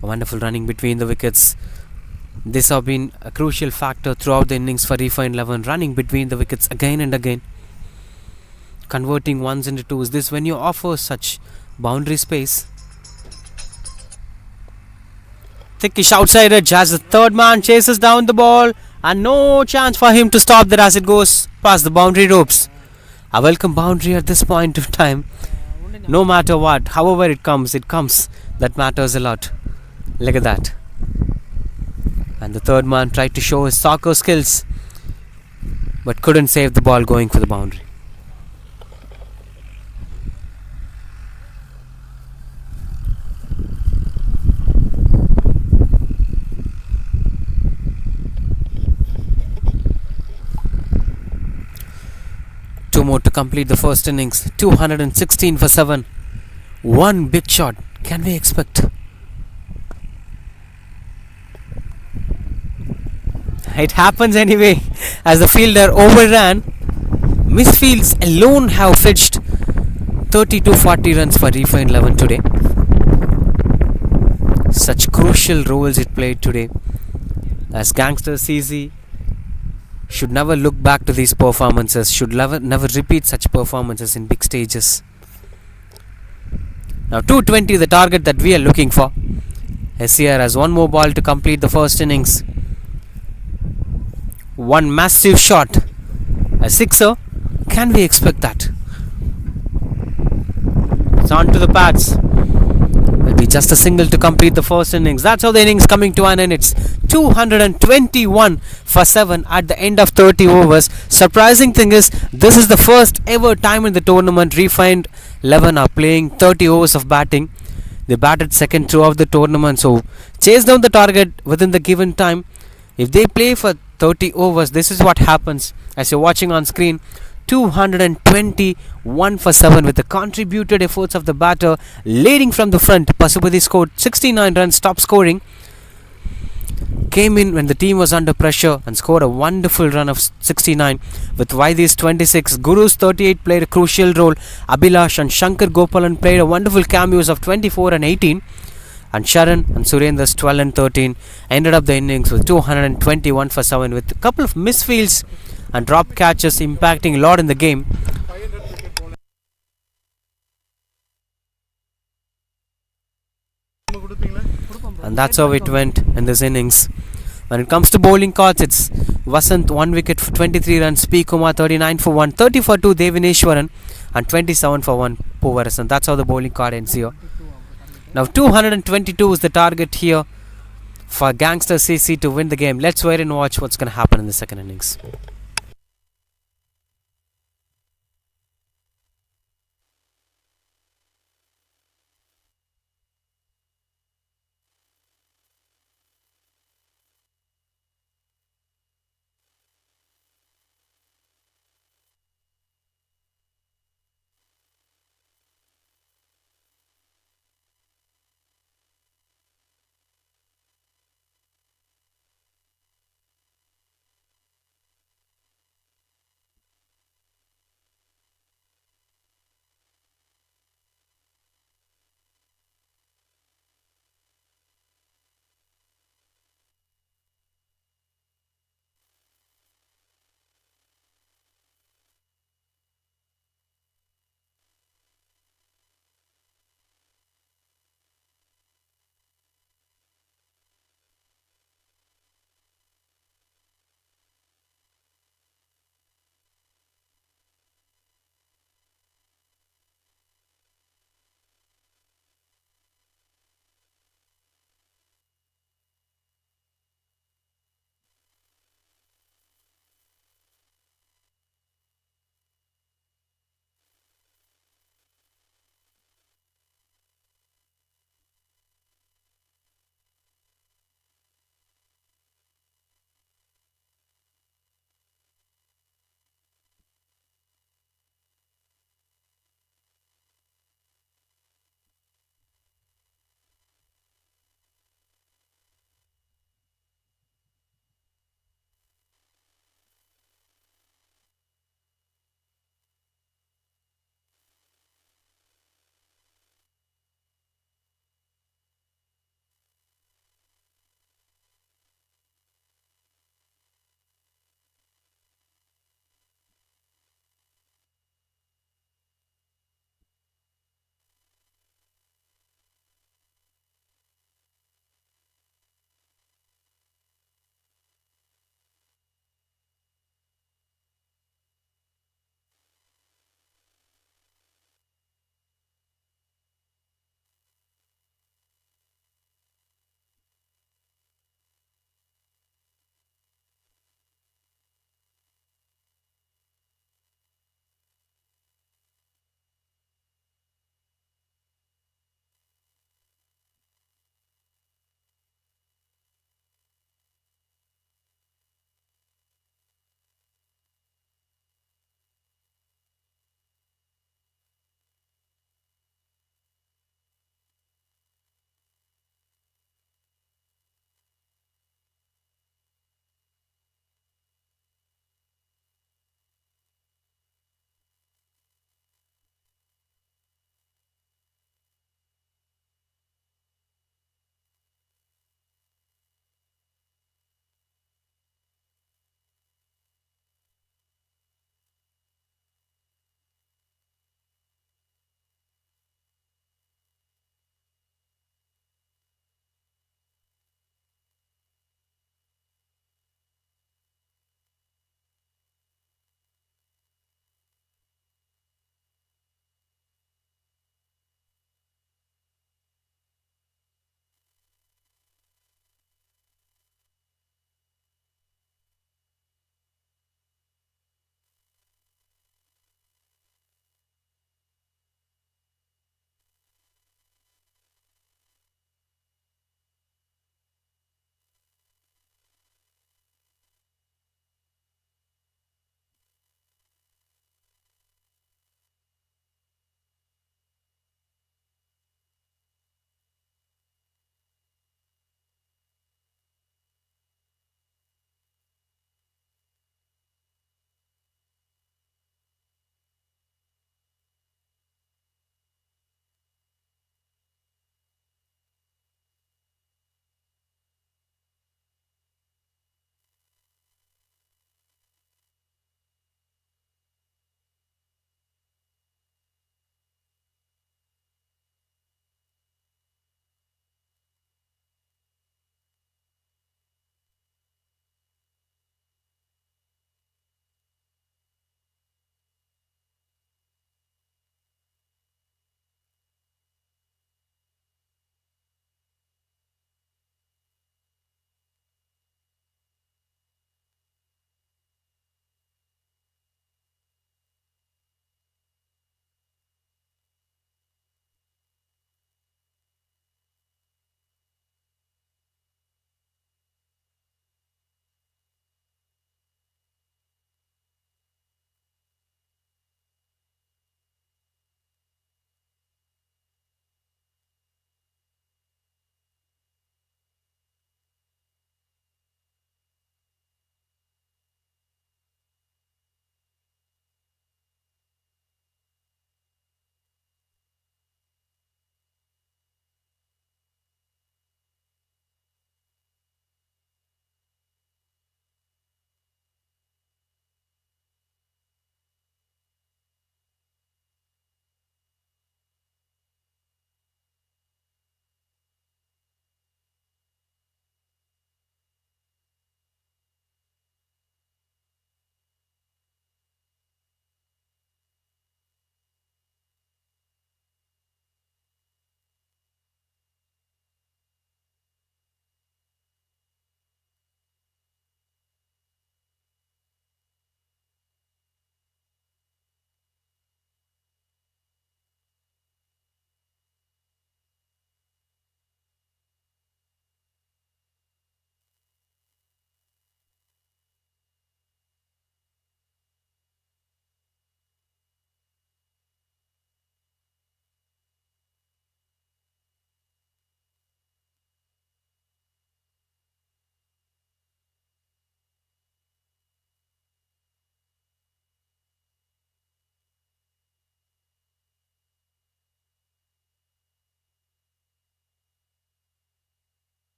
Wonderful running between the wickets. This has been a crucial factor throughout the innings for Refined 11, running between the wickets again and again, converting ones into twos. This when you offer such boundary space. Thickish outside edge as the third man chases down the ball, and no chance for him to stop that as it goes past the boundary ropes. A welcome boundary at this point of time. No matter what, however it comes. That matters a lot. Look at that. And the third man tried to show his soccer skills, but couldn't save the ball going for the boundary. Two more to complete the first innings. 216 for 7. One big shot. Can we expect? It happens anyway as the fielder overran. Misfields alone have fetched 30-40 runs for Refined 11 today. Such crucial roles it played today, as Gangster CC should never look back to these performances, should never repeat such performances in big stages. Now 220 the target that we are looking for. SCR has one more ball to complete the first innings. One massive shot, a sixer. Can we expect that? It's on to the pads. Will be just a single to complete the first innings. That's how the innings coming to an end. It's 221 for 7 at the end of 30 overs. Surprising thing is, this is the first ever time in the tournament Refined 11 are playing 30 overs of batting. They batted second throughout the tournament, so chase down the target within the given time. If they play for 30 overs, this is what happens. As you're watching on screen, 221 for 7 with the contributed efforts of the batter leading from the front. Pasupati scored 69 runs, top scoring. Came in when the team was under pressure and scored a wonderful run of 69. With Vaidy's 26, Guru's 38 played a crucial role. Abhilash and Shankar Gopalan played a wonderful cameos of 24 and 18. And Sharan and Surendra's 12 and 13 ended up the innings with 221 for 7 with a couple of misfields and drop catches impacting a lot in the game. And that's how it went in this innings. When it comes to bowling cards, it's Vasant 1 wicket for 23 runs, P. Kumar 39 for 1, 30 for 2 Devineshwaran, and 27 for 1 Povarasan. That's how the bowling card ends here. Now 222 is the target here for Gangster CC to win the game. Let's wait and watch what's going to happen in the second innings.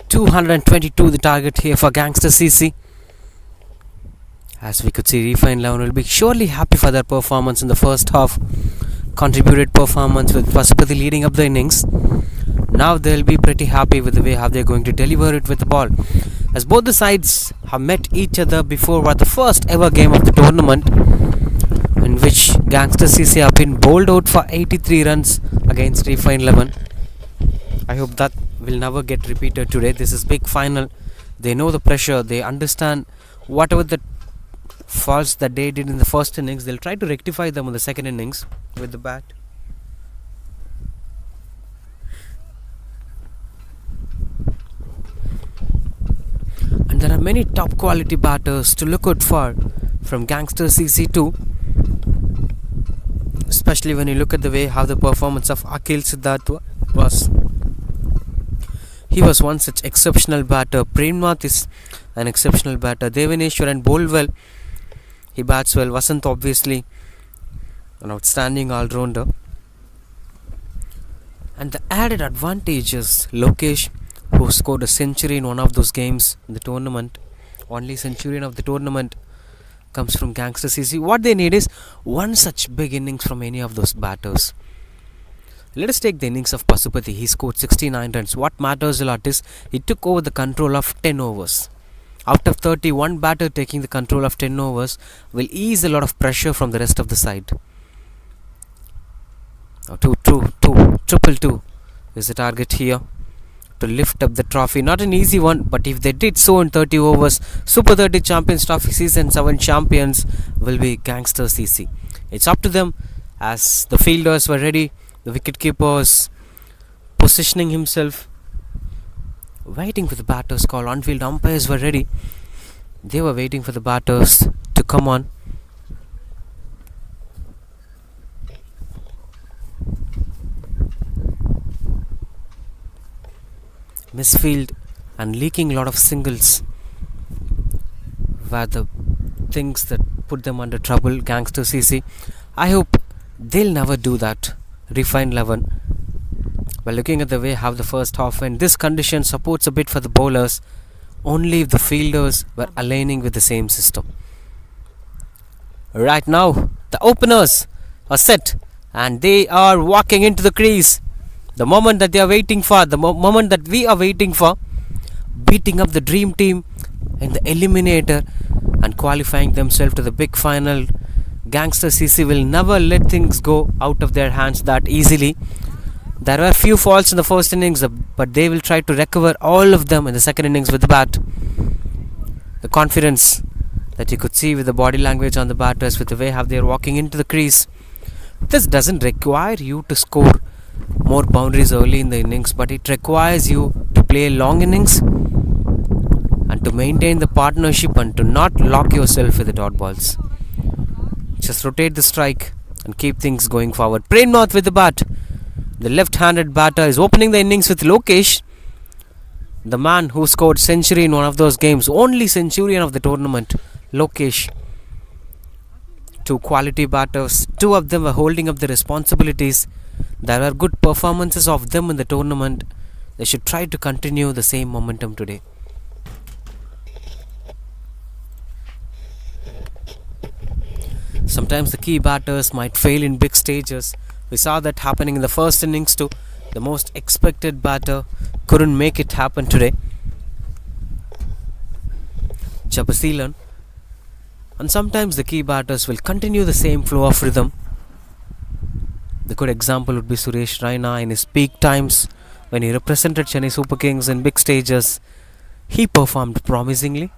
222 the target here for Gangster CC. As we could see, Refined 11 will be surely happy for their performance in the first half. Contributed performance with Pasupati leading up the innings. Now they'll be pretty happy with the way how they're going to deliver it with the ball. As both the sides have met each other before what the first ever game of the tournament, in which Gangster CC have been bowled out for 83 runs against Refined 11. I hope that will never get repeated today. This is big final. They know the pressure. They understand whatever the faults that they did in the first innings, they'll try to rectify them in the second innings with the bat. And there are many top quality batters to look out for from Gangster CC too. Especially when you look at the way how the performance of Akhil Siddharth was. He was one such exceptional batter. Premnath is an exceptional batter. Devaneshwaran bowled well. He bats well. Vasant obviously an outstanding all-rounder. And the added advantage is Lokesh, who scored a century in one of those games in the tournament. Only centurion of the tournament comes from Gangster CC. What they need is one such big innings from any of those batters. Let us take the innings of Pasupati. He scored 69 runs. What matters a lot is he took over the control of 10 overs. Out of 30, one batter taking the control of 10 overs will ease a lot of pressure from the rest of the side. Now, 2-2 is the target here to lift up the trophy. Not an easy one, but if they did so in 30 overs, Super 30 Champions Trophy Season 7 champions will be Gangster CC. It's up to them as the fielders were ready, the wicketkeepers positioning himself, waiting for the batters call. On-field umpires were ready. They were waiting for the batters to come on. Misfield and leaking a lot of singles were the things that put them under trouble. Gangster CC, I hope they'll never do that. Refined 11. By looking at the way how the first half went, this condition supports a bit for the bowlers only if the fielders were aligning with the same system. Right now, the openers are set and they are walking into the crease. The moment that they are waiting for, the moment that we are waiting for, beating up the dream team in the eliminator and qualifying themselves to the big final. Gangster CC will never let things go out of their hands that easily. There were few faults in the first innings, but they will try to recover all of them in the second innings with the bat. The confidence that you could see with the body language on the batters, with the way how they are walking into the crease. This doesn't require you to score more boundaries early in the innings, but it requires you to play long innings and to maintain the partnership and to not lock yourself with the dot balls. Just rotate the strike and keep things going forward. Premnath with the bat. The left-handed batter is opening the innings with Lokesh, the man who scored century in one of those games, only centurion of the tournament. Lokesh. Two quality batters, two of them were holding up the responsibilities. There are good performances of them in the tournament. They should try to continue the same momentum today. Sometimes the key batters might fail in big stages. We saw that happening in the first innings too. The most expected batter couldn't make it happen today. Jabasilan. And sometimes the key batters will continue the same flow of rhythm. The good example would be Suresh Raina in his peak times when he represented Chennai Super Kings in big stages. He performed promisingly.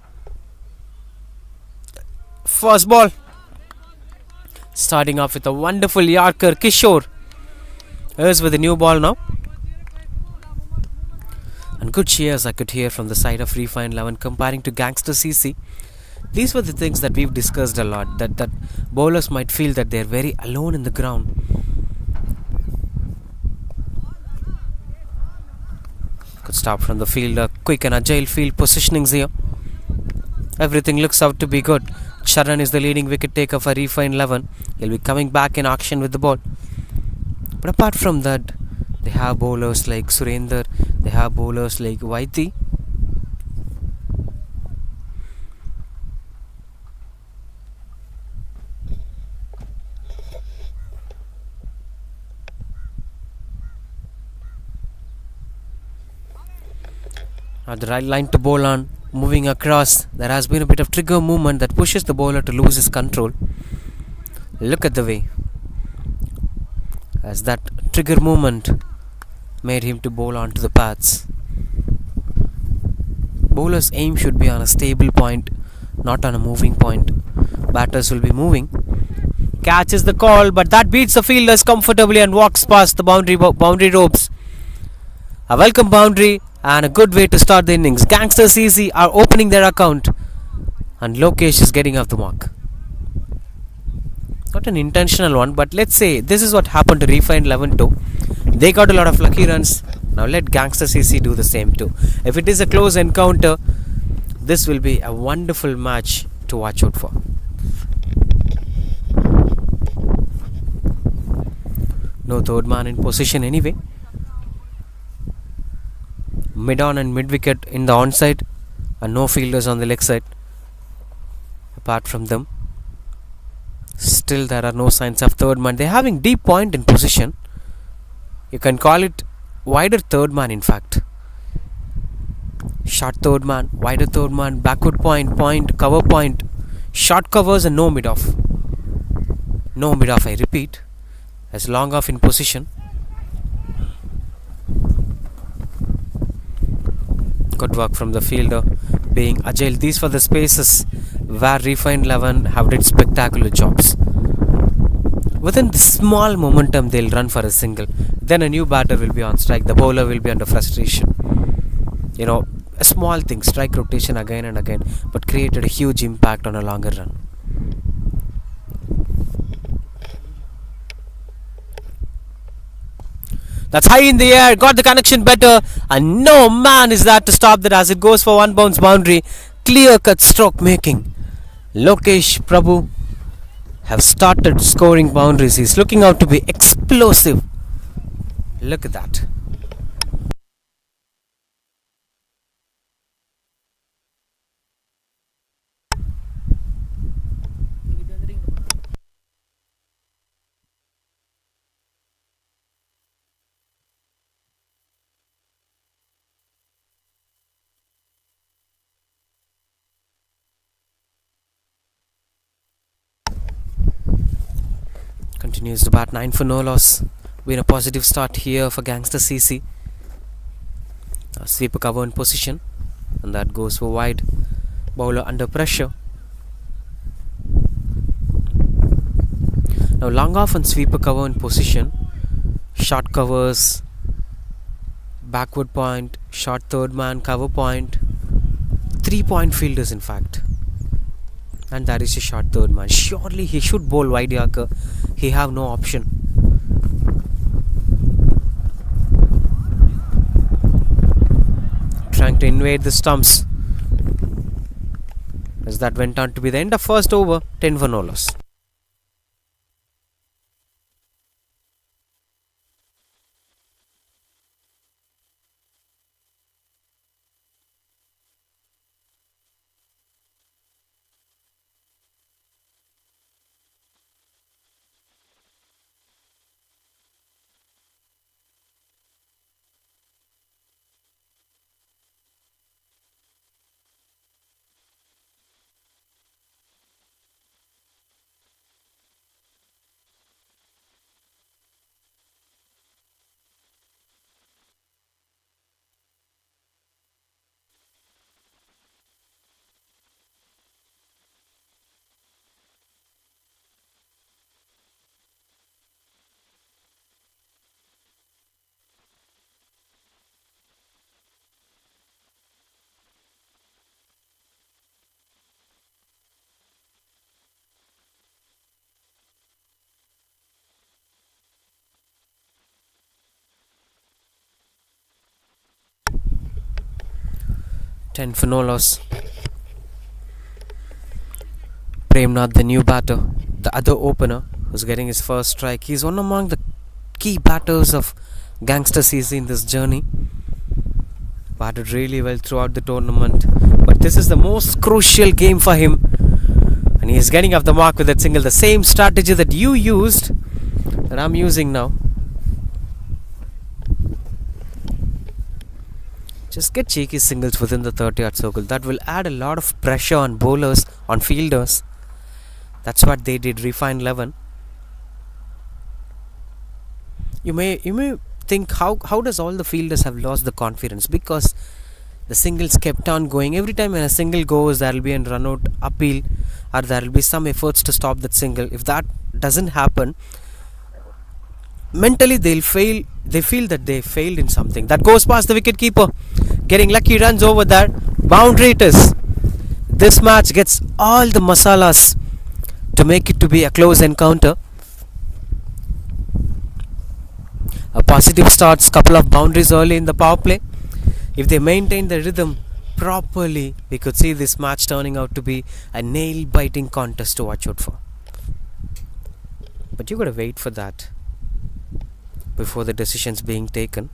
First ball. Starting off with a wonderful Yorker, Kishore. Here's with the new ball now. And good cheers I could hear from the side of Refined 11 comparing to Gangster CC. These were the things that we've discussed a lot. That bowlers might feel that they're very alone in the ground. Good stop from the fielder. Quick and agile field positionings here. Everything looks out to be good. Sharan is the leading wicket taker for Refined 11. He'll be coming back in action with the ball. But apart from that, they have bowlers like Surender. They have bowlers like Vaiti. At the right line to bowl on, moving across. There has been a bit of trigger movement that pushes the bowler to lose his control. Look at the way, as that trigger movement made him to bowl onto the pads. Bowler's aim should be on a stable point, not on a moving point. Batters will be moving. Catches the call, but that beats the fielders comfortably and walks past the boundary ropes. A welcome boundary and a good way to start the innings. Gangster CC are opening their account, and Lokesh is getting off the mark. Not an intentional one, but let's say this is what happened to Refined 11 too. They got a lot of lucky runs. Now let Gangster CC do the same too. If it is a close encounter, this will be a wonderful match to watch out for. No third man in position anyway. Mid on and mid wicket in the onside, and no fielders on the leg side apart from them. Still there are no signs of third man. They're having deep point in position. You can call it wider third man in fact. Short third man, wider third man, backward point, cover point, short covers and no mid off. No mid off, I repeat, as long off in position. Good work from the fielder, being agile. These were the spaces where Refined 11 have did spectacular jobs. Within the small momentum, they'll run for a single. Then a new batter will be on strike. The bowler will be under frustration. A small thing, strike rotation again and again, but created a huge impact on a longer run. That's high in the air, got the connection better, and no man is there to stop that as it goes for one bounce boundary. Clear cut stroke making. Lokesh Prabhu have started scoring boundaries. He's looking out to be explosive. Look at that. Continues to bat 9 for no loss. Been a positive start here for Gangster CC. A sweeper cover in position, and that goes for wide. Bowler under pressure. Now long off and sweeper cover in position. Short covers, backward point, short third man, cover point. 3-point fielders in fact. And that is a short third man. Surely he should bowl wide Yorker. He have no option. Trying to invade the stumps, as that went on to be the end of first over. 10 for no loss. For no loss. Premnath, the new batter, the other opener, who's getting his first strike. He's one among the key batters of Gangster CC in this journey. Batted really well throughout the tournament, but this is the most crucial game for him, and he's getting off the mark with that single. The same strategy that you used, that I'm using now. Just get cheeky singles within the 30-yard circle. That will add a lot of pressure on bowlers, on fielders. That's what they did. Refined 11. You may think how does all the fielders have lost the confidence? Because the singles kept on going. Every time when a single goes, there will be a run out appeal, or there will be some efforts to stop that single. If that doesn't happen, mentally they feel that they failed in something. That goes past the wicket keeper, getting lucky runs over there. Boundary it is. This match gets all the masalas to make it to be a close encounter. A positive starts, couple of boundaries early in the power play. If they maintain the rhythm properly, we could see this match turning out to be a nail-biting contest to watch out for. But you gotta wait for that before the decisions being taken.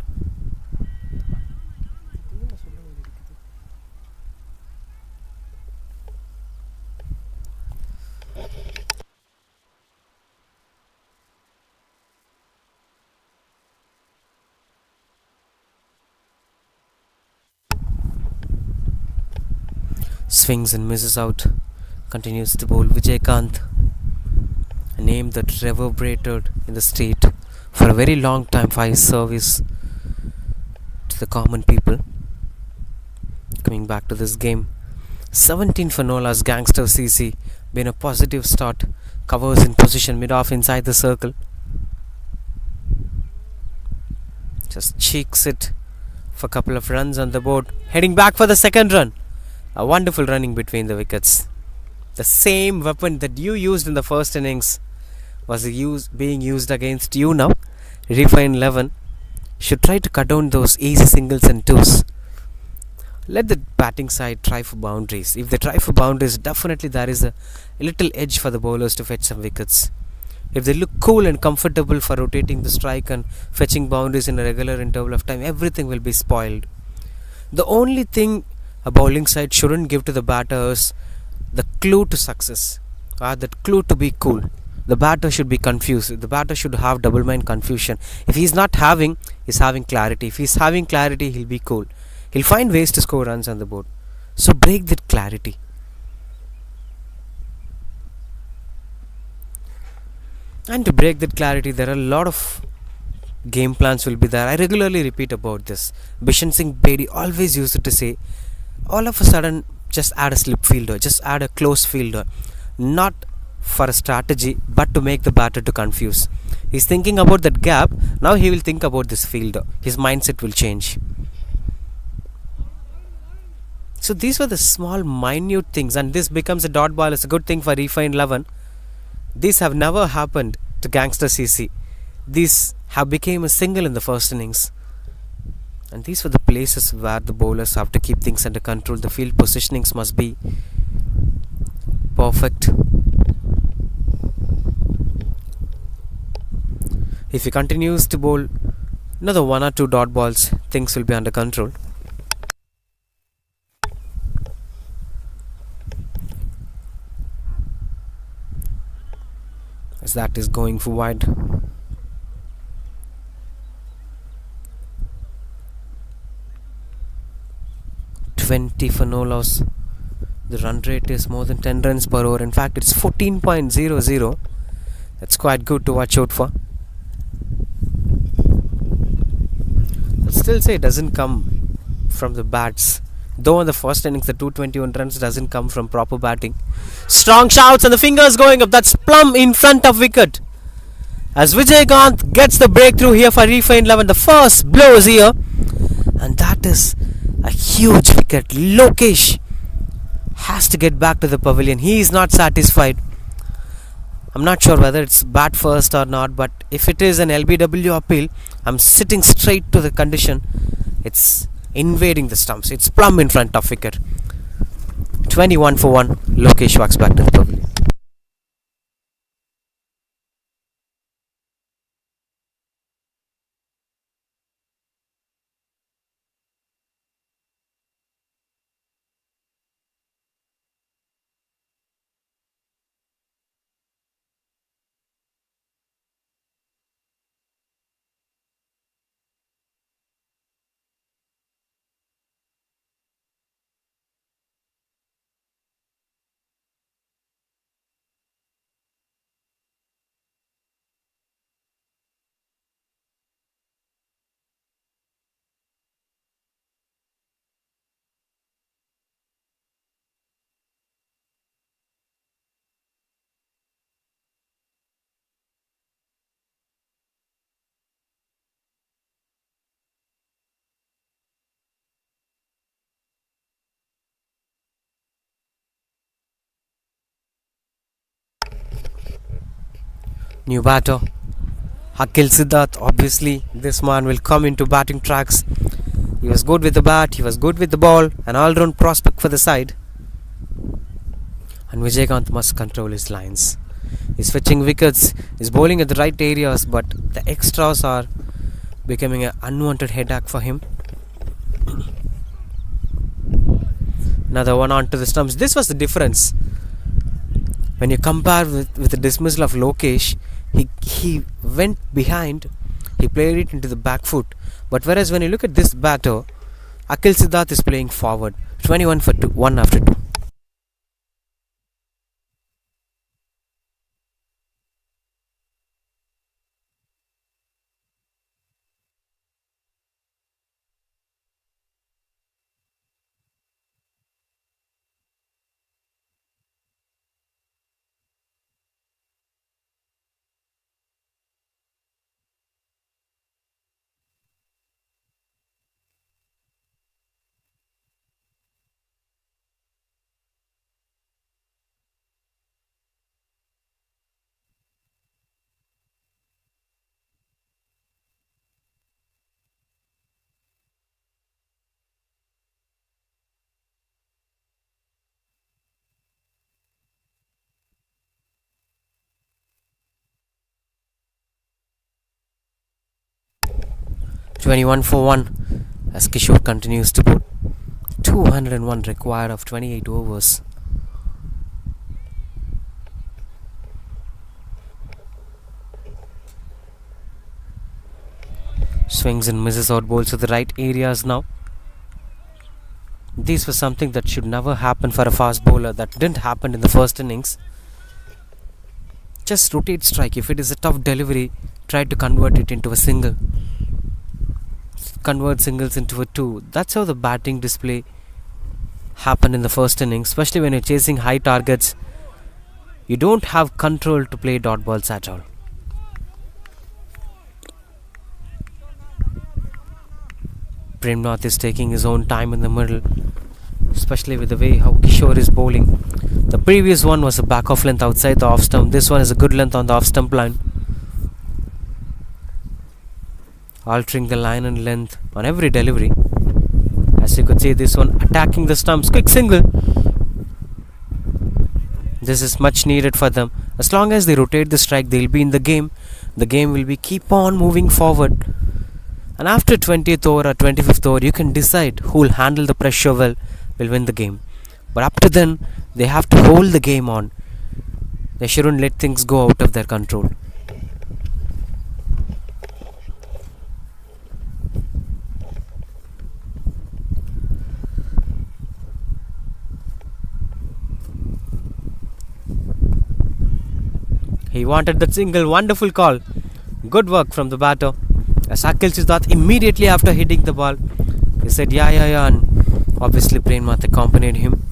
Swings and misses out. Continues to bowl Vijaykanth, a name that reverberated in the state for a very long time for his service to the common people. Coming back to this game, 17 for Nola's Gangster CC, been a positive start. Covers in position mid-off inside the circle. Just cheeks it for a couple of runs on the board. Heading back for the second run. A wonderful running between the wickets. The same weapon that you used in the first innings was being used against you now. Refined 11 should try to cut down those easy singles and twos. Let the batting side try for boundaries. If they try for boundaries, definitely there is a little edge for the bowlers to fetch some wickets. If they look cool and comfortable for rotating the strike and fetching boundaries in a regular interval of time, everything will be spoiled. The only thing a bowling side shouldn't give to the batter is the clue to success, or that clue to be cool. The batter should be confused. The batter should have double mind confusion. If he's not having, he's having clarity. If he's having clarity, he'll be cool. He'll find ways to score runs on the board. So break that clarity. And to break that clarity, there are a lot of game plans will be there. I regularly repeat about this. Bishan Singh Bedi always used to say, all of a sudden just add a slip fielder, just add a close fielder, not for a strategy but to make the batter to confuse. He's thinking about that gap, now he will think about this fielder. His mindset will change. So these were the small minute things, and this becomes a dot ball. It's a good thing for Refined 11. These have never happened to Gangster CC. These have become a single in the first innings. And these were the places where the bowlers have to keep things under control. The field positionings must be perfect. If he continues to bowl another one or two dot balls, things will be under control. As that is going for wide. $20 for no loss. The run rate is more than 10 runs per over. In fact, it's 14.00. That's quite good to watch out for. I'll still say it doesn't come from the bats. Though in the first innings, the 221 runs doesn't come from proper batting. Strong shouts and the fingers going up. That's plumb in front of wicket. As Vijaykanth gets the breakthrough here for Refined 11. The first blow is here. And that is a huge wicket. Lokesh has to get back to the pavilion. He is not satisfied. I'm not sure whether it's bat first or not, but if it is an LBW appeal, I'm sitting straight to the condition. It's invading the stumps. It's plumb in front of wicket. 21 for 1. Lokesh walks back to the pavilion. New batter, Akil Siddharth. Obviously, this man will come into batting tracks. He was good with the bat, he was good with the ball, an all-round prospect for the side. And Vijaykanth must control his lines. He's fetching wickets, he's bowling at the right areas, but the extras are becoming an unwanted headache for him. Another one onto the stumps. This was the difference. When you compare with the dismissal of Lokesh, he went behind, he played it into the back foot. But whereas when you look at this batter, Akil Siddharth is playing forward. 21 for 2, 1 after 2. "21 for 1 as Kishore continues to bowl. 201 required of 28 overs. Swings and misses out balls to the right areas now. This was something that should never happen for a fast bowler. That didn't happen in the first innings. Just rotate strike. If it is a tough delivery, try to convert it into a single. Convert singles into a 2. That's how the batting display happened in the first innings, especially when you're chasing high targets. You don't have control to play dot balls at all. Premnath is taking his own time in the middle, especially with the way how Kishore is bowling. The previous one was a back off length outside the off stump. This one is a good length on the off stump line. Altering the line and length on every delivery. As you could see, this one attacking the stumps. Quick single. This is much needed for them. As long as they rotate the strike, they'll be in the game. The game will be keep on moving forward. And after 20th over or 25th over, you can decide who will handle the pressure well, will win the game. But up to then, they have to hold the game on. They shouldn't let things go out of their control. He wanted that single. Wonderful call. Good work from the batter. As Akil Siddharth immediately after hitting the ball, he said yeah, and obviously Premnath accompanied him.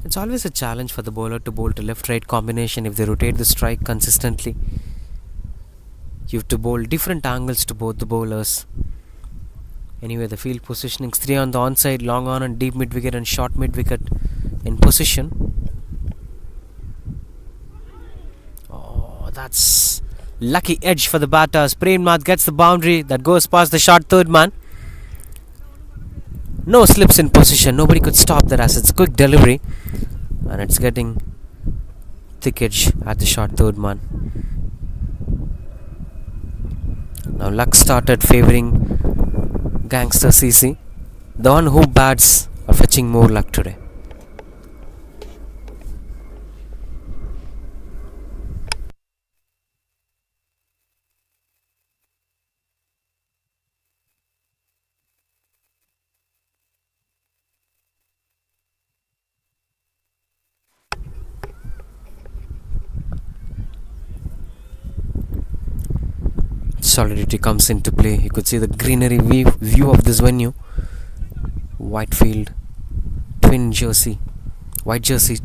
It's always a challenge for the bowler to bowl to left-right combination if they rotate the strike consistently. You have to bowl different angles to both the bowlers. Anyway, the field positioning 3 on the onside, long on and deep mid wicket and short mid wicket in position. Oh, that's lucky edge for the batters. Premnath gets the boundary that goes past the short third man. No slips in position. Nobody could stop that as it's quick delivery. And it's getting thick edge at the short third man. Now luck started favouring Gangster CC. The one who bats are fetching more luck today. Solidity comes into play. You could see the greenery view of this venue. Whitefield, twin jersey, white jersey,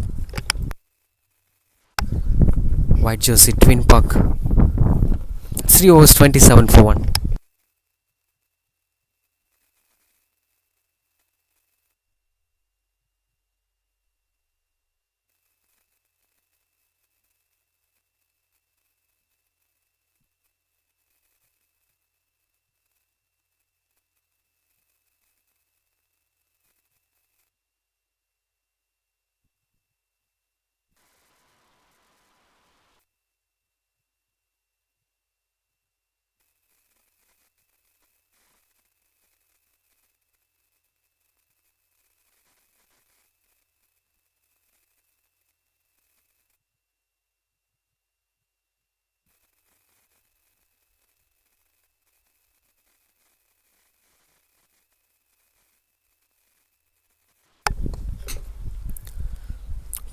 twin puck. 3 overs, 27 for 1.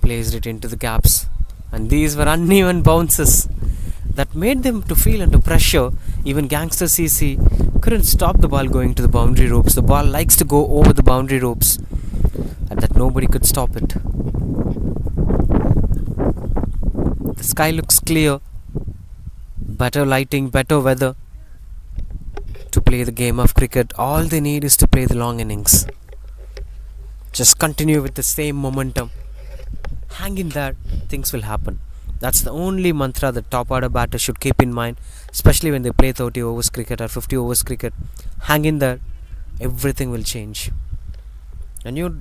placed it into the gaps, and these were uneven bounces that made them to feel under pressure. Even Gangster CC couldn't stop the ball going to the boundary ropes. The ball likes to go over the boundary ropes, and that nobody could stop it. The sky looks clear, better lighting, better weather to play the game of cricket. All they need is to play the long innings. Just continue with the same momentum. Hang in there, things will happen. That's the only mantra that top order batters should keep in mind, especially when they play 30 overs cricket or 50 overs cricket. Hang in there, everything will change. And you're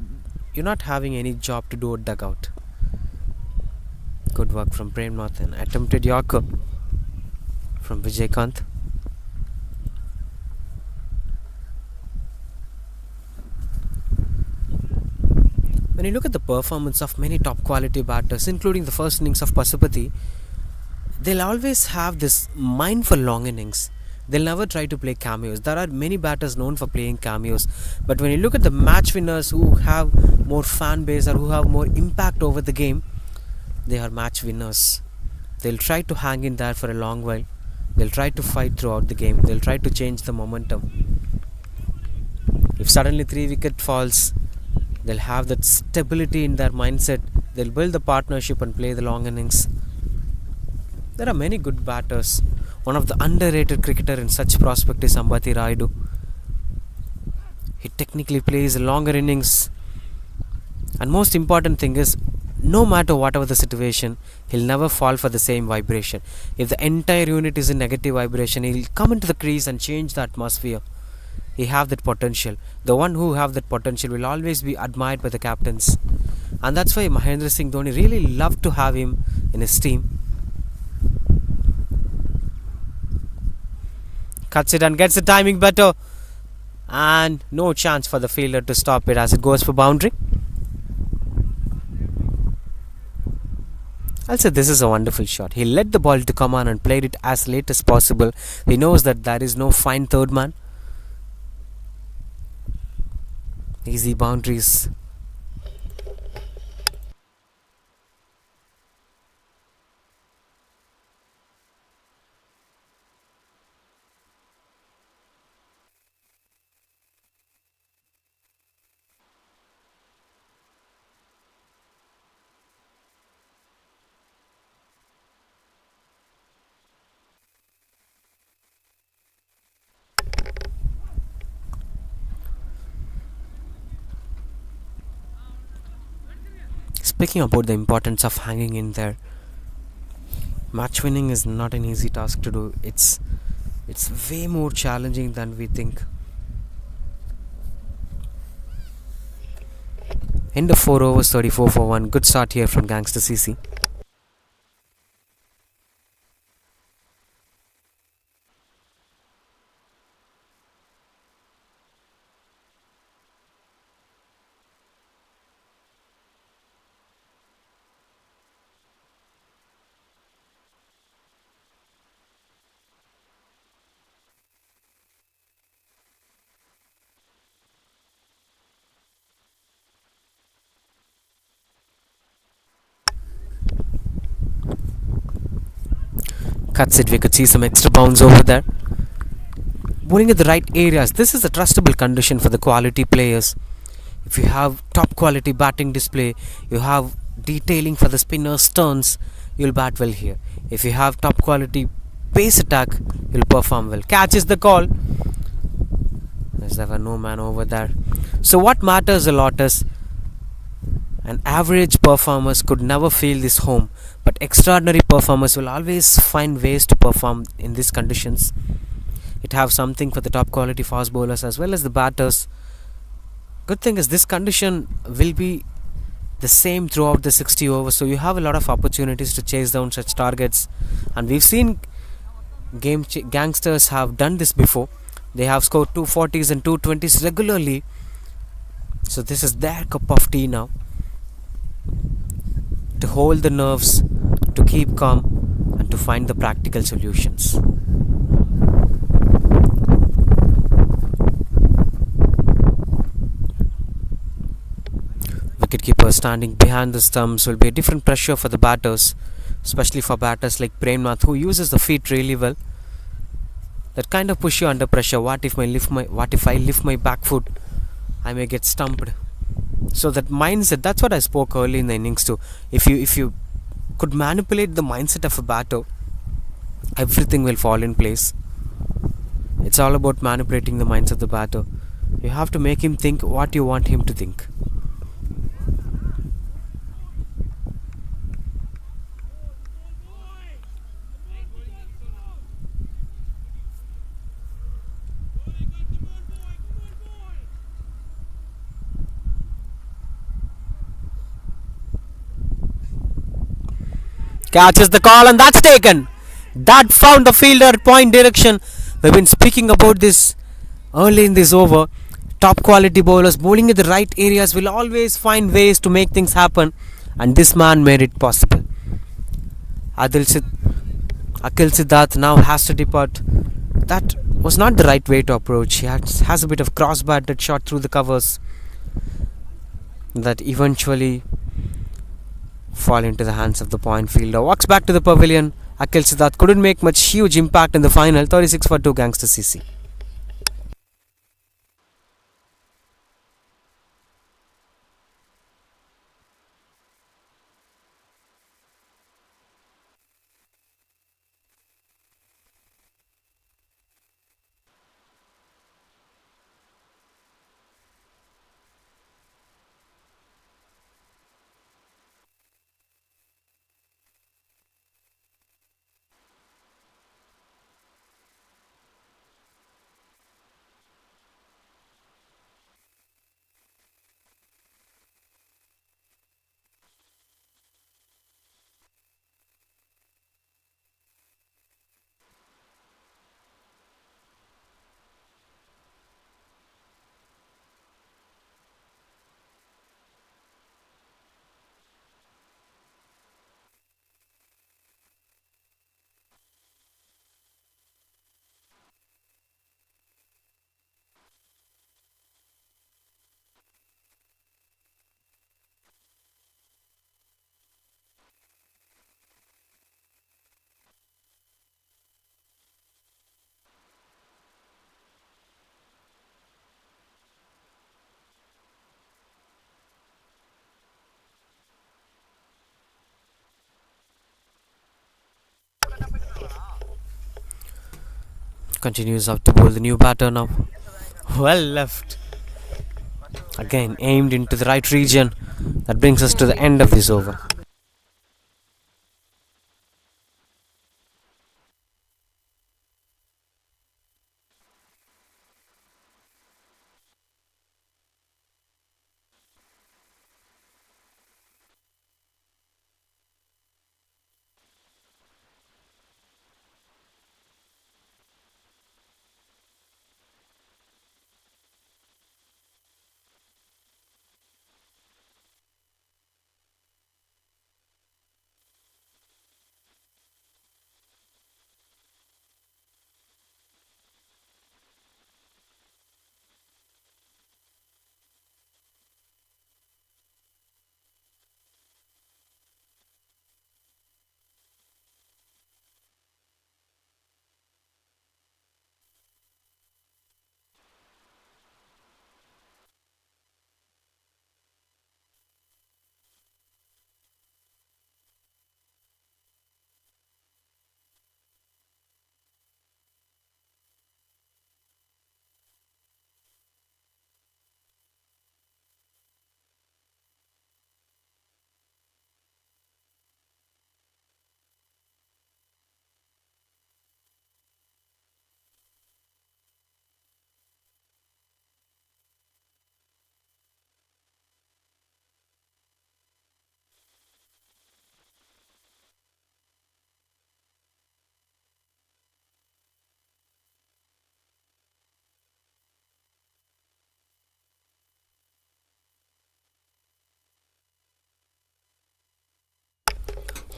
not having any job to do at dugout. Good work from Premnath. An attempted Yorker from Vijaykanth. When you look at the performance of many top quality batters, including the first innings of Pasupati, they'll always have this mind for long innings. They'll never try to play cameos. There are many batters known for playing cameos, but when you look at the match winners who have more fan base or who have more impact over the game, they are match winners. They'll try to hang in there for a long while. They'll try to fight throughout the game. They'll try to change the momentum. If suddenly 3 wicket falls, they'll have that stability in their mindset. They'll build the partnership and play the long innings. There are many good batters. One of the underrated cricketer in such prospect is Ambati Rayudu. He technically plays longer innings. And most important thing is, no matter whatever the situation, he'll never fall for the same vibration. If the entire unit is in negative vibration, he'll come into the crease and change the atmosphere. He have that potential. The one who have that potential will always be admired by the captains, and that's why Mahendra Singh Dhoni really loved to have him in his team. Cuts it and gets the timing better, and no chance for the fielder to stop it as it goes for boundary. I'll say this is a wonderful shot. He let the ball to come on and played it as late as possible. He knows that there is no fine third man. Easy boundaries. Speaking about the importance of hanging in there, match winning is not an easy task to do. It's way more challenging than we think. End of 4 overs, 34 for 1. Good start here from Gangster CC. Cuts it, we could see some extra bounce over there. Bowling at the right areas. This is a trustable condition for the quality players. If you have top quality batting display, you have detailing for the spinner's turns, you'll bat well here. If you have top quality pace attack, you'll perform well. Catches the call. There were no man over there. So what matters a lot is, an average performers could never feel this home, but extraordinary performers will always find ways to perform in these conditions. It have something for the top quality fast bowlers as well as the batters. Good thing is this condition will be the same throughout the 60 overs, so you have a lot of opportunities to chase down such targets, and we've seen gangsters have done this before. They have scored 240s and 220s regularly, so this is their cup of tea now. To hold the nerves, to keep calm, and to find the practical solutions. wicketkeeper standing behind the stumps will be a different pressure for the batters, especially for batters like Premnath, who uses the feet really well. That kind of push you under pressure. What if I lift my back foot? I may get stumped. So that mindset, that's what I spoke early in the innings too. If you could manipulate the mindset of a batter, everything will fall in place. It's all about manipulating the minds of the batter. You have to make him think what you want him to think. Catches the call and that's taken. That found the fielder at point direction. We've been speaking about this early in this over. Top quality bowlers bowling in the right areas will always find ways to make things happen, and this man made it possible. Akil Siddharth now has to depart. That was not the right way to approach. He has a bit of cross-batted shot through the covers that eventually fall into the hands of the point fielder. Walks back to the pavilion. Akil Siddharth couldn't make much huge impact in the final. 36 for 2 Gangster CC. Continues out to bowl the new batter now. Well left. Again aimed into the right region. That brings us to the end of this over.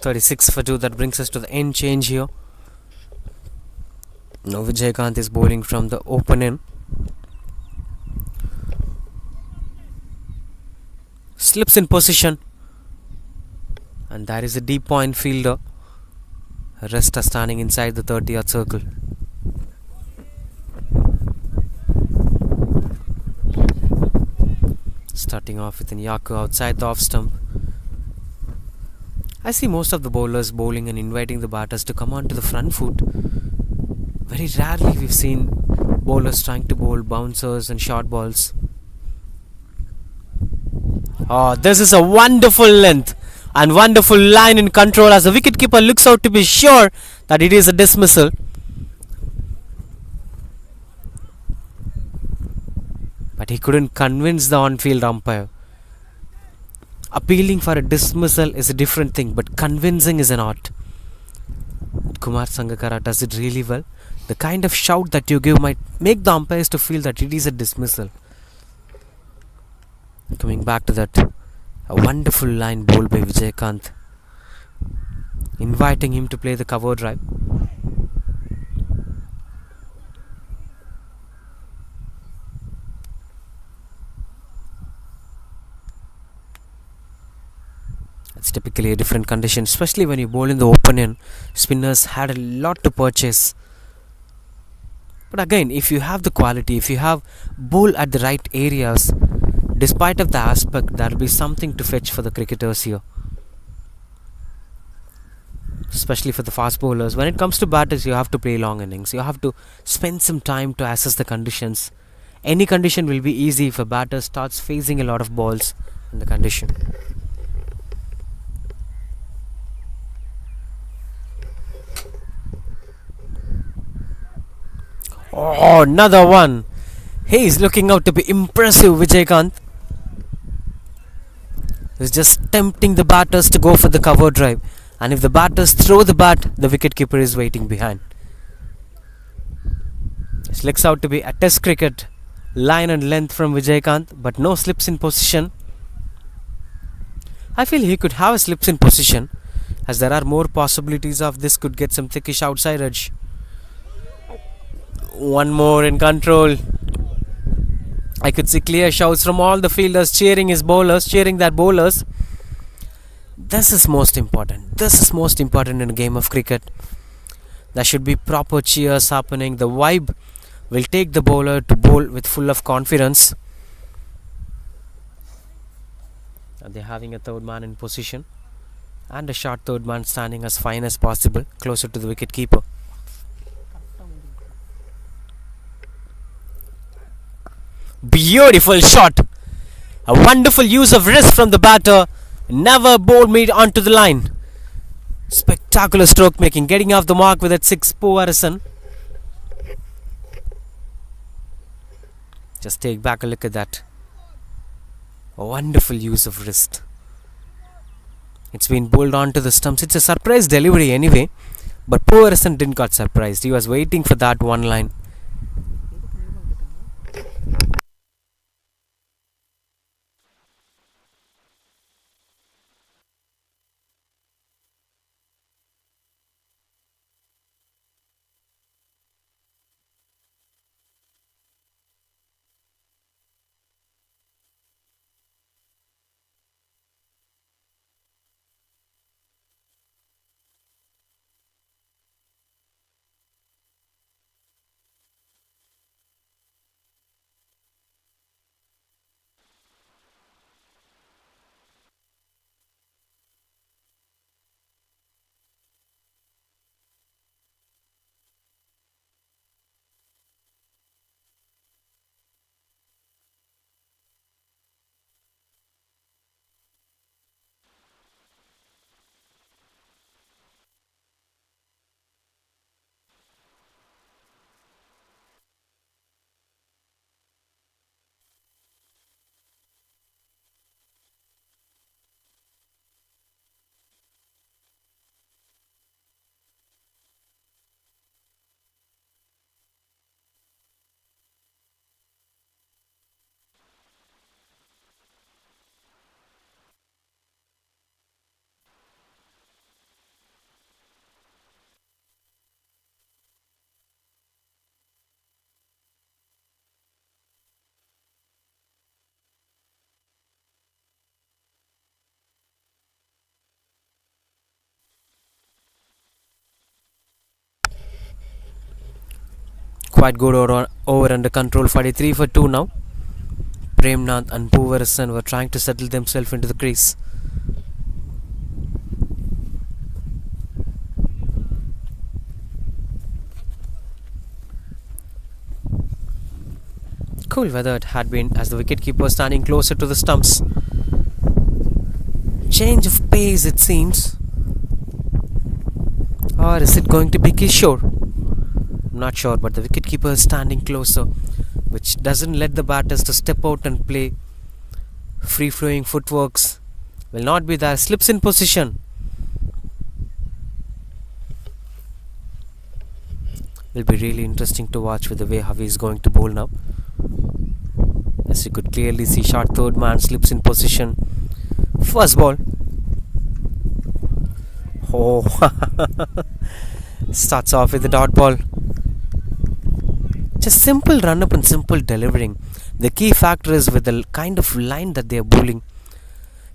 .36 for 2. That brings us to the end change here. Now Vijaykanth is bowling from the open end. Slips in position. And that is a deep point fielder. Rest are standing inside the 30-yard circle. Starting off with an Yaku outside the off stump. I see most of the bowlers bowling and inviting the batters to come onto the front foot. Very rarely we've seen bowlers trying to bowl bouncers and short balls. Oh, this is a wonderful length and wonderful line in control as the wicketkeeper looks out to be sure that it is a dismissal. But he couldn't convince the on-field umpire. Appealing for a dismissal is a different thing, but convincing is an art. Kumar Sangakkara does it really well. The kind of shout that you give might make the umpires to feel that it is a dismissal. Coming back to that, a wonderful line bowled by Vijayakanth, inviting him to play the cover drive. It's typically a different condition, especially when you bowl in the open end. Spinners had a lot to purchase. But again, if you have the quality, if you have bowl at the right areas, despite of the aspect, there will be something to fetch for the cricketers here. Especially for the fast bowlers. When it comes to batters, you have to play long innings. You have to spend some time to assess the conditions. Any condition will be easy if a batter starts facing a lot of balls in the condition. Oh, another one. He is looking out to be impressive, Vijayakanth. He's just tempting the batters to go for the cover drive. And if the batters throw the bat, the wicketkeeper is waiting behind. This looks out to be a test cricket line and length from Vijayakanth, but no slips in position. I feel he could have a slips in position, as there are more possibilities of this could get some thickish outside edge. One more in control. I could see clear shouts from all the fielders cheering his bowlers, cheering their bowlers. This is most important. This is most important in a game of cricket. There should be proper cheers happening. The vibe will take the bowler to bowl with full of confidence. And they're having a third man in position and a short third man standing as fine as possible, closer to the wicket keeper. Beautiful shot. A wonderful use of wrist from the batter. Never bowled me onto the line. Spectacular stroke making, getting off the mark with that 6. Poor Harrison. Just take back a look at that. A wonderful use of wrist. It's been bowled onto the stumps. It's a surprise delivery anyway. But poor Harrison didn't got surprised. He was waiting for that one line. Quite good over under control. 43 for 2 now. Premnath and Puvarasan were trying to settle themselves into the crease. Cool weather it had been as the wicketkeeper standing closer to the stumps. Change of pace it seems. Or is it going to be Kishore? I'm not sure, but the wicketkeeper is standing closer, which doesn't let the batters to step out and play. Free-flowing footworks will not be there. Slips in position. Will be really interesting to watch with the way how he is going to bowl now. As you could clearly see, short third man slips in position. First ball. Oh, starts off with the dot ball. Just simple run up and simple delivering. The key factor is with the kind of line that they are bowling.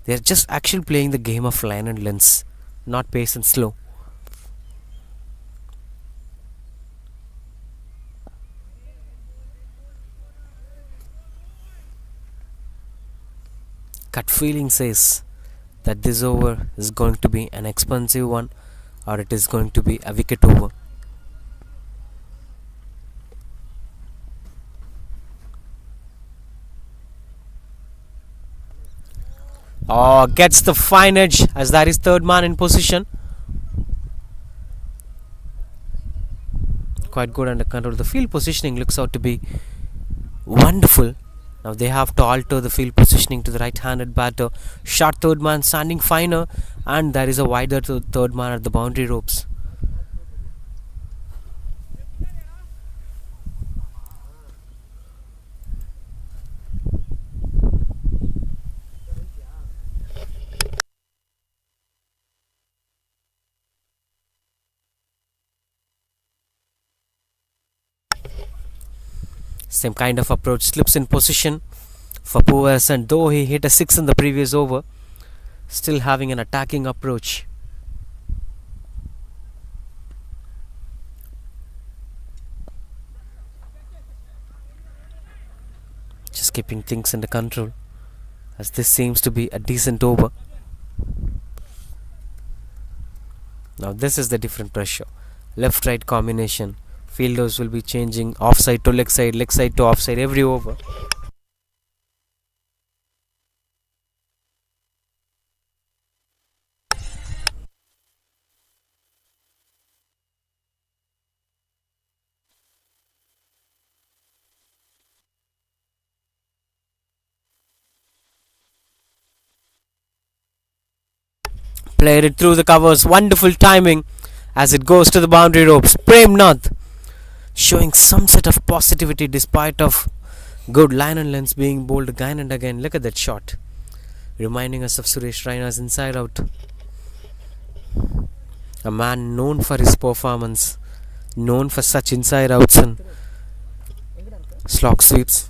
They are just actually playing the game of line and lengths, not pace and slow. Gut feeling says that this over is going to be an expensive one, or it is going to be a wicket over. Oh, gets the fine edge as that is third man in position. Quite good under control. The field positioning looks out to be wonderful. Now they have to alter the field positioning to the right-handed batter. Short third man standing finer, and there is a wider third man at the boundary ropes. Same kind of approach, slips in position for Puvarasan, though he hit a 6 in the previous over, still having an attacking approach. Just keeping things under control, as this seems to be a decent over. Now this is the different pressure, left-right combination. Fielders will be changing offside to leg side to offside every over. Played it through the covers. Wonderful timing as it goes to the boundary ropes. Premnath showing some set of positivity despite of good line and lengths being bowled again and again. Look at that shot, reminding us of Suresh Raina's inside out. A man known for his performance, known for such inside outs and slog sweeps.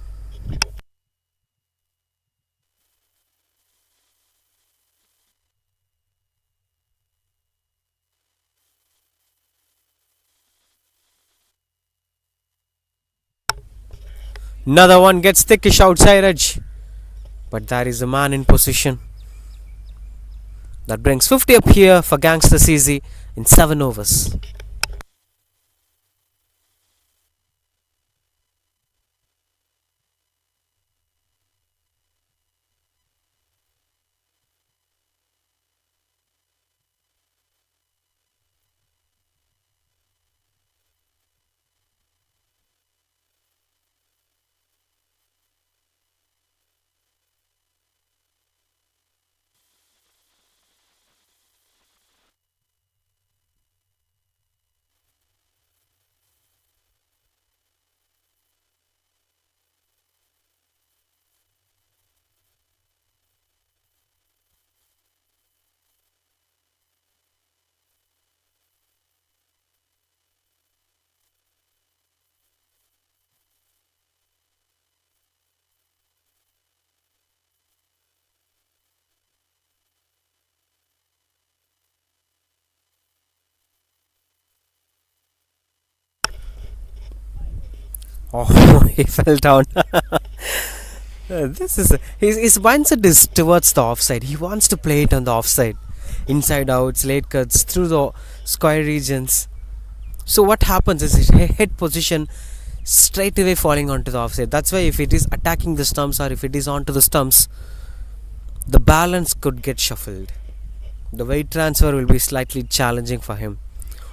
Another one gets thickish outside edge, but there is a man in position. That brings 50 up here for Gangster CC in 7 overs. Oh, he fell down. This is his mindset is towards the offside. He wants to play it on the offside, inside outs, late cuts through the square regions. So what happens is his head position straight away falling onto the offside. That's why if it is attacking the stumps or if it is onto the stumps, the balance could get shuffled. The weight transfer will be slightly challenging for him.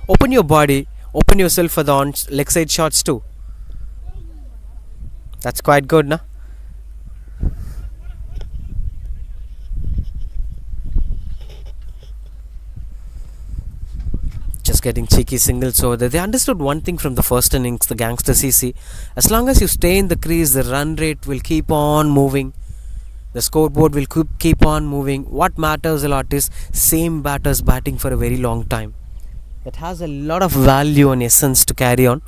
Open your body, open yourself for the leg side shots too. That's quite good, na? Just getting cheeky singles over there. They understood one thing from the first innings, the Gangster CC. As long as you stay in the crease, the run rate will keep on moving. The scoreboard will keep on moving. What matters a lot is same batters batting for a very long time. That has a lot of value and essence to carry on.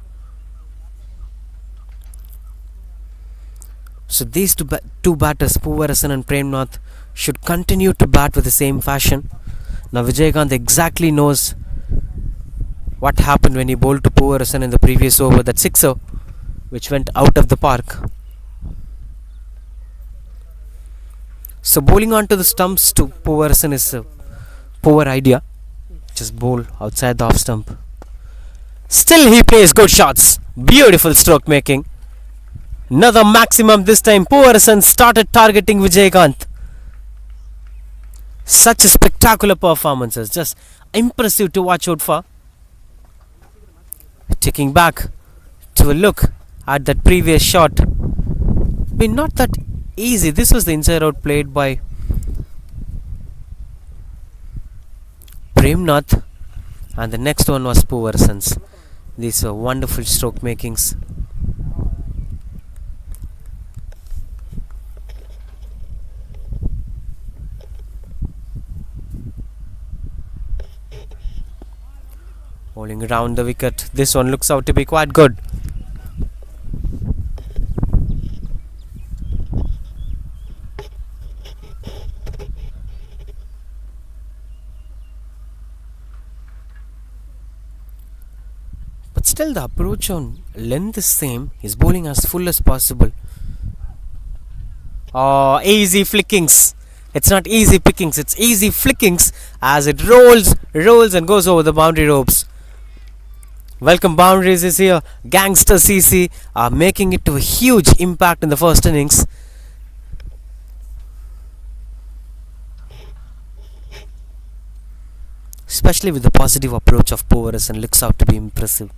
So these two batters, Puvarasan and Premnath, should continue to bat with the same fashion. Now Vijaykanth exactly knows what happened when he bowled to Puvarasan in the previous over, that sixer which went out of the park. So bowling onto the stumps to Puvarasan is a poor idea. Just bowl outside the off stump. Still he plays good shots. Beautiful stroke making. Another maximum this time. Puvarasan started targeting Vijaykanth. Such a spectacular performances. Just impressive to watch out for. Taking back to a look at that previous shot. Not that easy. This was the inside out played by Premnath, and the next one was Puvarasan's. These were wonderful stroke makings. Bowling around the wicket. This one looks out to be quite good. But still the approach on length is same. He's bowling as full as possible. Oh, easy flickings. It's not easy pickings, it's easy flickings as it rolls and goes over the boundary ropes. Welcome boundaries is here. Gangster CC are making it to a huge impact in the first innings. Especially with the positive approach of Puvarasan, looks out to be impressive.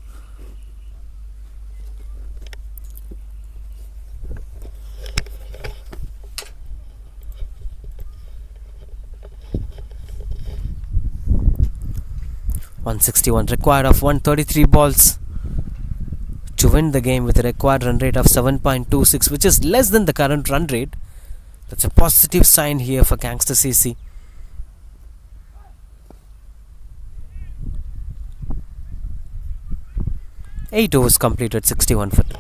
.161 required of 133 balls to win the game with a required run rate of 7.26, which is less than the current run rate. That's a positive sign here for Gangster CC. Eight overs completed, 61 for 2.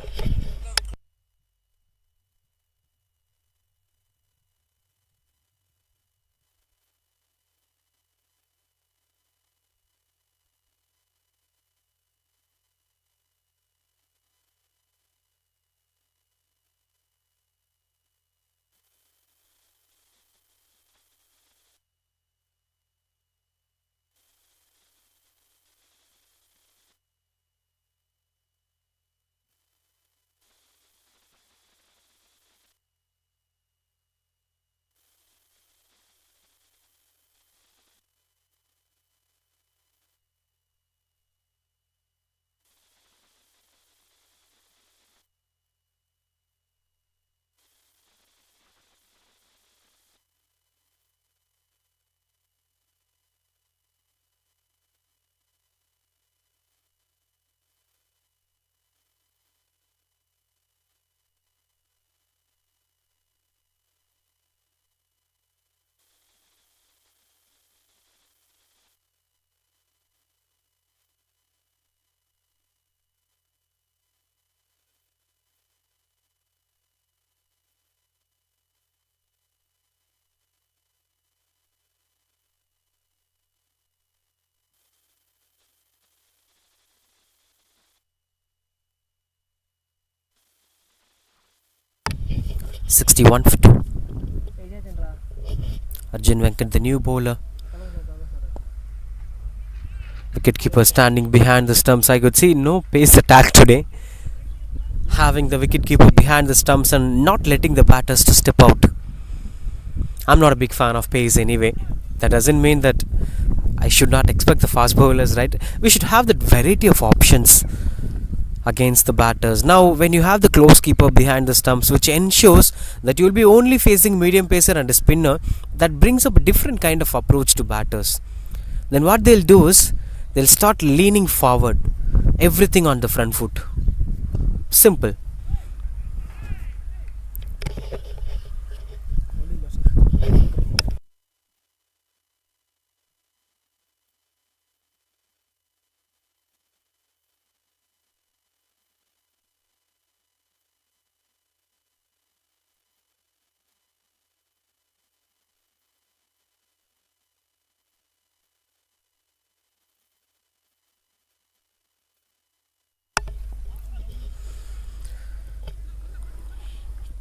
61 for 2. Arjun Venkat, the new bowler. Wicketkeeper standing behind the stumps. I could see no pace attack today. Having the wicketkeeper behind the stumps and not letting the batters to step out. I'm not a big fan of pace anyway. That doesn't mean that I should not expect the fast bowlers, right? We should have that variety of options against the batters. Now, when you have the close keeper behind the stumps, which ensures that you'll be only facing medium pacer and a spinner, that brings up a different kind of approach to batters. Then what they'll do is they'll start leaning forward, everything on the front foot. Simple.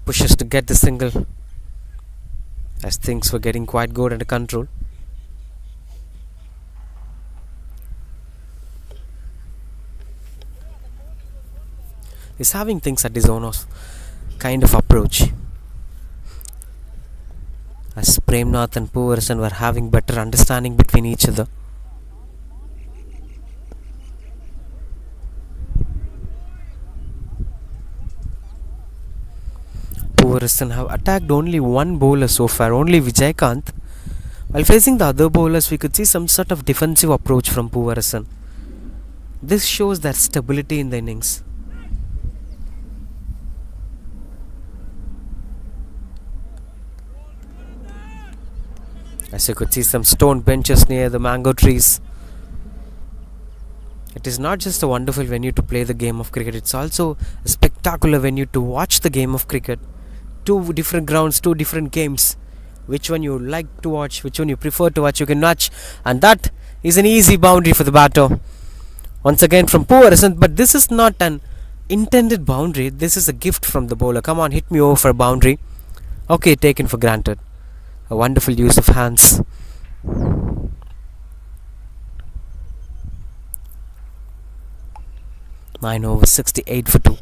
Pushes to get the single as things were getting quite good under control. He's having things at his own kind of approach. As Premnath and Poovarsan were having better understanding between each other. Poovarsan have attacked only one bowler so far, only Vijaykanth. While facing the other bowlers, we could see some sort of defensive approach from Poovarsan. This shows their stability in the innings. As you could see some stone benches near the mango trees. It is not just a wonderful venue to play the game of cricket, it's also a spectacular venue to watch the game of cricket. 2 different grounds, 2 different games. Which one you like to watch, which one you prefer to watch, you can watch. And that is an easy boundary for the batter. Once again from Poovarsan, but this is not an intended boundary. This is a gift from the bowler. Come on, hit me over for a boundary. Okay, taken for granted. A wonderful use of hands. Nine over 68 for 2.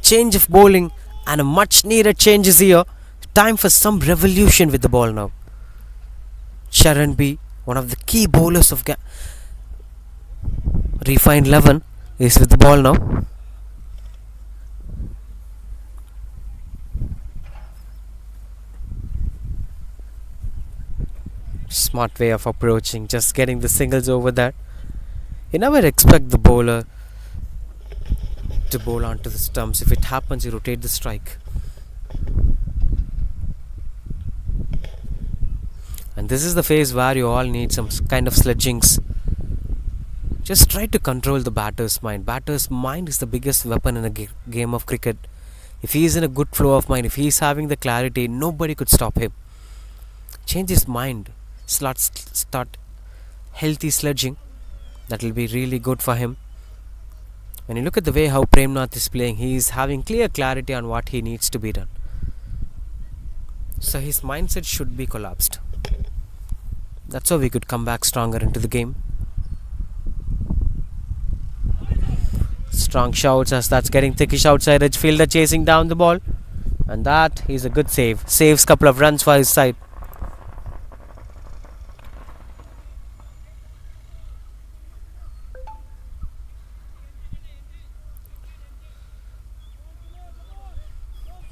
Change of bowling and a much needed change is here. Time for some revolution with the ball now. Sharan B, one of the key bowlers of Refined 11, is with the ball now. Smart way of approaching, just getting the singles over that. You never expect the bowler to bowl onto the stumps. If it happens, you rotate the strike. And this is the phase where you all need some kind of sledgings. Just try to control the batter's mind. Batter's mind is the biggest weapon in a game of cricket. If he is in a good flow of mind, if he is having the clarity, nobody could stop him. Change his mind. Start healthy sledging. That will be really good for him. When you look at the way how Premnath is playing, he is having clear clarity on what he needs to be done. So his mindset should be collapsed. That's how we could come back stronger into the game. Strong shouts as that's getting thickish outside edge. Fielder chasing down the ball. And that is a good save. Saves a couple of runs for his side.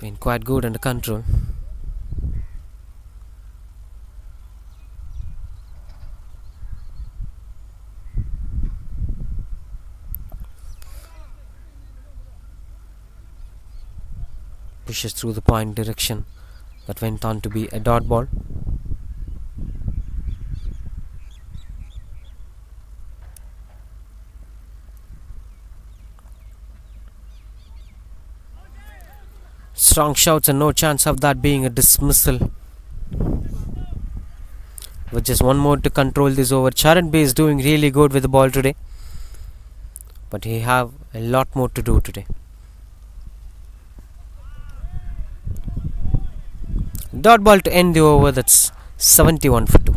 Been quite good under control. Pushes through the point direction. That went on to be a dot ball. Strong shouts and no chance of that being a dismissal. With just one more to control this over. Charan Bey is doing really good with the ball today. But he have a lot more to do today. Dot ball to end the over. That's 71 for 2.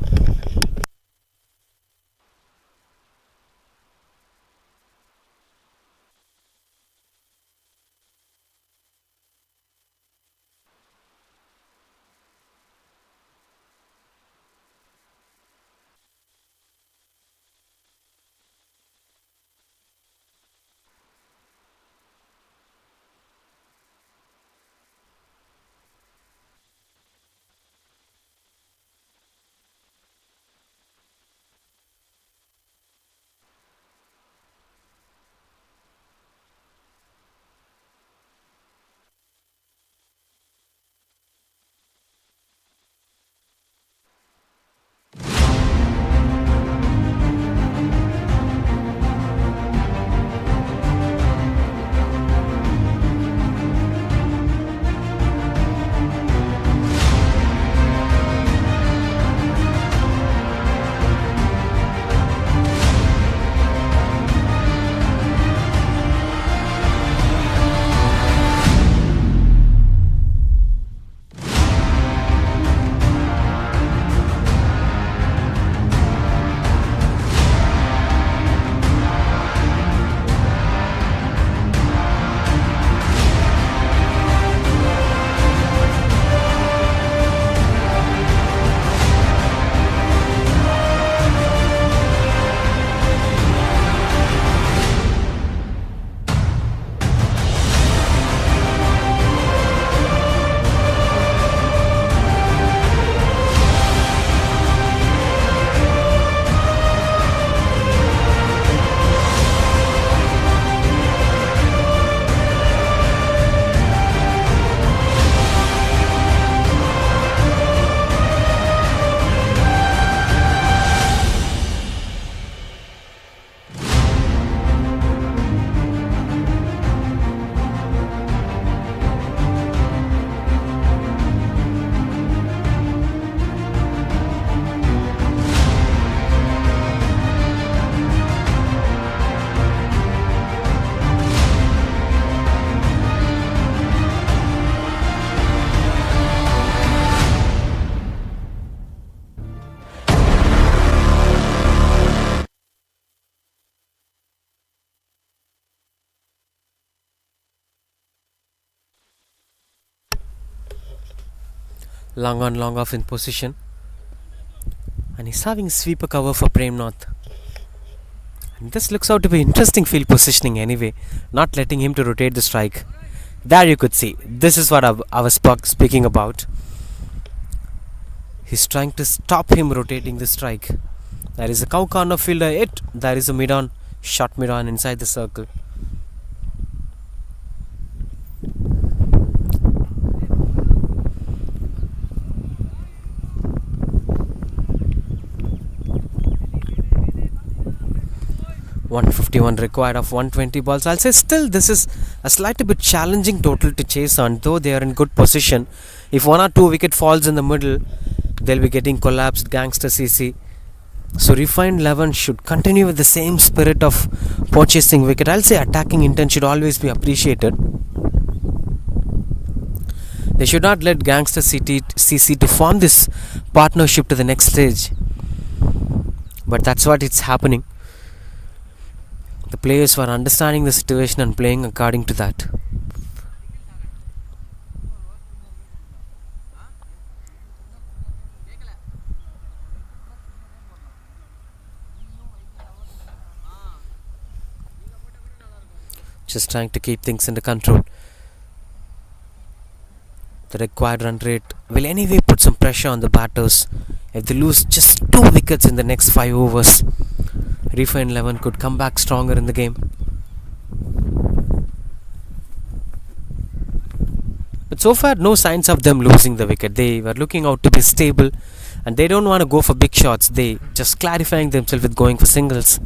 Long on, long off in position. And he's having sweeper cover for Premnath. And this looks out to be interesting field positioning anyway. Not letting him to rotate the strike. There you could see. This is what I was speaking about. He's trying to stop him rotating the strike. There is a cow corner fielder hit. There is a mid-on. Shot mid-on inside the circle. .151 required of 120 balls. I'll say still this is a slightly bit challenging total to chase on, though they are in good position. If 1 or 2 wicket falls in the middle, they'll be getting collapsed. Gangster CC. So Refined 11 should continue with the same spirit of purchasing wicket. I'll say attacking intent should always be appreciated. They should not let Gangster CC to form this partnership to the next stage. But that's what it's happening. The players were understanding the situation and playing according to that. Just trying to keep things under control. The required run rate will anyway put some pressure on the batters. If they lose just 2 wickets in the next 5 overs, Refined 11 could come back stronger in the game. But so far, no signs of them losing the wicket. They were looking out to be stable, and they don't want to go for big shots. They just clarifying themselves with going for singles.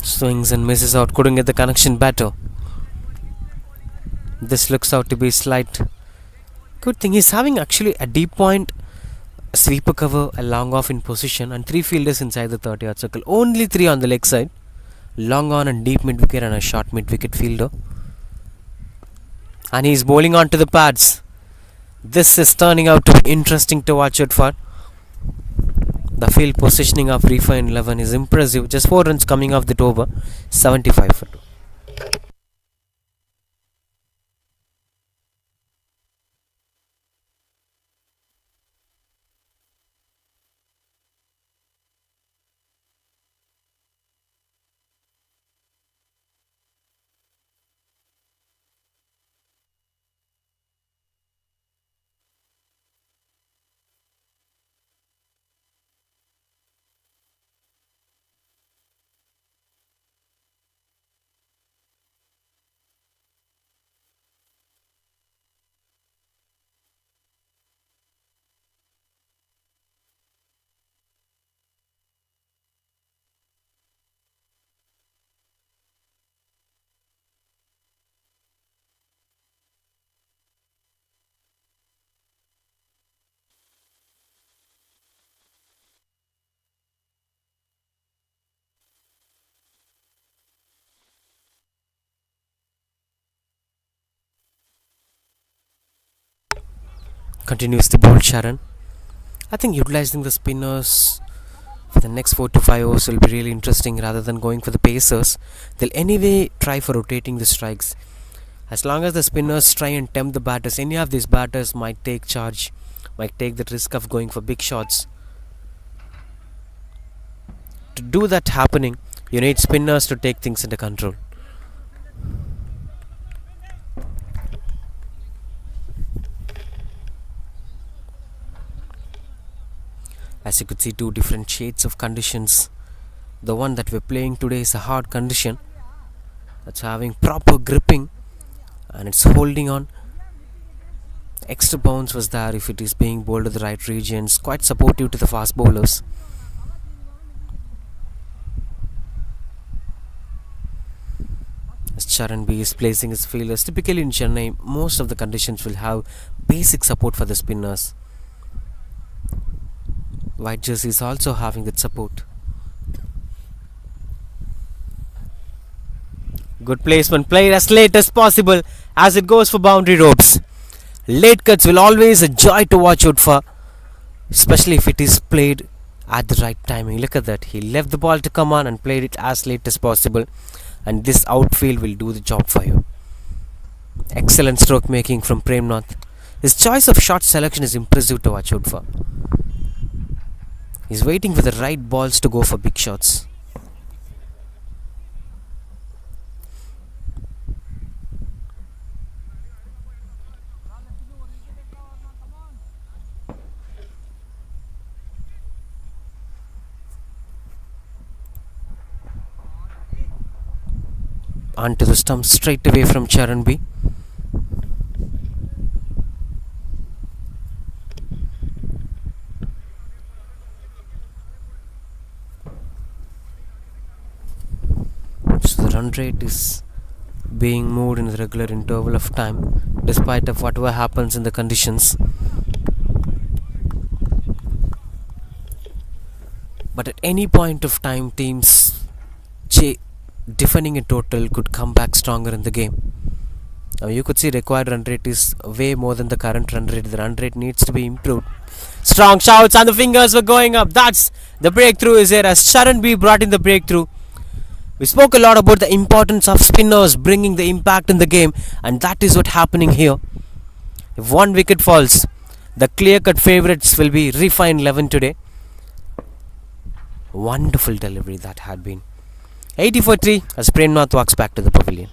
Swings and misses out, couldn't get the connection better. This looks out to be slight. Good thing he's having actually a deep point, a sweeper cover, a long off in position, and 3 fielders inside the 30-yard circle. Only 3 on the leg side. Long on and deep mid wicket and a short mid wicket fielder. And he's bowling onto the pads. This is turning out to be interesting to watch out for. The field positioning of Refined 11 is impressive. Just 4 runs coming off the over. 75 for 2. Continues the bowl, Sharon. I think utilizing the spinners for the next 4 to 5 overs will be really interesting rather than going for the pacers. They'll anyway try for rotating the strikes. As long as the spinners try and tempt the batters, any of these batters might take charge, might take the risk of going for big shots. To do that happening, you need spinners to take things into control. As you could see, 2 different shades of conditions. The one that we're playing today is a hard condition. That's having proper gripping and it's holding on. Extra bounce was there if it is being bowled to the right regions. Quite supportive to the fast bowlers. As Charan B is placing his fielders, typically in Chennai, most of the conditions will have basic support for the spinners. White jersey is also having that support. Good placement, played as late as possible as it goes for boundary ropes. Late cuts will always a joy to watch out for, especially if it is played at the right timing. Look at that, he left the ball to come on and played it as late as possible, and this outfield will do the job for you. Excellent stroke making from Premnath. His choice of shot selection is impressive to watch out for. He's waiting for the right balls to go for big shots. Onto the stump straight away from Charan B. So the run rate is being moved in the regular interval of time, despite of whatever happens in the conditions. But at any point of time, teams defending a total could come back stronger in the game. Now you could see required run rate is way more than the current run rate. The run rate needs to be improved. Strong shouts and the fingers were going up. That's the breakthrough is here as Sharan B brought in the breakthrough. We spoke a lot about the importance of spinners bringing the impact in the game, and that is what's happening here. If one wicket falls, the clear-cut favourites will be Refined 11 today. Wonderful delivery that had been. 80 for 3 as Premnath walks back to the pavilion.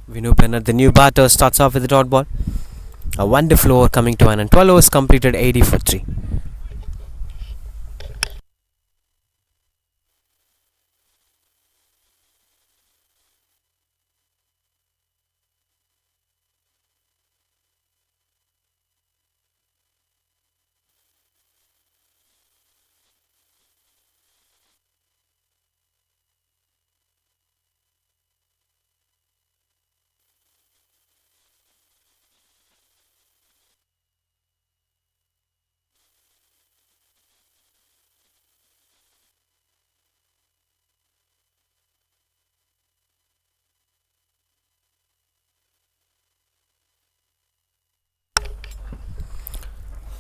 Vinu Bennett, the new batter, starts off with the dot ball. A wonderful over coming to an end. 12 overs completed, 80 for 3.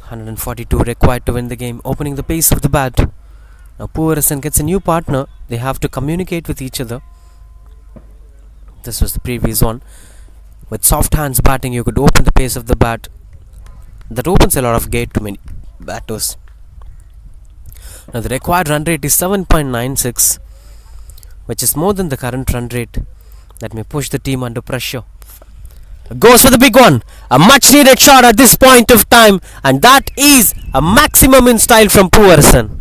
.142 required to win the game, opening the pace of the bat. Now Puvaarasan gets a new partner. They have to communicate with each other. This was the previous one. With soft hands batting, you could open the pace of the bat. That opens a lot of gate to many batters. Now the required run rate is 7.96, which is more than the current run rate. That may push the team under pressure. Goes for the big one. A much needed shot at this point of time, and that is a maximum in style from Puvaarasan.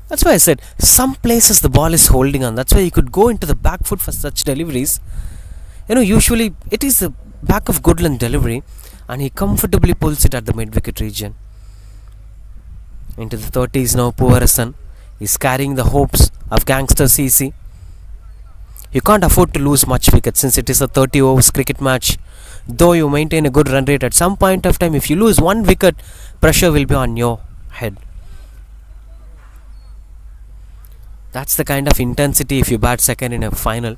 That's why I said some places the ball is holding on. That's why you could go into the back foot for such deliveries. Usually it is the back of Goodland delivery, and he comfortably pulls it at the mid-wicket region. Into the 30s now, Puvaarasan is carrying the hopes of Gangster CC. You can't afford to lose much wickets since it is a 30 overs cricket match. Though you maintain a good run rate, at some point of time, if you lose one wicket, pressure will be on your head. That's the kind of intensity if you bat second in a final.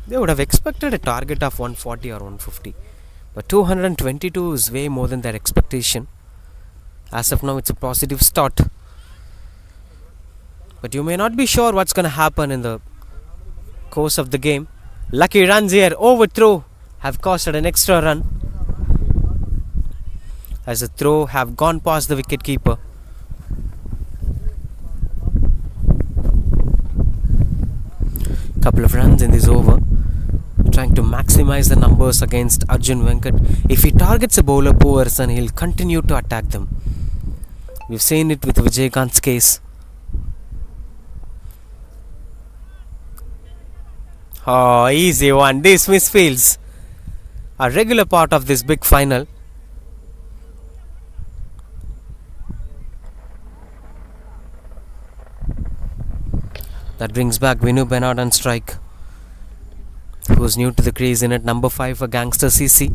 They would have expected a target of 140 or 150. But 222 is way more than their expectation. As of now, it's a positive start. But you may not be sure what's going to happen in the course of the game. Lucky runs here, overthrow, have costed an extra run, as the throw have gone past the wicket keeper. Couple of runs in this over, trying to maximize the numbers against Arjun Venkat. If he targets a bowler Puvaarasan, he'll continue to attack them. We've seen it with Vijayakant's case. Oh, easy one. These misfields are a regular part of this big final. That brings back Vinu Bennett on strike, who was new to the crease in at number 5 for Gangster CC.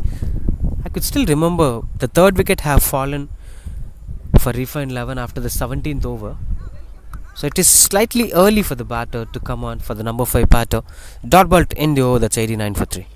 I could still remember the third wicket have fallen for Refined 11 after the 17th over. So it is slightly early for the batter to come on for the number 5 batter. Dot ball in the over, that's 89 for 3.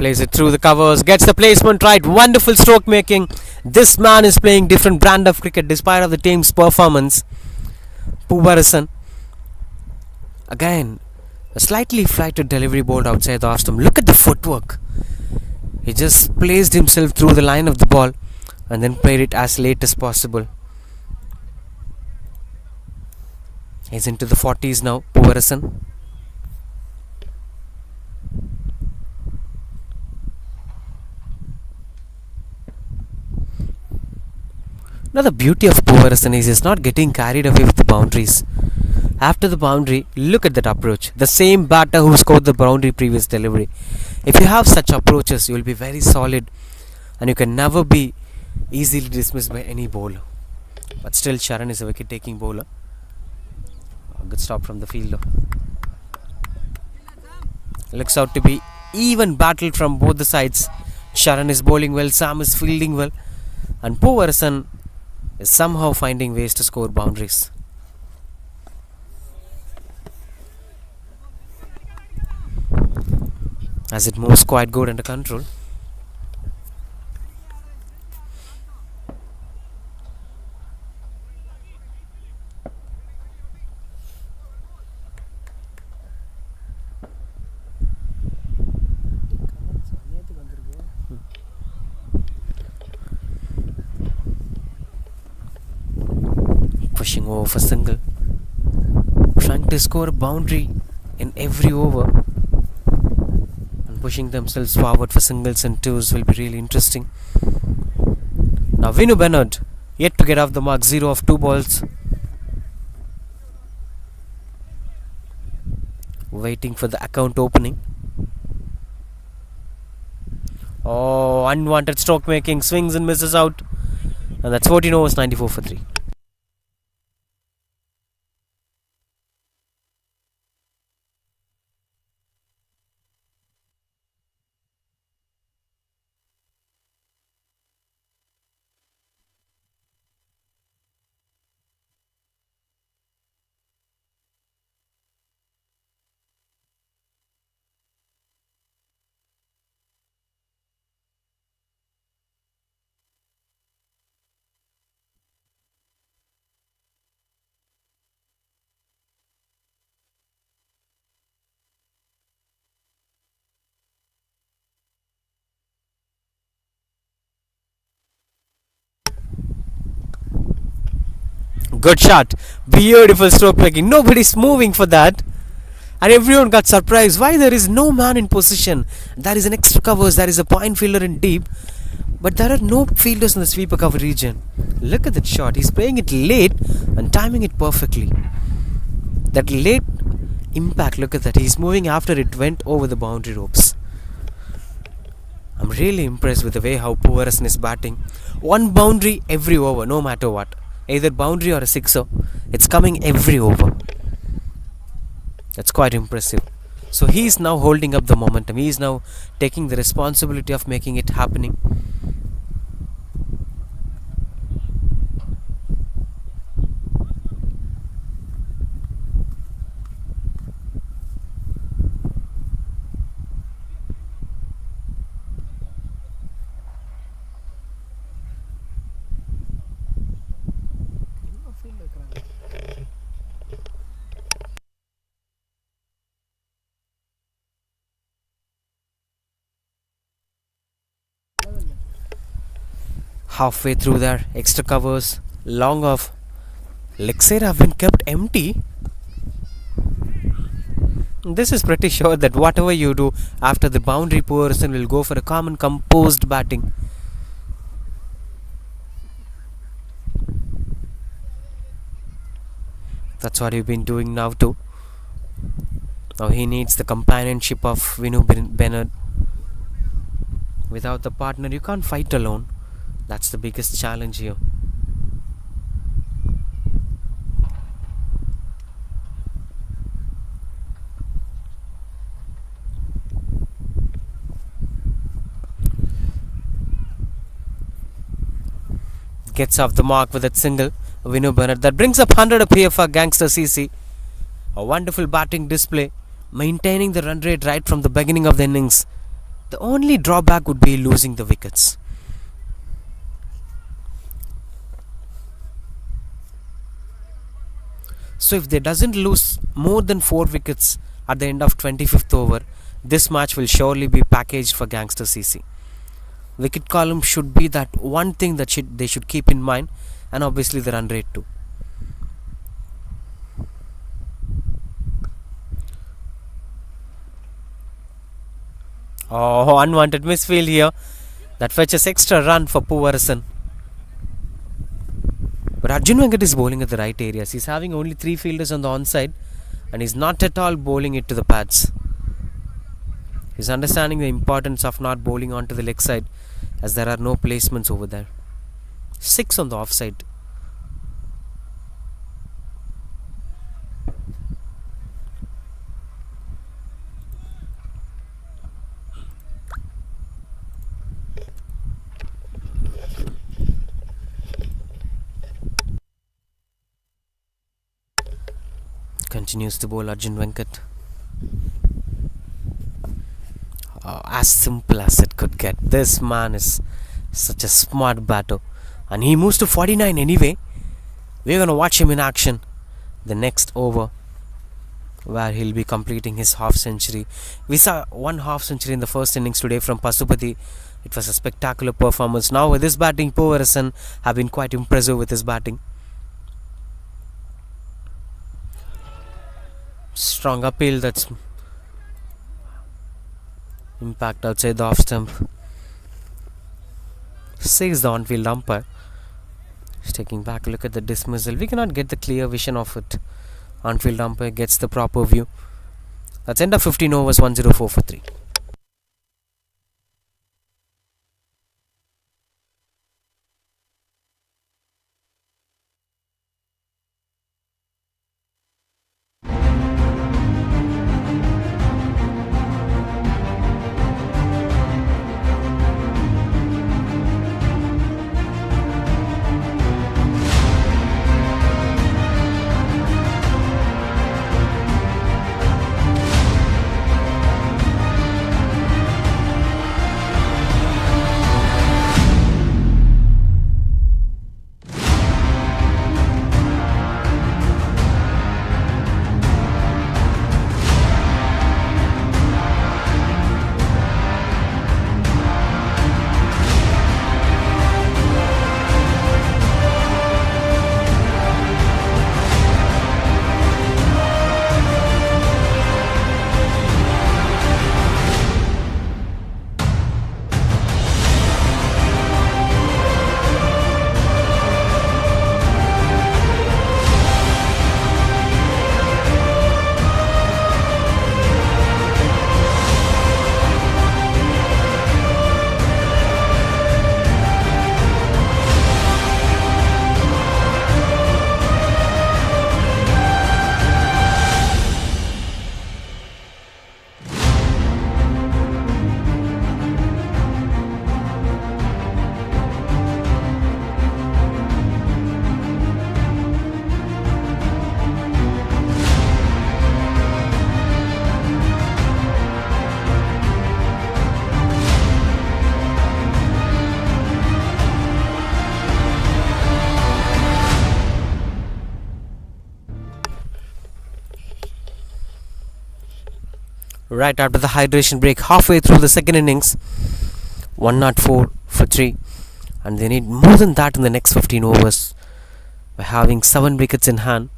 Plays it through the covers, gets the placement right. Wonderful stroke making. This man is playing different brand of cricket despite of the team's performance. Puvarishan. Again, a slightly flighted delivery bowled outside the off stump. Look at the footwork. He just placed himself through the line of the ball and then played it as late as possible. He's into the 40s now, Puvarishan. Now the beauty of Puvarishan is he's not getting carried away with the boundaries. After the boundary, look at that approach. The same batter who scored the boundary previous delivery. If you have such approaches, you will be very solid and you can never be easily dismissed by any bowler. But still, Sharan is a wicket-taking bowler. A good stop from the fielder. Looks out to be even battle from both the sides. Sharan is bowling well, Sam is fielding well, and Puvarishan is somehow finding ways to score boundaries. As it moves quite good under control. Pushing over for single, trying to score a boundary in every over, and pushing themselves forward for singles and twos will be really interesting. Now Vinu Bennett yet to get off the mark, 0 of 2 balls. Waiting for the account opening. Oh, unwanted stroke making, swings and misses out, and that's 14 overs, 94 for 3. Good shot. Beautiful stroke making. Nobody's moving for that. And everyone got surprised. Why there is no man in position? There is an extra covers. There is a point fielder in deep. But there are no fielders in the sweeper cover region. Look at that shot. He's playing it late and timing it perfectly. That late impact. Look at that. He's moving after it went over the boundary ropes. I'm really impressed with the way how Puvarishan is batting. One boundary every over, no matter what. Either boundary or a sixer, it's coming every over. That's quite impressive. So he is now holding up the momentum. He is now taking the responsibility of making it happening. Halfway through there, extra covers, long off. Leg side have been kept empty. This is pretty sure that whatever you do after the boundary, Puvarishan will go for a calm and composed batting. That's what you've been doing now too. Now he needs the companionship of Vinu Bennett. Without the partner, you can't fight alone. That's the biggest challenge here. Gets off the mark with that single, Vinu Bennett. That brings up 100 up here for Gangster CC. A wonderful batting display, maintaining the run rate right from the beginning of the innings. The only drawback would be losing the wickets. So if they doesn't lose more than 4 wickets at the end of 25th over, this match will surely be packaged for Gangster CC. Wicket column should be that one thing that they should keep in mind, and obviously the run rate too. Oh, unwanted misfield here. That fetches extra run for Powerplay. But Arjun Venkat is bowling at the right areas. He's having only 3 fielders on the onside, and he's not at all bowling it to the pads. He's understanding the importance of not bowling onto the leg side, as there are no placements over there. 6 on the offside. Continues to bowl Arjun Venkat. As simple as it could get. This man is such a smart batter, and he moves to 49 anyway. We're going to watch him in action the next over, where he'll be completing his half century. We saw 1 half century in the first innings today from Pasupati. It was a spectacular performance. Now with his batting, Powerplay have been quite impressive with his batting. Strong appeal, that's impact outside the off stump, says the on-field umpire. He's taking back a look at the dismissal. We cannot get the clear vision of it. On-field umpire gets the proper view. That's end of 15 overs, 104 for 3. Right after the hydration break, halfway through the second innings, 104 for 3, and they need more than that in the next 15 overs by having 7 wickets in hand.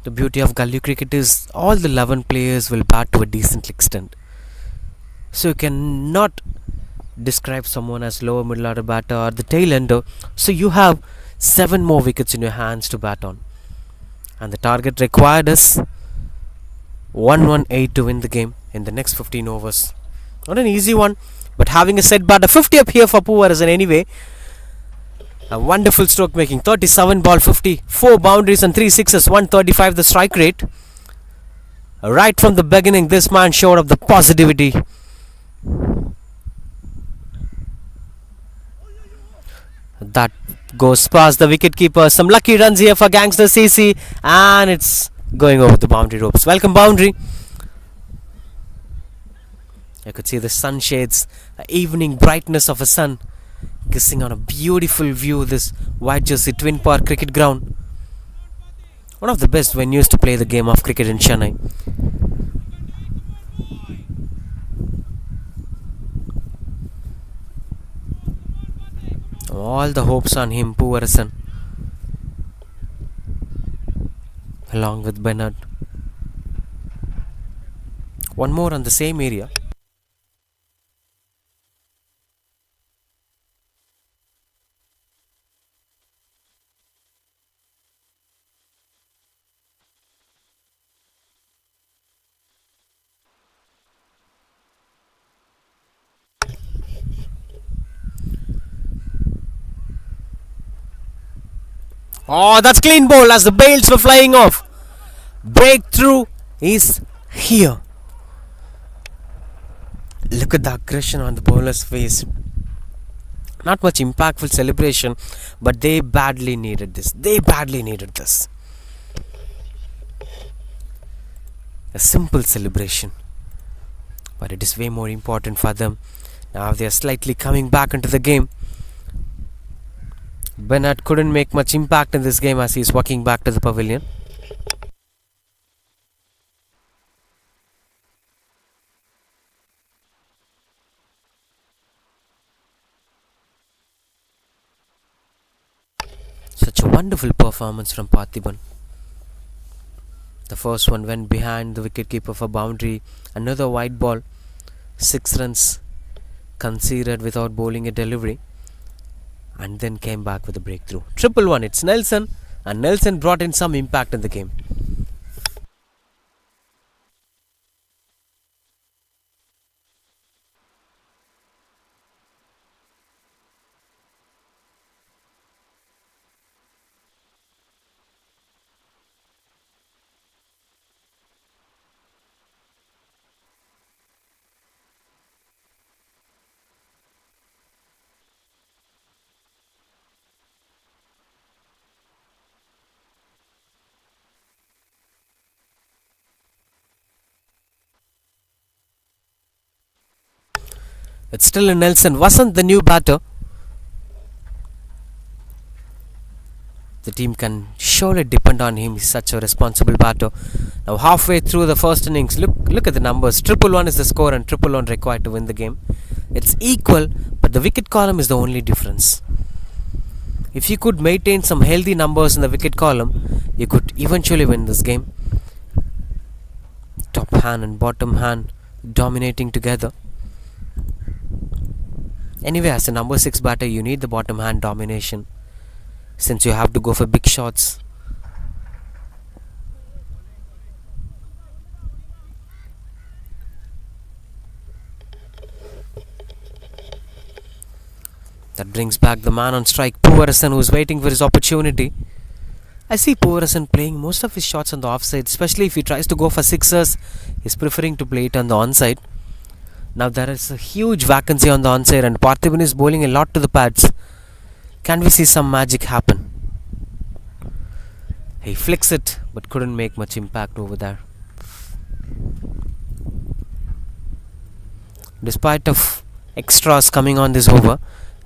The beauty of gully cricket is all the 11 players will bat to a decent extent, so you cannot describe someone as lower middle order batter or the tail ender. So you have 7 more wickets in your hands to bat on, and the target required is 118 to win the game in the next 15 overs. Not an easy one, but having a set batter, 50 up here for Powerplay anyway. A wonderful stroke making, 37 ball 50, 4 boundaries and 3 sixes, 135 the strike rate. Right from the beginning, this man showed up the positivity. That goes past the wicketkeeper. Some lucky runs here for Gangster CC, and it's going over the boundary ropes. Welcome boundary. I could see the sunshades, the evening brightness of a sun, kissing on a beautiful view of this White Jersey Twin Park cricket ground. One of the best venues to play the game of cricket in Chennai. All the hopes on him, Puvarasan, along with Bernard. One more on the same area. Oh, that's clean ball as the bails were flying off. Breakthrough is here. Look at the aggression on the bowler's face. Not much impactful celebration, but they badly needed this. A simple celebration, but it is way more important for them. Now they are slightly coming back into the game. Bernard couldn't make much impact in this game as he is walking back to the pavilion. Such a wonderful performance from Parthiban. The first one went behind the wicketkeeper for boundary. Another white ball. 6 runs conceded without bowling a delivery. And then came back with a breakthrough. 1-1. It's Nelson. And Nelson brought in some impact in the game. It's still in Nelson. Wasn't the new batter. The team can surely depend on him. He's such a responsible batter. Now halfway through the first innings, look at the numbers. 1-1 is the score and 1-1 required to win the game. It's equal, but the wicket column is the only difference. If you could maintain some healthy numbers in the wicket column, you could eventually win this game. Top hand and bottom hand dominating together. Anyway, as a number 6 batter, you need the bottom hand domination, since you have to go for big shots. That brings back the man on strike, Puvarasan, who is waiting for his opportunity. I see Puvarasan playing most of his shots on the offside, especially if he tries to go for sixers. He's preferring to play it on the onside. Now there is a huge vacancy on the onside and Parthiban is bowling a lot to the pads. Can we see some magic happen? He flicks it but couldn't make much impact over there. Despite of extras coming on this over,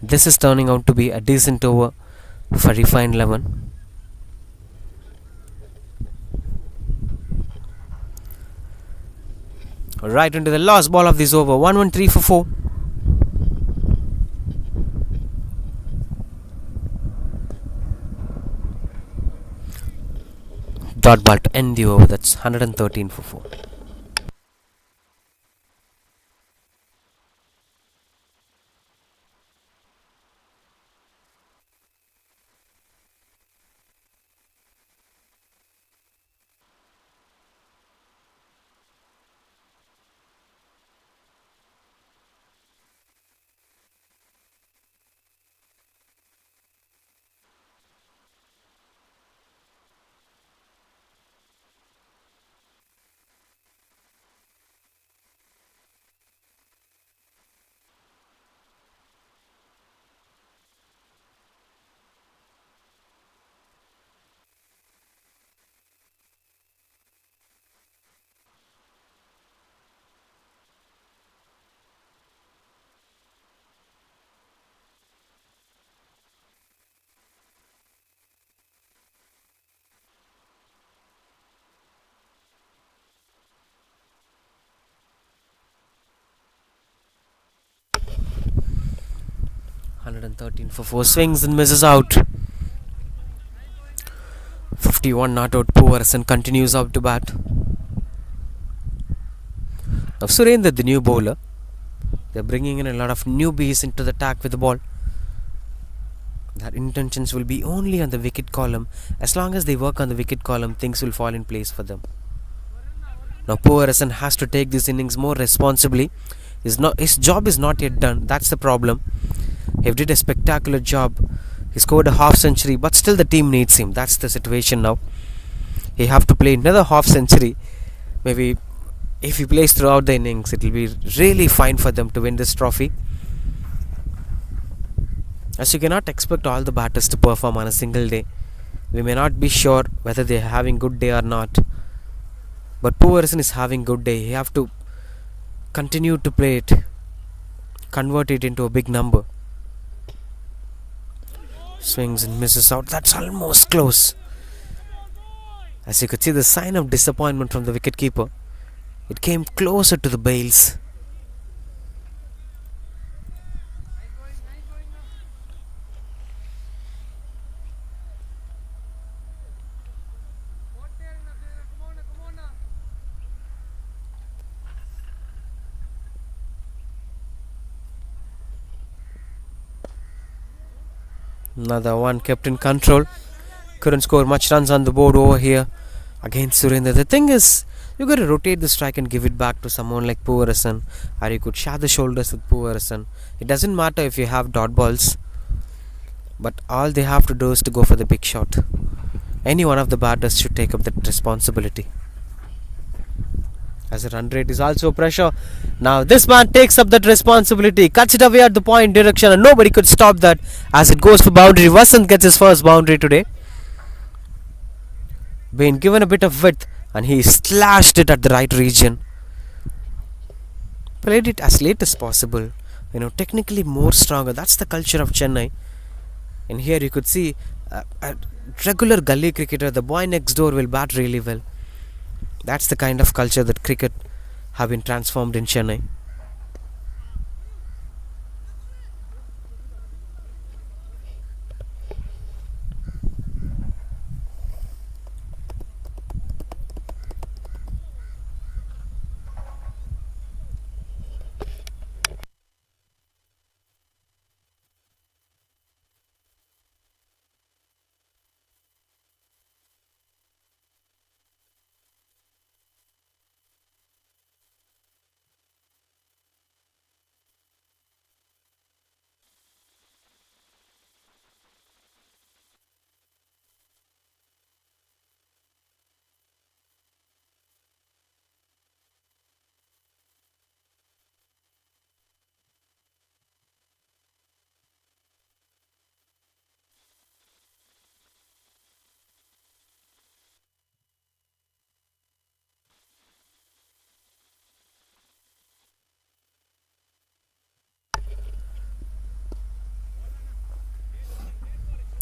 this is turning out to be a decent over for Refined 11. Right into the last ball of this over. 1-1-3 for 4. Dot ball to end the over. That's 113 for 4. 113 for 4 swings and misses out. 51 not out. Powerson continues out to bat. Now Surendra, the new bowler, they're bringing in a lot of newbies into the attack with the ball. Their intentions will be only on the wicket column. As long as they work on the wicket column, things will fall in place for them. Now Powerson has to take this innings more responsibly. His job is not yet done. That's the problem. He did a spectacular job. He scored a half century, but still the team needs him. That's the situation now. He have to play another half century. Maybe if he plays throughout the innings, it will be really fine for them to win this trophy. As you cannot expect all the batters to perform on a single day. We may not be sure whether they are having good day or not. But Powerson is having good day. He have to continue to play it. Convert it into a big number. Swings and misses out. That's almost close. As you could see, the sign of disappointment from the wicketkeeper. It came closer to the bails. Another one kept in control. Couldn't score much runs on the board over here against Surendra. The thing is, you got to rotate the strike and give it back to someone like Powerson, or you could share the shoulders with Powerson. It doesn't matter if you have dot balls, but all they have to do is to go for the big shot. Any one of the batters should take up that responsibility. As the run rate is also pressure. Now this man takes up that responsibility, cuts it away at the point direction, and nobody could stop that as it goes for boundary. Vasant gets his first boundary today. Being given a bit of width, and he slashed it at the right region. Played it as late as possible. Technically more stronger. That's the culture of Chennai. And here you could see a regular gully cricketer, the boy next door, will bat really well. That's the kind of culture that cricket have been transformed in Chennai.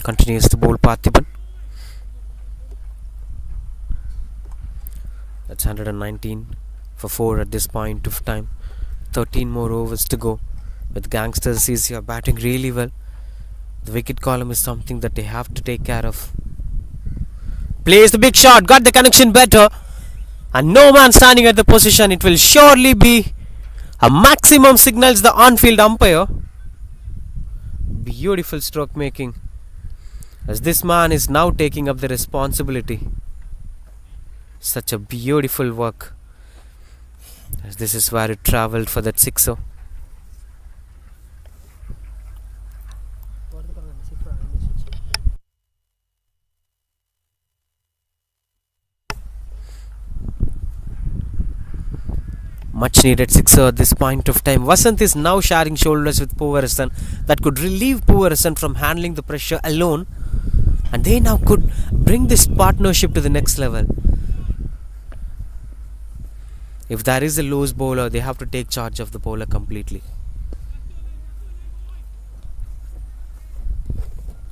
Continues to bowl Parthiban. That's 119 for 4 at this point of time. 13 more overs to go. With Gangster CC are batting really well. The wicket column is something that they have to take care of. Plays the big shot, got the connection better, and no man standing at the position. It will surely be a maximum, signals the on-field umpire. Beautiful stroke making, as this man is now taking up the responsibility. Such a beautiful work, as this is where it travelled for that sixer. Much needed sixer at this point of time. Vasant is now sharing shoulders with Powerson. That could relieve Powerson from handling the pressure alone, and they now could bring this partnership to the next level. If there is a loose bowler, they have to take charge of the bowler completely.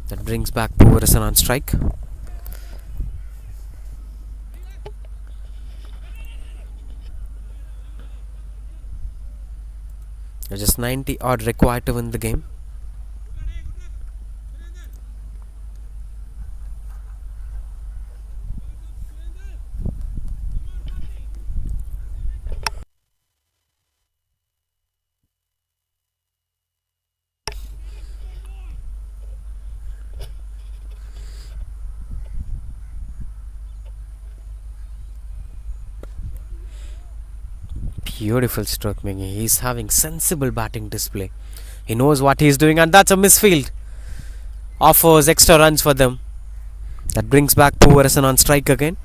That brings back Powerson on strike. Just 90 odd required to win the game. Beautiful stroke making. He's having sensible batting display. He knows what he's doing, and that's a misfield. Offers extra runs for them. That brings back Poovarasan on strike again.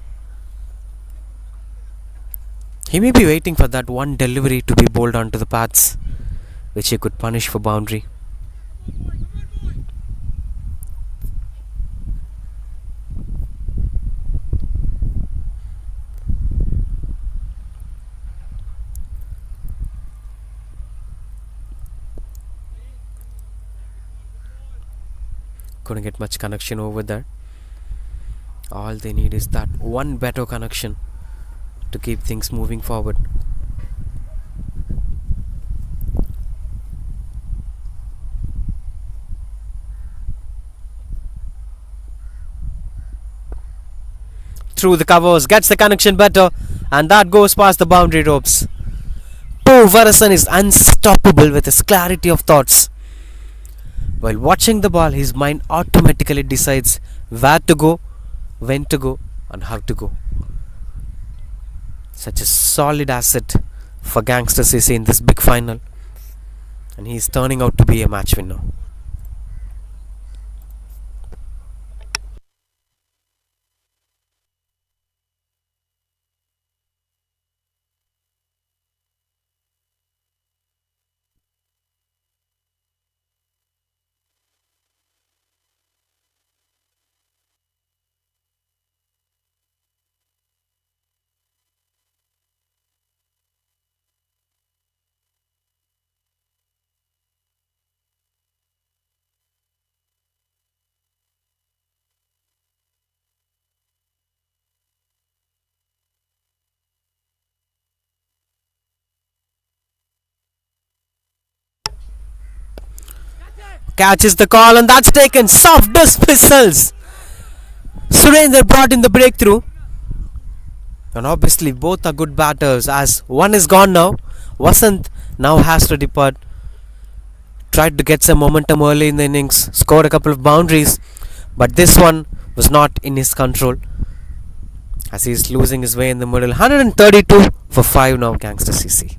He may be waiting for that one delivery to be bowled onto the pads, which he could punish for boundary. Couldn't get much connection over there. All they need is that one better connection to keep things moving forward. Through the covers, gets the connection better, and that goes past the boundary ropes. Poovarasan is unstoppable with his clarity of thoughts. While watching the ball, his mind automatically decides where to go, when to go, and how to go. Such a solid asset for Gangster CC in this big final, and he is turning out to be a match winner. Catches the call, and that's taken. Soft dismissals. Surendra brought in the breakthrough. And obviously both are good batters, as one is gone now. Vasant now has to depart. Tried to get some momentum early in the innings. Scored a couple of boundaries. But this one was not in his control, as he is losing his way in the middle. 132 for 5 now, Gangster CC.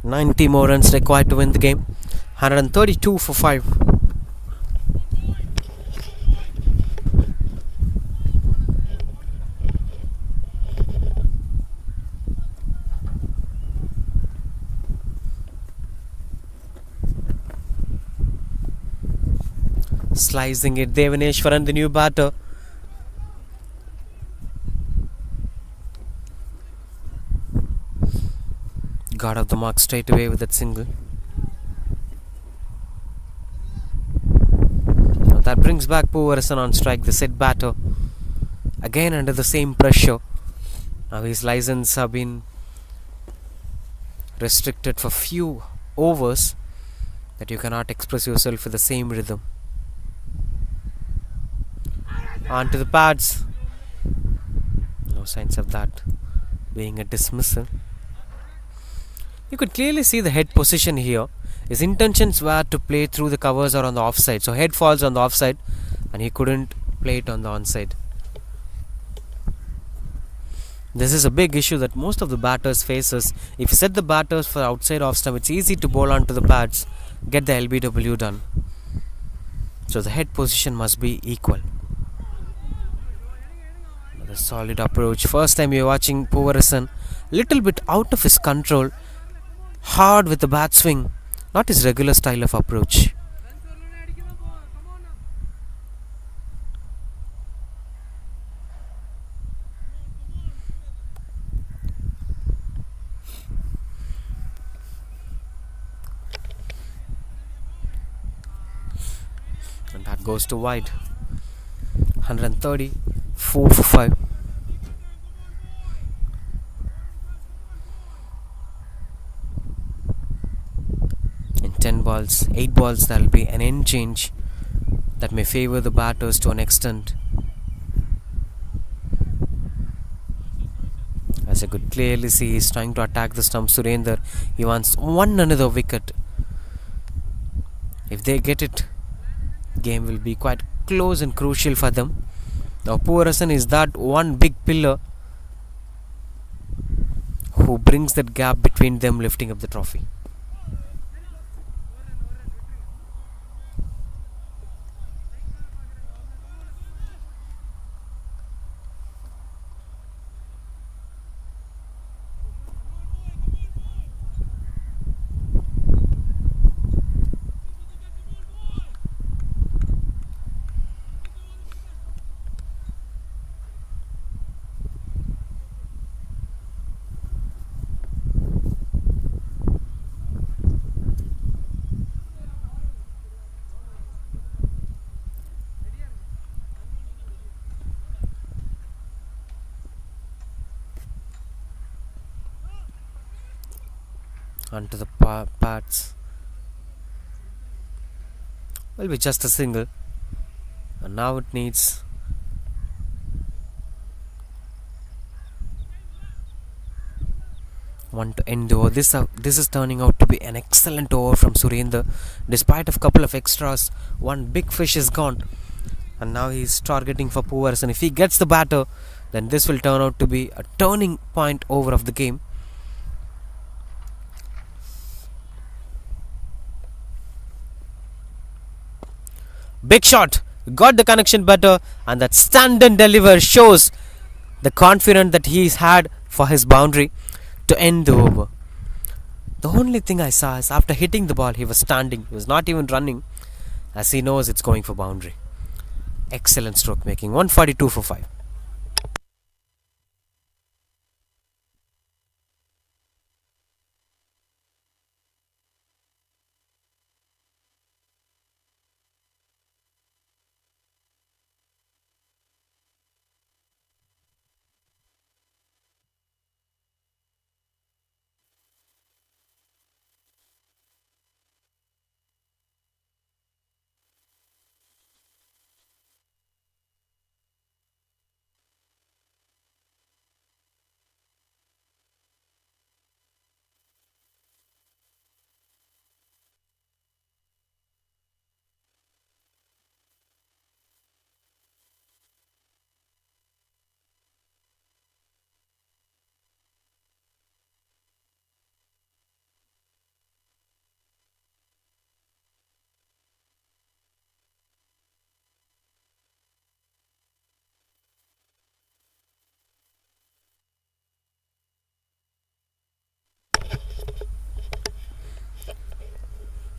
"90 more runs required to win the game. 132 for 5. Slicing it, Devaneshwaran, the new batter. Got off the mark straight away with that single. Now that brings back Poovarasan on strike, the set batter. Again under the same pressure. Now his license have been restricted for few overs, that you cannot express yourself with the same rhythm. Onto the pads. No signs of that being a dismissal. You could clearly see the head position here. His intentions were to play through the covers or on the offside. So head falls on the offside and he couldn't play it on the onside. This is a big issue that most of the batters faces. If you set the batters for outside off stump, it's easy to bowl onto the pads, get the LBW done. So the head position must be equal. Another solid approach. First time you're watching Powerplay, little bit out of his control, hard with the bat swing, not his regular style of approach. And that goes to wide. 130, 4 for 5. In 10 balls, 8 balls, there will be an end change that may favor the batters to an extent. As I could clearly see, he's trying to attack the stump. Surendra, he wants one another wicket. If they get it, game will be quite close and crucial for them. Now Powerplay is that one big pillar who brings that gap between them lifting up the trophy. Onto the pads. Will be just a single, and now it needs one to end the over. This is turning out to be an excellent over from Surendra. Despite a couple of extras, one big fish is gone, and now he's targeting for Powerplay. And if he gets the batter, then this will turn out to be a turning point over of the game. Big shot, got the connection better, and that stand and deliver shows the confidence that he's had for his boundary to end the over. The only thing I saw is after hitting the ball, he was standing, he was not even running, as he knows it's going for boundary. Excellent stroke making, 142 for 5.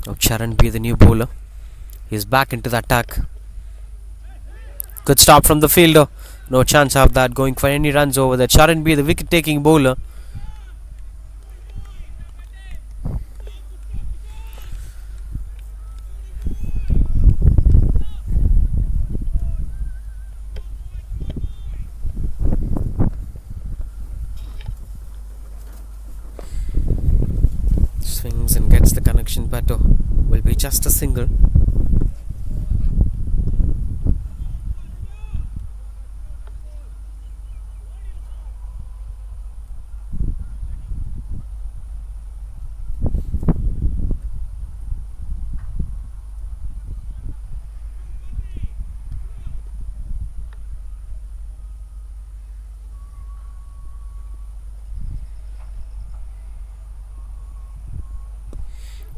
Now Charan be the new bowler. He's back into the attack. Good stop from the fielder. No chance of that going for any runs over there. Charan be the wicket taking bowler. Swings and gets the connection better. Will be just a single.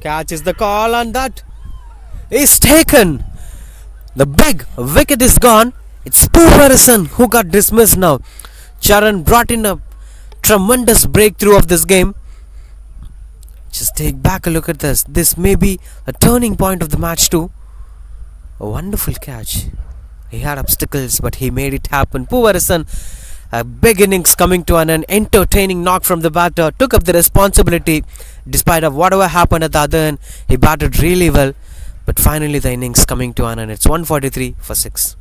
Catch is the call, and that is taken. The big wicket is gone. It's Powerplay who got dismissed now. Charan brought in a tremendous breakthrough of this game. Just take back a look at this. This may be a turning point of the match too. A wonderful catch. He had obstacles, but he made it happen. Powerplay, a big innings coming to an entertaining knock from the batter, took up the responsibility. Despite of whatever happened at the other end, he batted really well. But finally the innings coming to an end. It's 143 for 6.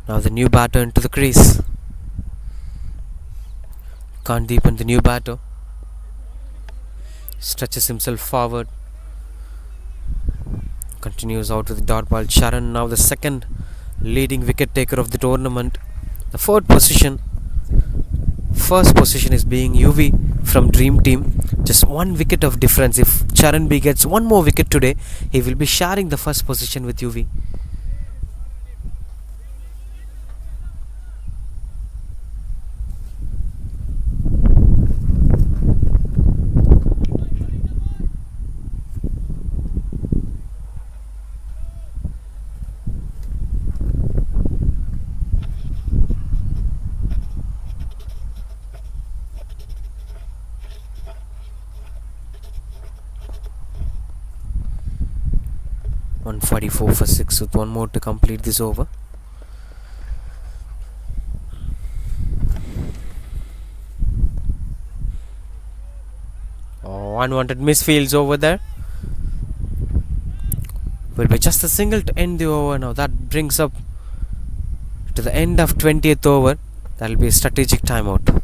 Now the new batter into the crease. Can't deepen the new batter. Stretches himself forward. Continues out with the dot ball. Charan now the second leading wicket taker of the tournament. The fourth position. First position is being UV from Dream Team. Just one wicket of difference. If Charan B gets one more wicket today, he will be sharing the first position with UV. One 44 for 6 with one more to complete this over. Oh, unwanted misfields over there. Will be just a single to end the over now. That brings up to the end of 20th over. That will be a strategic timeout.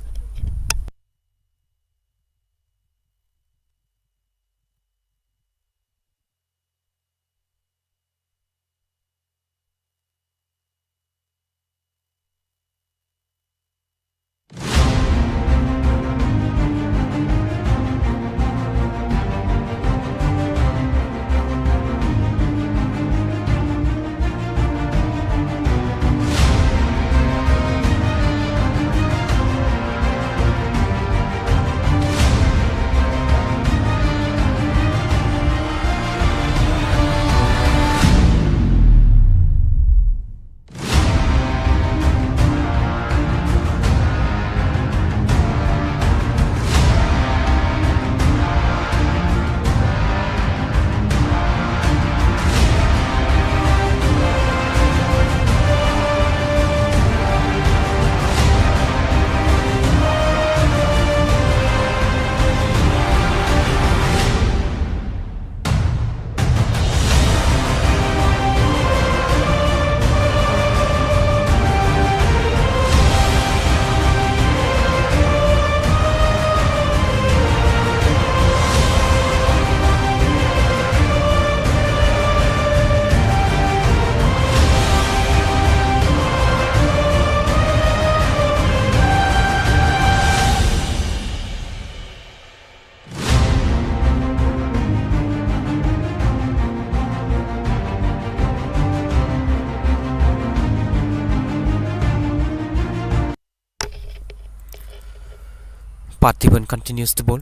Parthiban continues to bowl.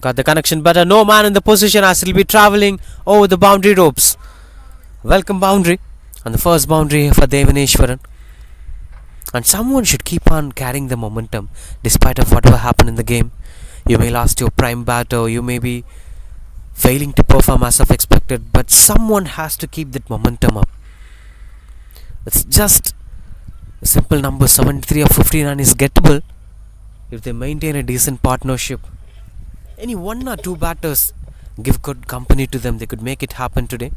Got the connection better. No man in the position as he'll be travelling over the boundary ropes. Welcome boundary. And the first boundary for Devaneshwaran. And someone should keep on carrying the momentum despite of whatever happened in the game. You may lost your prime batter, you may be failing to perform as of expected, but someone has to keep that momentum up. It's just a simple number. 73 or 59 is gettable if they maintain a decent partnership. Any one or two batters give good company to them, they could make it happen today.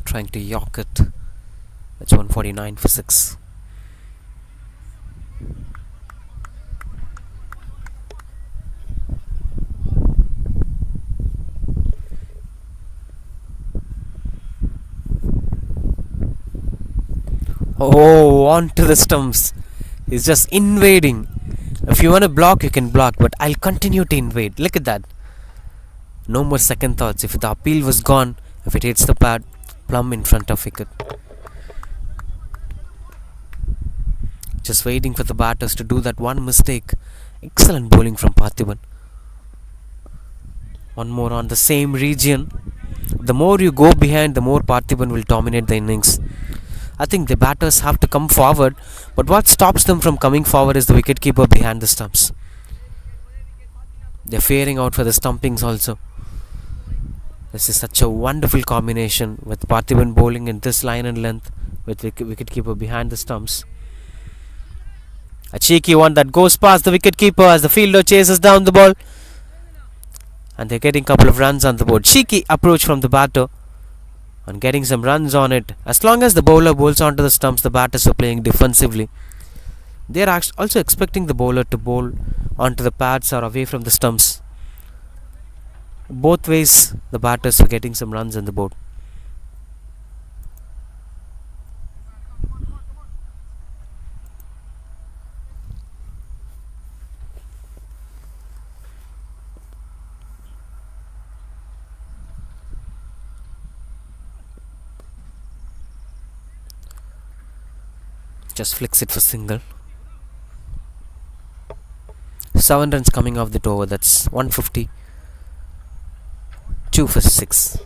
Trying to york it. It's 149 for 6. Oh, on to the stumps. He's just invading. If you want to block, you can block, but I'll continue to invade. Look at that. No more second thoughts. If the appeal was gone, if it hits the pad, plumb in front of wicket. Just waiting for the batters to do that one mistake. Excellent bowling from Parthiban. One more on the same region. The more you go behind, the more Parthiban will dominate the innings. I think the batters have to come forward, but what stops them from coming forward is the wicketkeeper behind the stumps. They're fearing out for the stumpings also. This is such a wonderful combination with Parthiban bowling in this line and length with wicketkeeper behind the stumps. A cheeky one that goes past the wicketkeeper as the fielder chases down the ball. And they're getting a couple of runs on the board. Cheeky approach from the batter and getting some runs on it. As long as the bowler bowls onto the stumps, the batters are playing defensively. They are also expecting the bowler to bowl onto the pads or away from the stumps. Both ways, the batters are getting some runs on the board. Just flicks it for single. 7 runs coming off that over. That's 150. 2 for 6.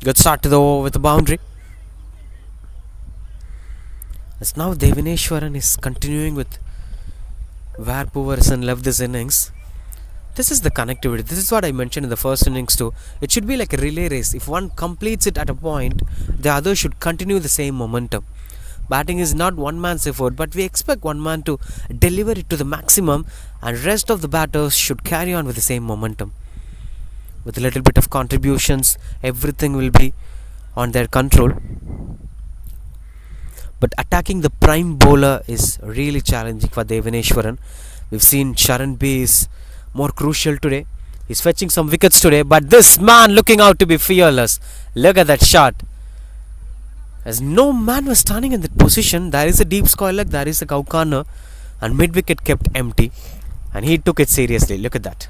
Good start to the over with a boundary. As now Devaneshwaran is continuing with where Puvarsan left this innings. This is the connectivity. This is what I mentioned in the first innings too. It should be like a relay race. If one completes it at a point, the other should continue the same momentum. Batting is not one man's effort, but we expect one man to deliver it to the maximum, and rest of the batters should carry on with the same momentum. With a little bit of contributions, everything will be on their control. but attacking the prime bowler is really challenging for Devaneshwaran. We've seen Sharan B is more crucial today. He's fetching some wickets today, but this man looking out to be fearless. Look at that shot. As no man was standing in that position, there is a deep square leg, there is a cow corner, and mid wicket kept empty, and he took it seriously. Look at that.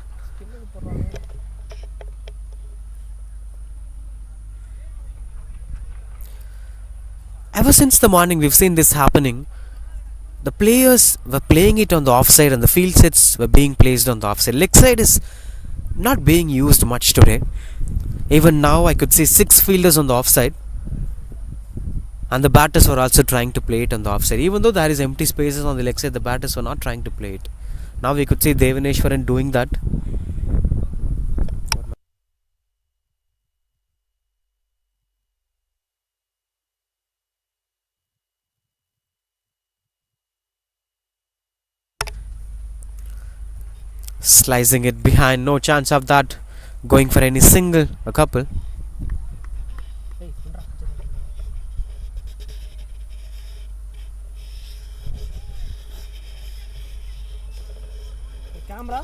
Ever since the morning, we've seen this happening. The players were playing it on the offside, and the field sets were being placed on the offside. Leg side is not being used much today. Even now, I could see 6 fielders on the offside, and the batters were also trying to play it on the offside. Even though there is empty spaces on the leg side, the batters were not trying to play it. Now we could see Devaneshwaran doing that. Slicing it behind, no chance of that going for any single, a couple. Camera.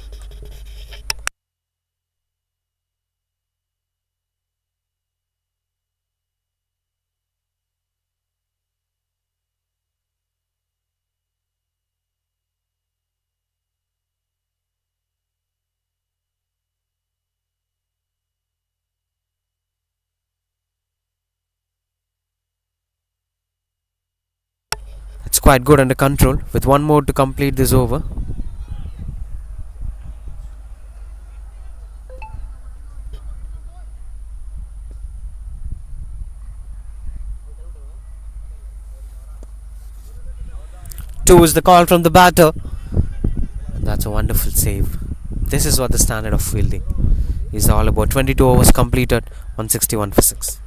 It's quite good under control with one more to complete this over. Two is the call from the batter. And that's a wonderful save. This is what the standard of fielding is all about. 22 overs completed, 161 for 6.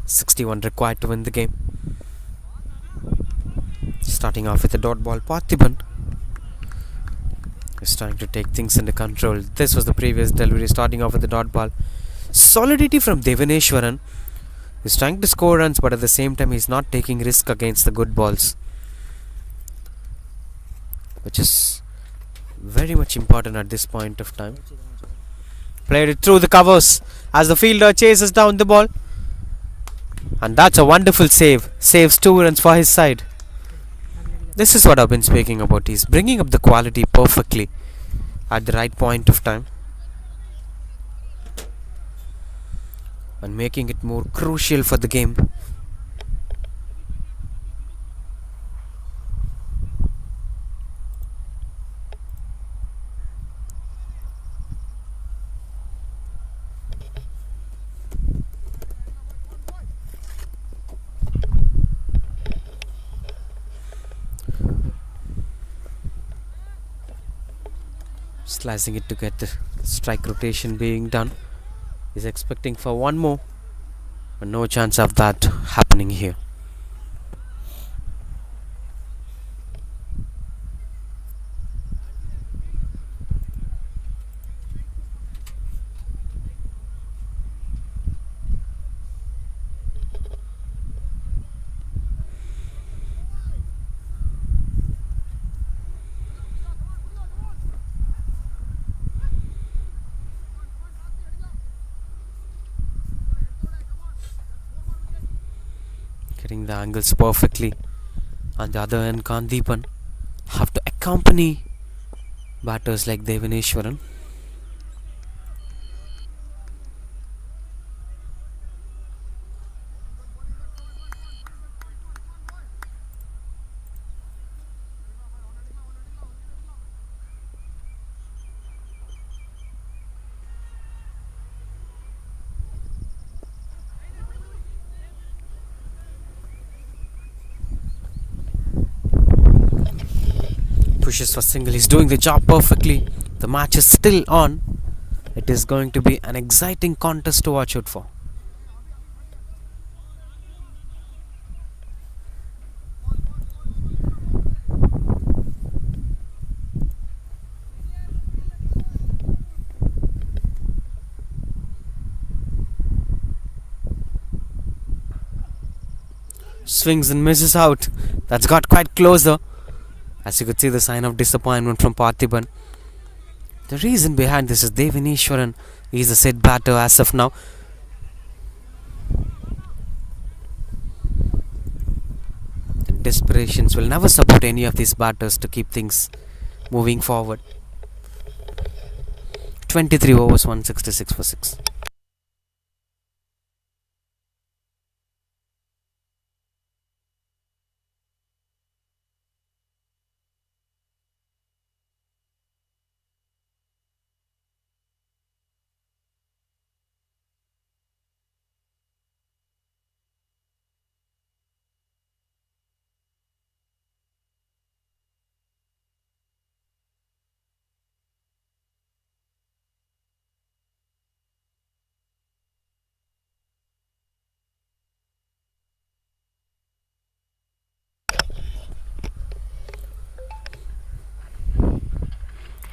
.61 required to win the game. Starting off with a dot ball, Parthiban is trying to take things under control. This was the previous delivery, starting off with the dot ball. Solidity from Devaneshwaran. He's trying to score runs, but at the same time he's not taking risk against the good balls, which is very much important at this point of time. Played it through the covers as the fielder chases down the ball. And that's a wonderful save. Saves 2 runs for his side. This is what I've been speaking about. He's bringing up the quality perfectly at the right point of time and making it more crucial for the game. Slicing it to get the strike rotation being done. He's expecting for one more, but no chance of that happening here. Getting the angles perfectly On the other end, Kandeepan have to accompany batters like Devaneshwaran. Pushes for single. He's doing the job perfectly. The match is still on. It is going to be an exciting contest to watch out for. Swings and misses out. That's got quite closer. As you could see, the sign of disappointment from Parthiban. The reason behind this is Devaneshwaran is a set batter as of now. And desperations will never support any of these batters to keep things moving forward. 23 overs, 166 for 6.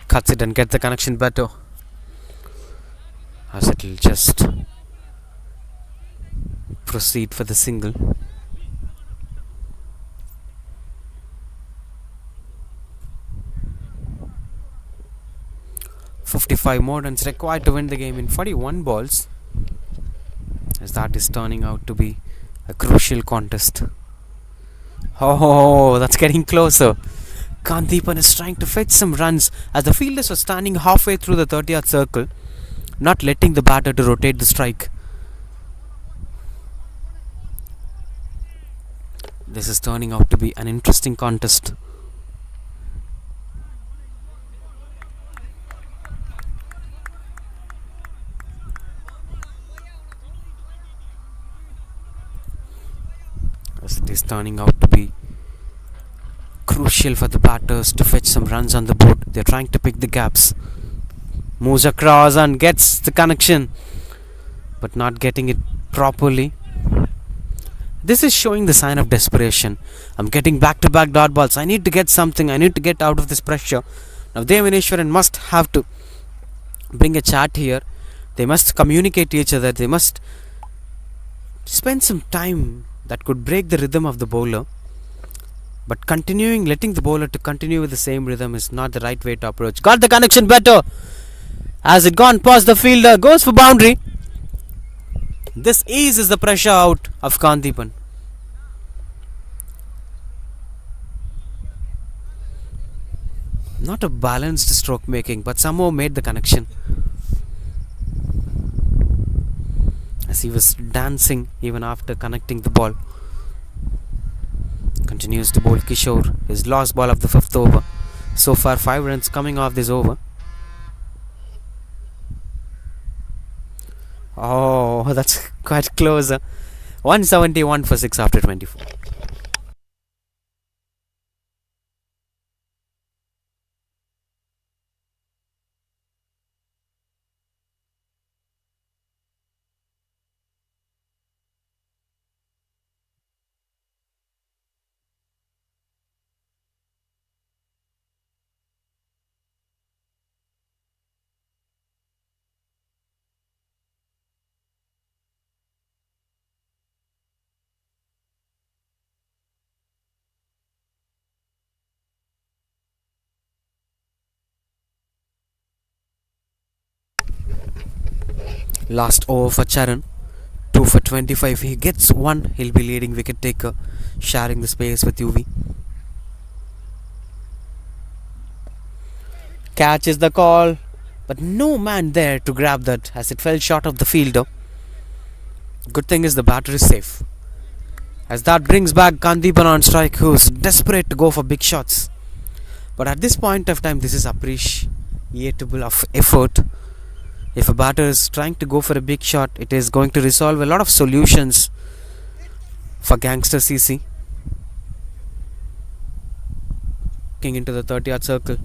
Cuts it and get the connection better, as it will just proceed for the single. .55 more runs required to win the game in 41 balls, as that is turning out to be a crucial contest. Oh, that's getting closer. Kandeepan is trying to fetch some runs as the fielders are standing halfway through the 30-yard circle, not letting the batter to rotate the strike. This is turning out to be an interesting contest. As it is turning out to be crucial for the batters to fetch some runs on the board. They're trying to pick the gaps. Moves across and gets the connection, but not getting it properly. This is showing the sign of desperation. I'm getting back-to-back dot balls. I need to get something. I need to get out of this pressure. Now Devaneshwaran must have to bring a chat here. They must communicate to each other. They must spend some time that could break the rhythm of the bowler. But letting the bowler to continue with the same rhythm is not the right way to approach. Got the connection better. Has it gone past the fielder? Goes for boundary. This eases the pressure out of Kandeepan. Not a balanced stroke making, but somehow made the connection. As he was dancing even after connecting the ball. Continues to bowl Kishore, his last ball of the 5th over. So far 5 runs coming off this over. Oh, that's quite close. 171 for 6 after 24. Last over for Charan. 2 for 25. If he gets one, he'll be leading wicket taker, sharing the space with UV. Catch is the call, but no man there to grab that as it fell short of the fielder. Good thing is the batter is safe, as that brings back Kandipan on strike, who's desperate to go for big shots. But at this point of time, this is appreciable of effort. If a batter is trying to go for a big shot, it is going to resolve a lot of solutions for Gangster CC. Looking into the 30-yard circle.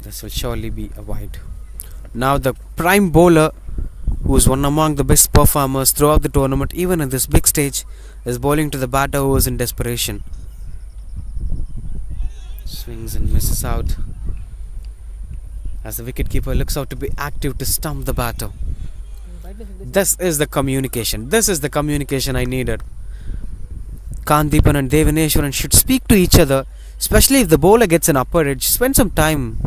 This will surely be a wide. Now the prime bowler, who is one among the best performers throughout the tournament, even in this big stage, is bowling to the batter who is in desperation. Swings and misses out, as the wicketkeeper looks out to be active to stump the batter. This is the communication. This is the communication I needed. Kandipan and Devaneshwaran should speak to each other, especially if the bowler gets an upper edge. Spend some time.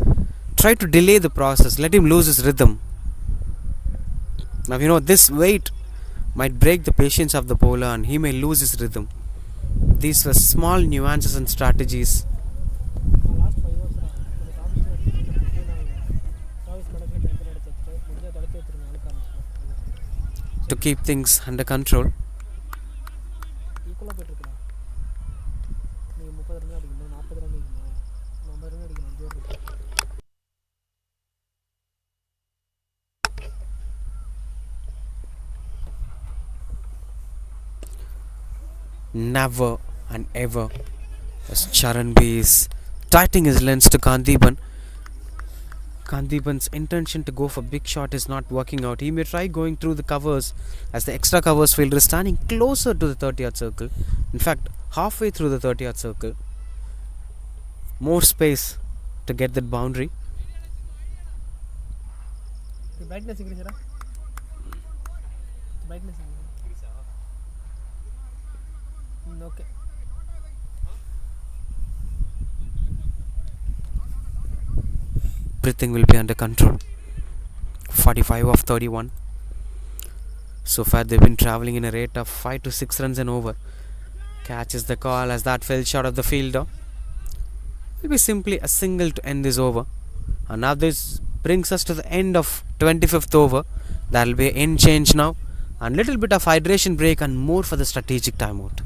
Try to delay the process. Let him lose his rhythm. Now, this weight might break the patience of the bowler and he may lose his rhythm. These were small nuances and strategies to keep things under control. Never and ever, as Charan B is tightening his lens to Kandipan. Kandipan's intention to go for big shot is not working out. He may try going through the covers, as the extra covers fielder is standing closer to the 30-yard circle. In fact, halfway through the 30-yard circle. More space to get that boundary. Okay. Everything will be under control. 45 of 31. So far they've been travelling in a rate of 5 to 6 runs and over. Catches the call as that fell short of the fielder. It will be simply a single to end this over. And now this brings us to the end of 25th over. That will be an end change now. And little bit of hydration break and more for the strategic timeout.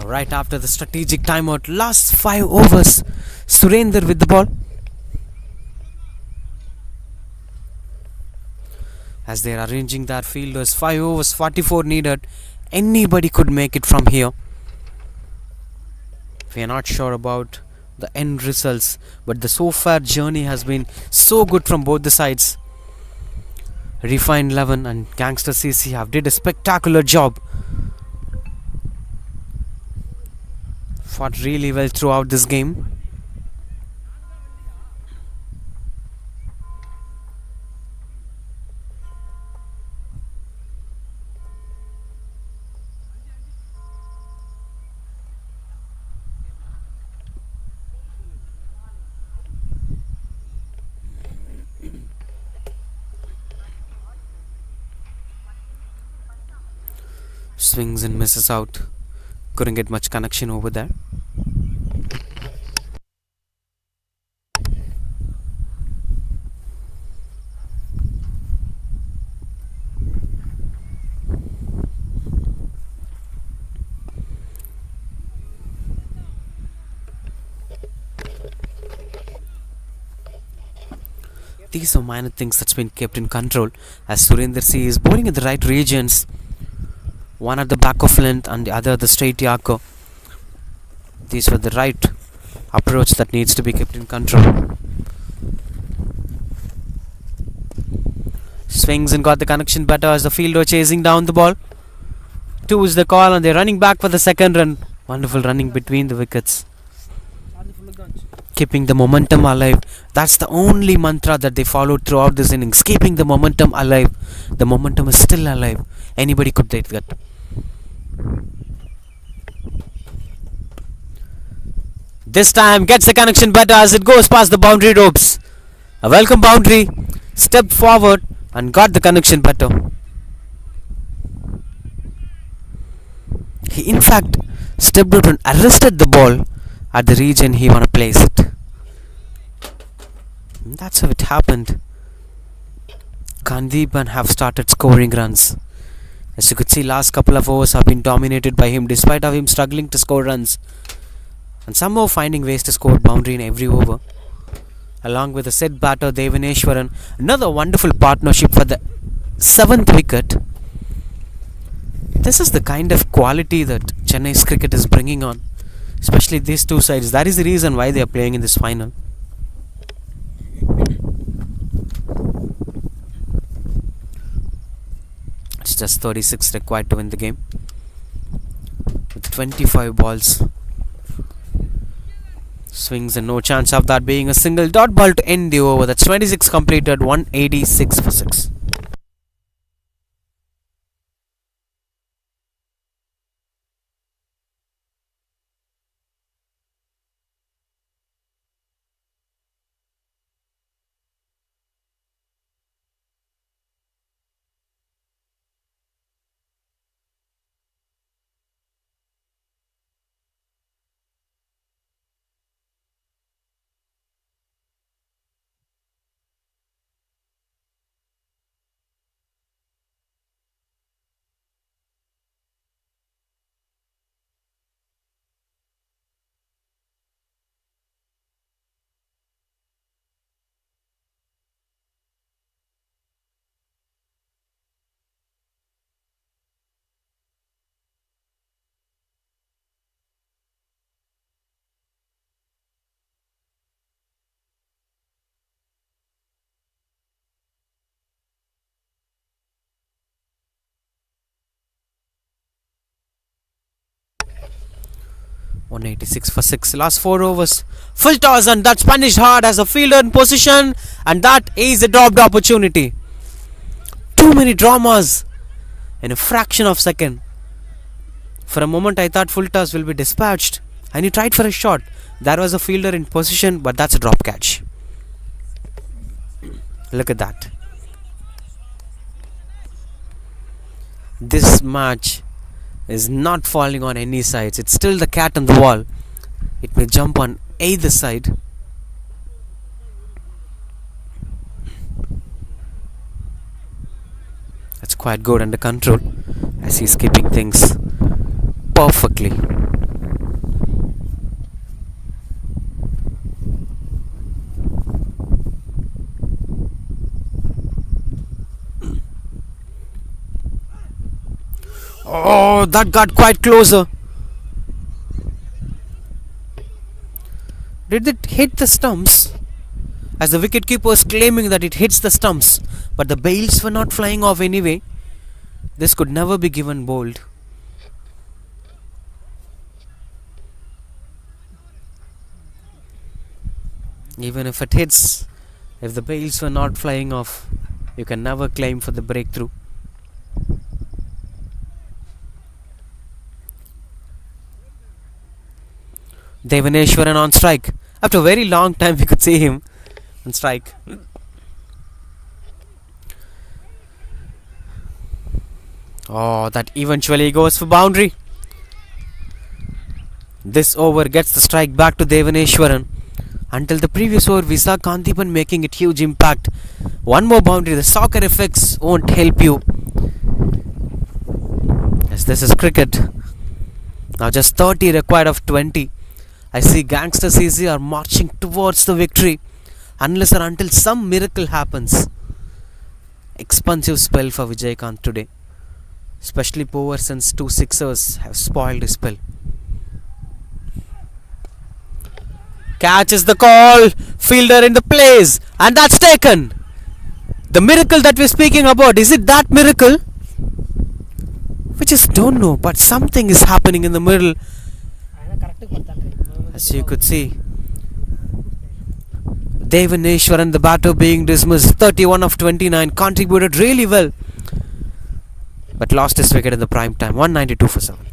Right after the strategic timeout, last 5 overs, Surender with the ball. as they are arranging their fielders. 5 overs, 44 needed. Anybody could make it from here. We are not sure about the end results, but the so far journey has been so good from both the sides. Refined 11 and Gangster CC have did a spectacular job. Fought really well throughout this game. Swings and misses out. Couldn't get much connection over there. These are minor things that's been kept in control, as Surinder C is bowling in the right regions. One at the back of length and the other at the straight Yorker. These were the right approach that needs to be kept in control. Swings and got the connection better as the fielder chasing down the ball. 2 is the call and they're running back for the second run. Wonderful running between the wickets. Keeping the momentum alive. That's the only mantra that they followed throughout this innings. Keeping the momentum alive. The momentum is still alive. Anybody could take that. This time gets the connection better as it goes past the boundary ropes. A welcome boundary. Stepped forward and got the connection better. He in fact stepped out and arrested the ball at the region he wanna place it. And that's how it happened. Kandiban have started scoring runs. As you could see, last couple of overs have been dominated by him despite of him struggling to score runs and somehow finding ways to score boundary in every over. Along with the set batter Devaneshwaran, another wonderful partnership for the 7th wicket. This is the kind of quality that Chennai's cricket is bringing on, especially these two sides. That is the reason why they are playing in this final. It's just 36 required to win the game with 25 balls. Swings and no chance of that being a single. Dot ball to end the over. That's 26 completed, 186 for 6. .186 for 6. Last 4 overs. Full toss and that's punished hard as a fielder in position, and that is a dropped opportunity. Too many dramas in a fraction of a second. For a moment I thought full toss will be dispatched and he tried for a shot. There was a fielder in position, but that's a drop catch. Look at that. This match is not falling on any sides. It's still the cat on the wall. It may jump on either side. That's quite good under control as he's keeping things perfectly. Oh, that got quite closer. Did it hit the stumps? As the wicketkeeper was claiming that it hits the stumps, but the bails were not flying off anyway. This could never be given bowled. Even if it hits, if the bails were not flying off, you can never claim for the breakthrough. Devaneshwaran on strike. After a very long time we could see him on strike. Oh, that eventually goes for boundary. This over gets the strike back to Devaneshwaran. Until the previous over, we saw Kantipan making it huge impact. One more boundary, the soccer effects won't help you. Yes, this is cricket. Now just 30 required of 20. I see Gangster CC are marching towards the victory. Unless or until some miracle happens. Expansive spell for Vijaykanth today. Especially Powerson's 2 sixers have spoiled his spell. Catch is the call. Fielder in the place. And that's taken. The miracle that we're speaking about, is it that miracle? We just don't know. But something is happening in the middle. As you could see. Devaneshwaran, the batter, being dismissed. 31 of 29. Contributed really well. But lost his wicket in the prime time. 192 for 7.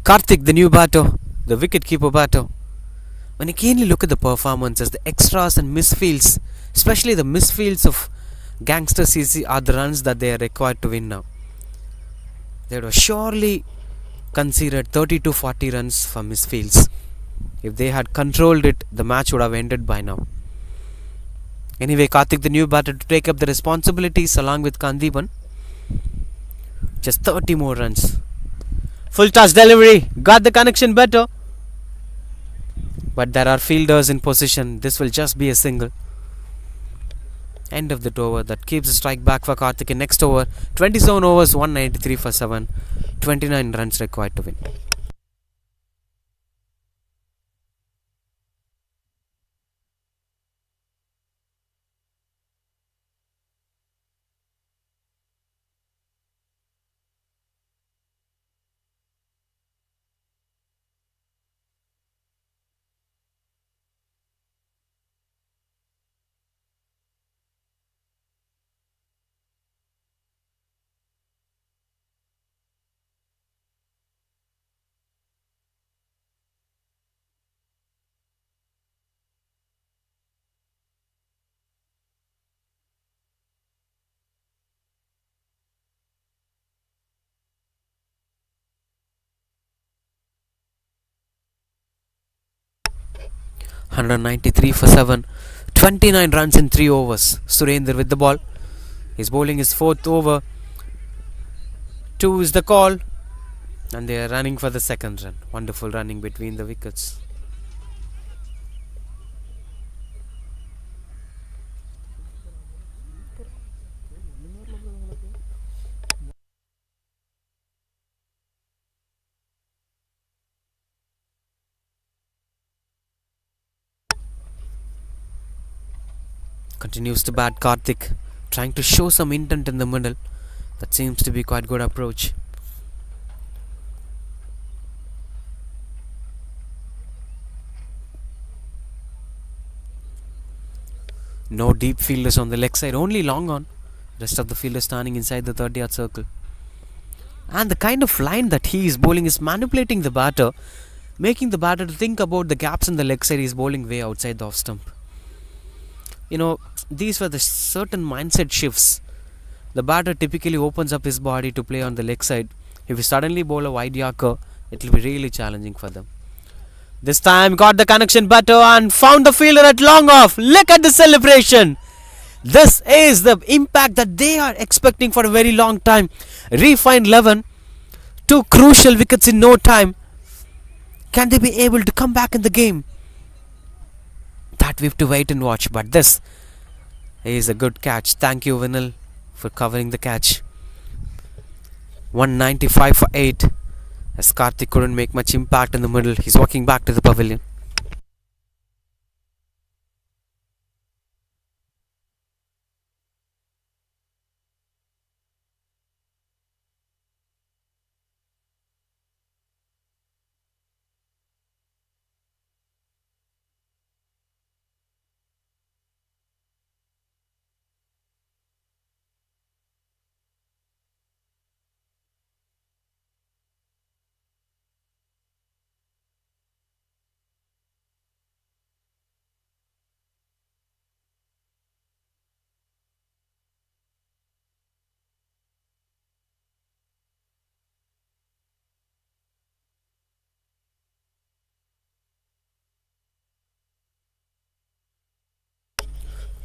Karthik, the new batter, the wicket-keeper batter. When you keenly look at the performances, the extras and misfields, especially the misfields of Gangster CC, are the runs that they are required to win now. They would have surely conceded 30 to 40 runs for misfields. If they had controlled it, the match would have ended by now. Anyway, Karthik, the new batter, to take up the responsibilities along with Kandipan. Just 30 more runs. Full toss delivery, got the connection better. But there are fielders in position. This will just be a single. End of that over. That keeps the strike back for Karthik in next over. 27 overs, 193 for 7. 29 runs required to win. (193 for 7). 29 runs in 3 overs. Surendra with the ball. He's bowling his 4th over. 2 is the call. And they are running for the second run. Wonderful running between the wickets. Continues to bat Karthik, trying to show some intent in the middle. That seems to be quite good approach. No deep fielders on the leg side, only long on. Rest of the fielders standing inside the 30-yard circle. And the kind of line that he is bowling is manipulating the batter, making the batter to think about the gaps in the leg side. He is bowling way outside the off stump. These were the certain mindset shifts. The batter typically opens up his body to play on the leg side. If you suddenly bowl a wide Yorker, it will be really challenging for them. This time got the connection better and found the fielder at long off. Look at the celebration. This is the impact that they are expecting for a very long time. Refined 11. 2 crucial wickets in no time. Can they be able to come back in the game? That we have to wait and watch. But this is a good catch. Thank you, Vinil, for covering the catch. 195 for 8. As Karthik couldn't make much impact in the middle, he's walking back to the pavilion.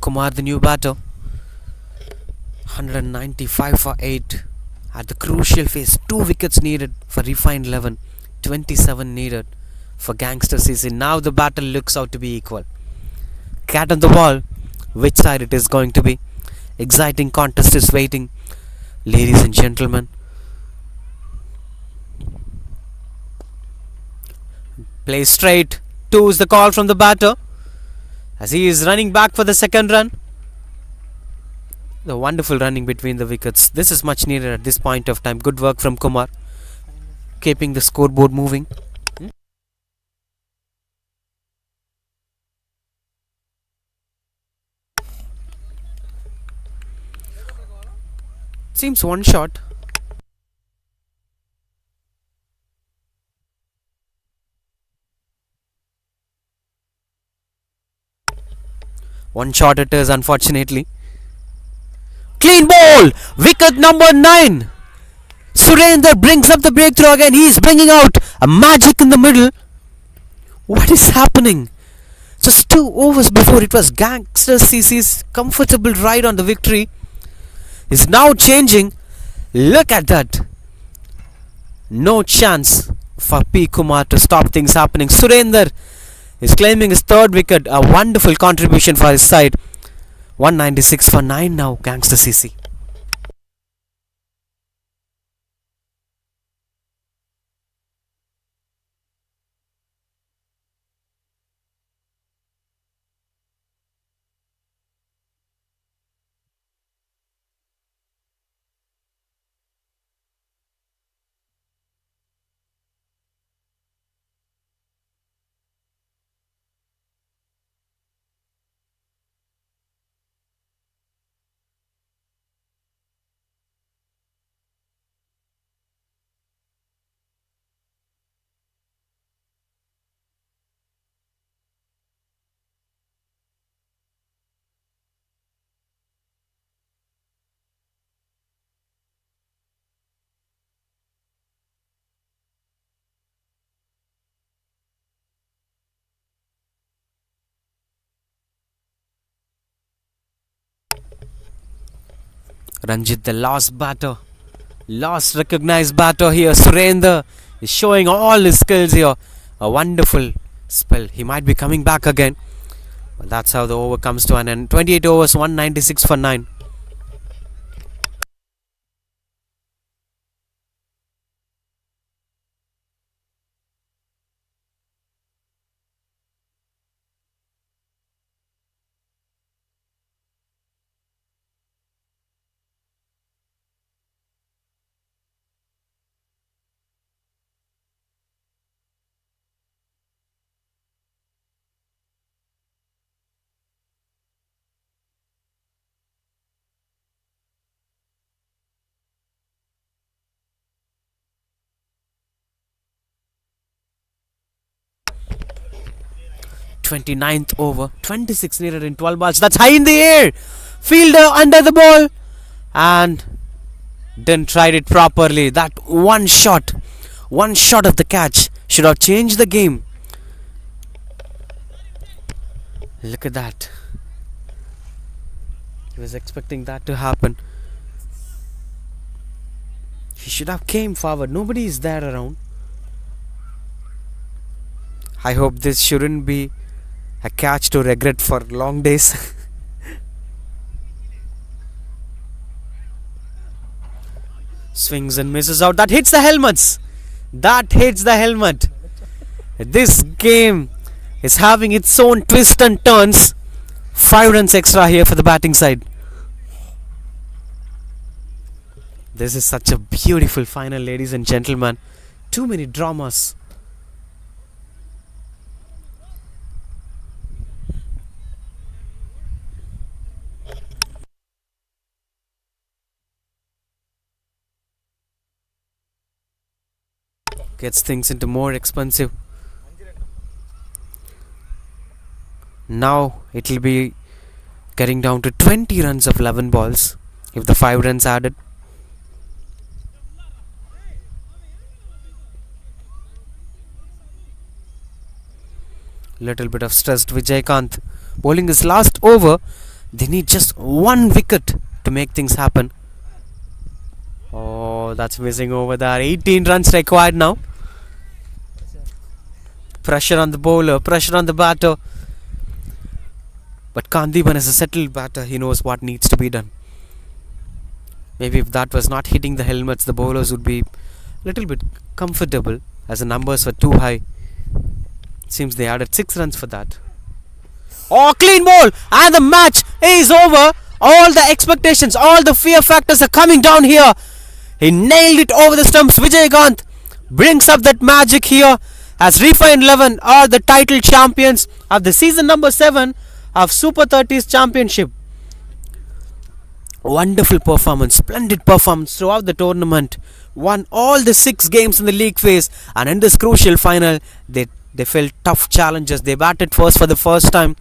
Kumar, the new batter. 195 for 8. At the crucial phase, 2 wickets needed for refined 11. 27 needed for Gangster CC. Now the battle looks out to be equal. Cat on the wall. Which side it is going to be? Exciting contest is waiting. Ladies and gentlemen. Play straight. 2 is the call from the batter, as he is running back for the second run. The wonderful running between the wickets. This is much needed at this point of time. Good work from Kumar, keeping the scoreboard moving. Seems one shot. One shot it is, unfortunately. Clean ball! Wicket number 9. Surender brings up the breakthrough again. He is bringing out a magic in the middle. What is happening? Just 2 overs before, it was Gangster CC's comfortable ride on the victory. Is now changing. Look at that. No chance for P. Kumar to stop things happening. Surender is claiming his 3rd wicket. A wonderful contribution for his side. 196 for 9 now, Gangster CC. Ranjit, the last batter, Last recognized batter here, Surendra, is showing all his skills here. A wonderful spell. He might be coming back again. But that's how the over comes to an end. 28 overs, 196 for 9. Twenty-ninth over, 26 needed in 12 balls. That's high in the air. Fielder under the ball and didn't try it properly. That one shot of the catch should have changed the game. Look at that. He was expecting that to happen. He should have came forward. Nobody is there around. I hope this shouldn't be a catch to regret for long days. Swings and misses out. That hits the helmets. This game is having its own twists and turns. 5 runs extra here for the batting side. This is such a beautiful final, ladies and gentlemen. Too many dramas. Gets things into more expensive. Now it will be getting down to 20 runs of 11 balls if the 5 runs added. Little bit of stressed Vijaykanth bowling his last over. They need just 1 wicket to make things happen. Oh, that's missing over there. 18 runs required now. Pressure on the bowler, pressure on the batter. But Kandiban is a settled batter. He knows what needs to be done. Maybe if that was not hitting the helmets, the bowlers would be a little bit comfortable as the numbers were too high. Seems they added 6 runs for that. Oh, clean ball! And the match is over. All the expectations, all the fear factors are coming down here. He nailed it over the stumps. Vijaykanth brings up that magic here. As Refine 11 are the title champions of the season number 7 of Super 30s Championship. Wonderful performance, splendid performance throughout the tournament. Won all the 6 games in the league phase, and in this crucial final, they felt tough challenges. They batted first for the first time.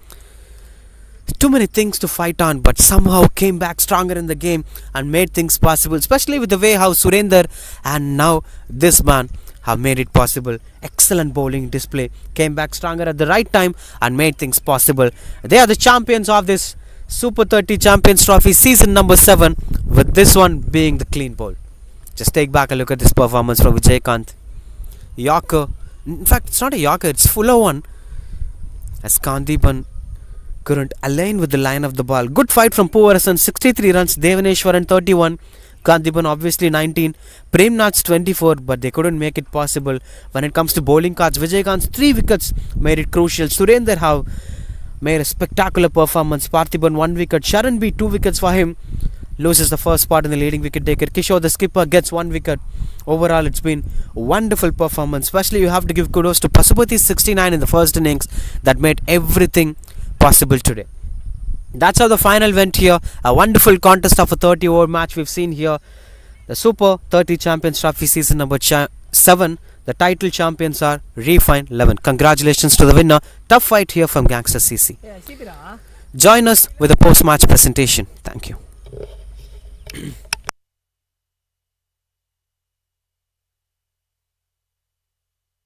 Too many things to fight on, but somehow came back stronger in the game and made things possible, especially with the way how Surendra and now this man have made it possible. Excellent bowling display. Came back stronger at the right time and made things possible. They are the champions of this Super 30 Champions Trophy season number 7, with this one being the clean bowl. Just take back a look at this performance from Vijaykanth. Yorker. In fact, it's not a Yorker, it's fuller one. As Kandiban couldn't align with the line of the ball. Good fight from Poorasan. 63 runs. Devaneshwaran 31. Kandiban obviously 19. Premnath's 24, but they couldn't make it possible. When it comes to bowling cards, Vijaykanth's 3 wickets made it crucial. Surendra have made a spectacular performance. Parthiban 1 wicket. Sharan B 2 wickets for him. Loses the first spot in the leading wicket taker. Kishore the skipper gets 1 wicket. Overall, it's been a wonderful performance. Especially you have to give kudos to Pasupati's 69 in the first innings that made everything possible today. That's how the final went here. A wonderful contest of a 30 over match we've seen here. The Super 30 Champions Trophy season number 7. The title champions are Refine 11. Congratulations to the winner. Tough fight here from Gangster CC. Join us with a post-match presentation. Thank you.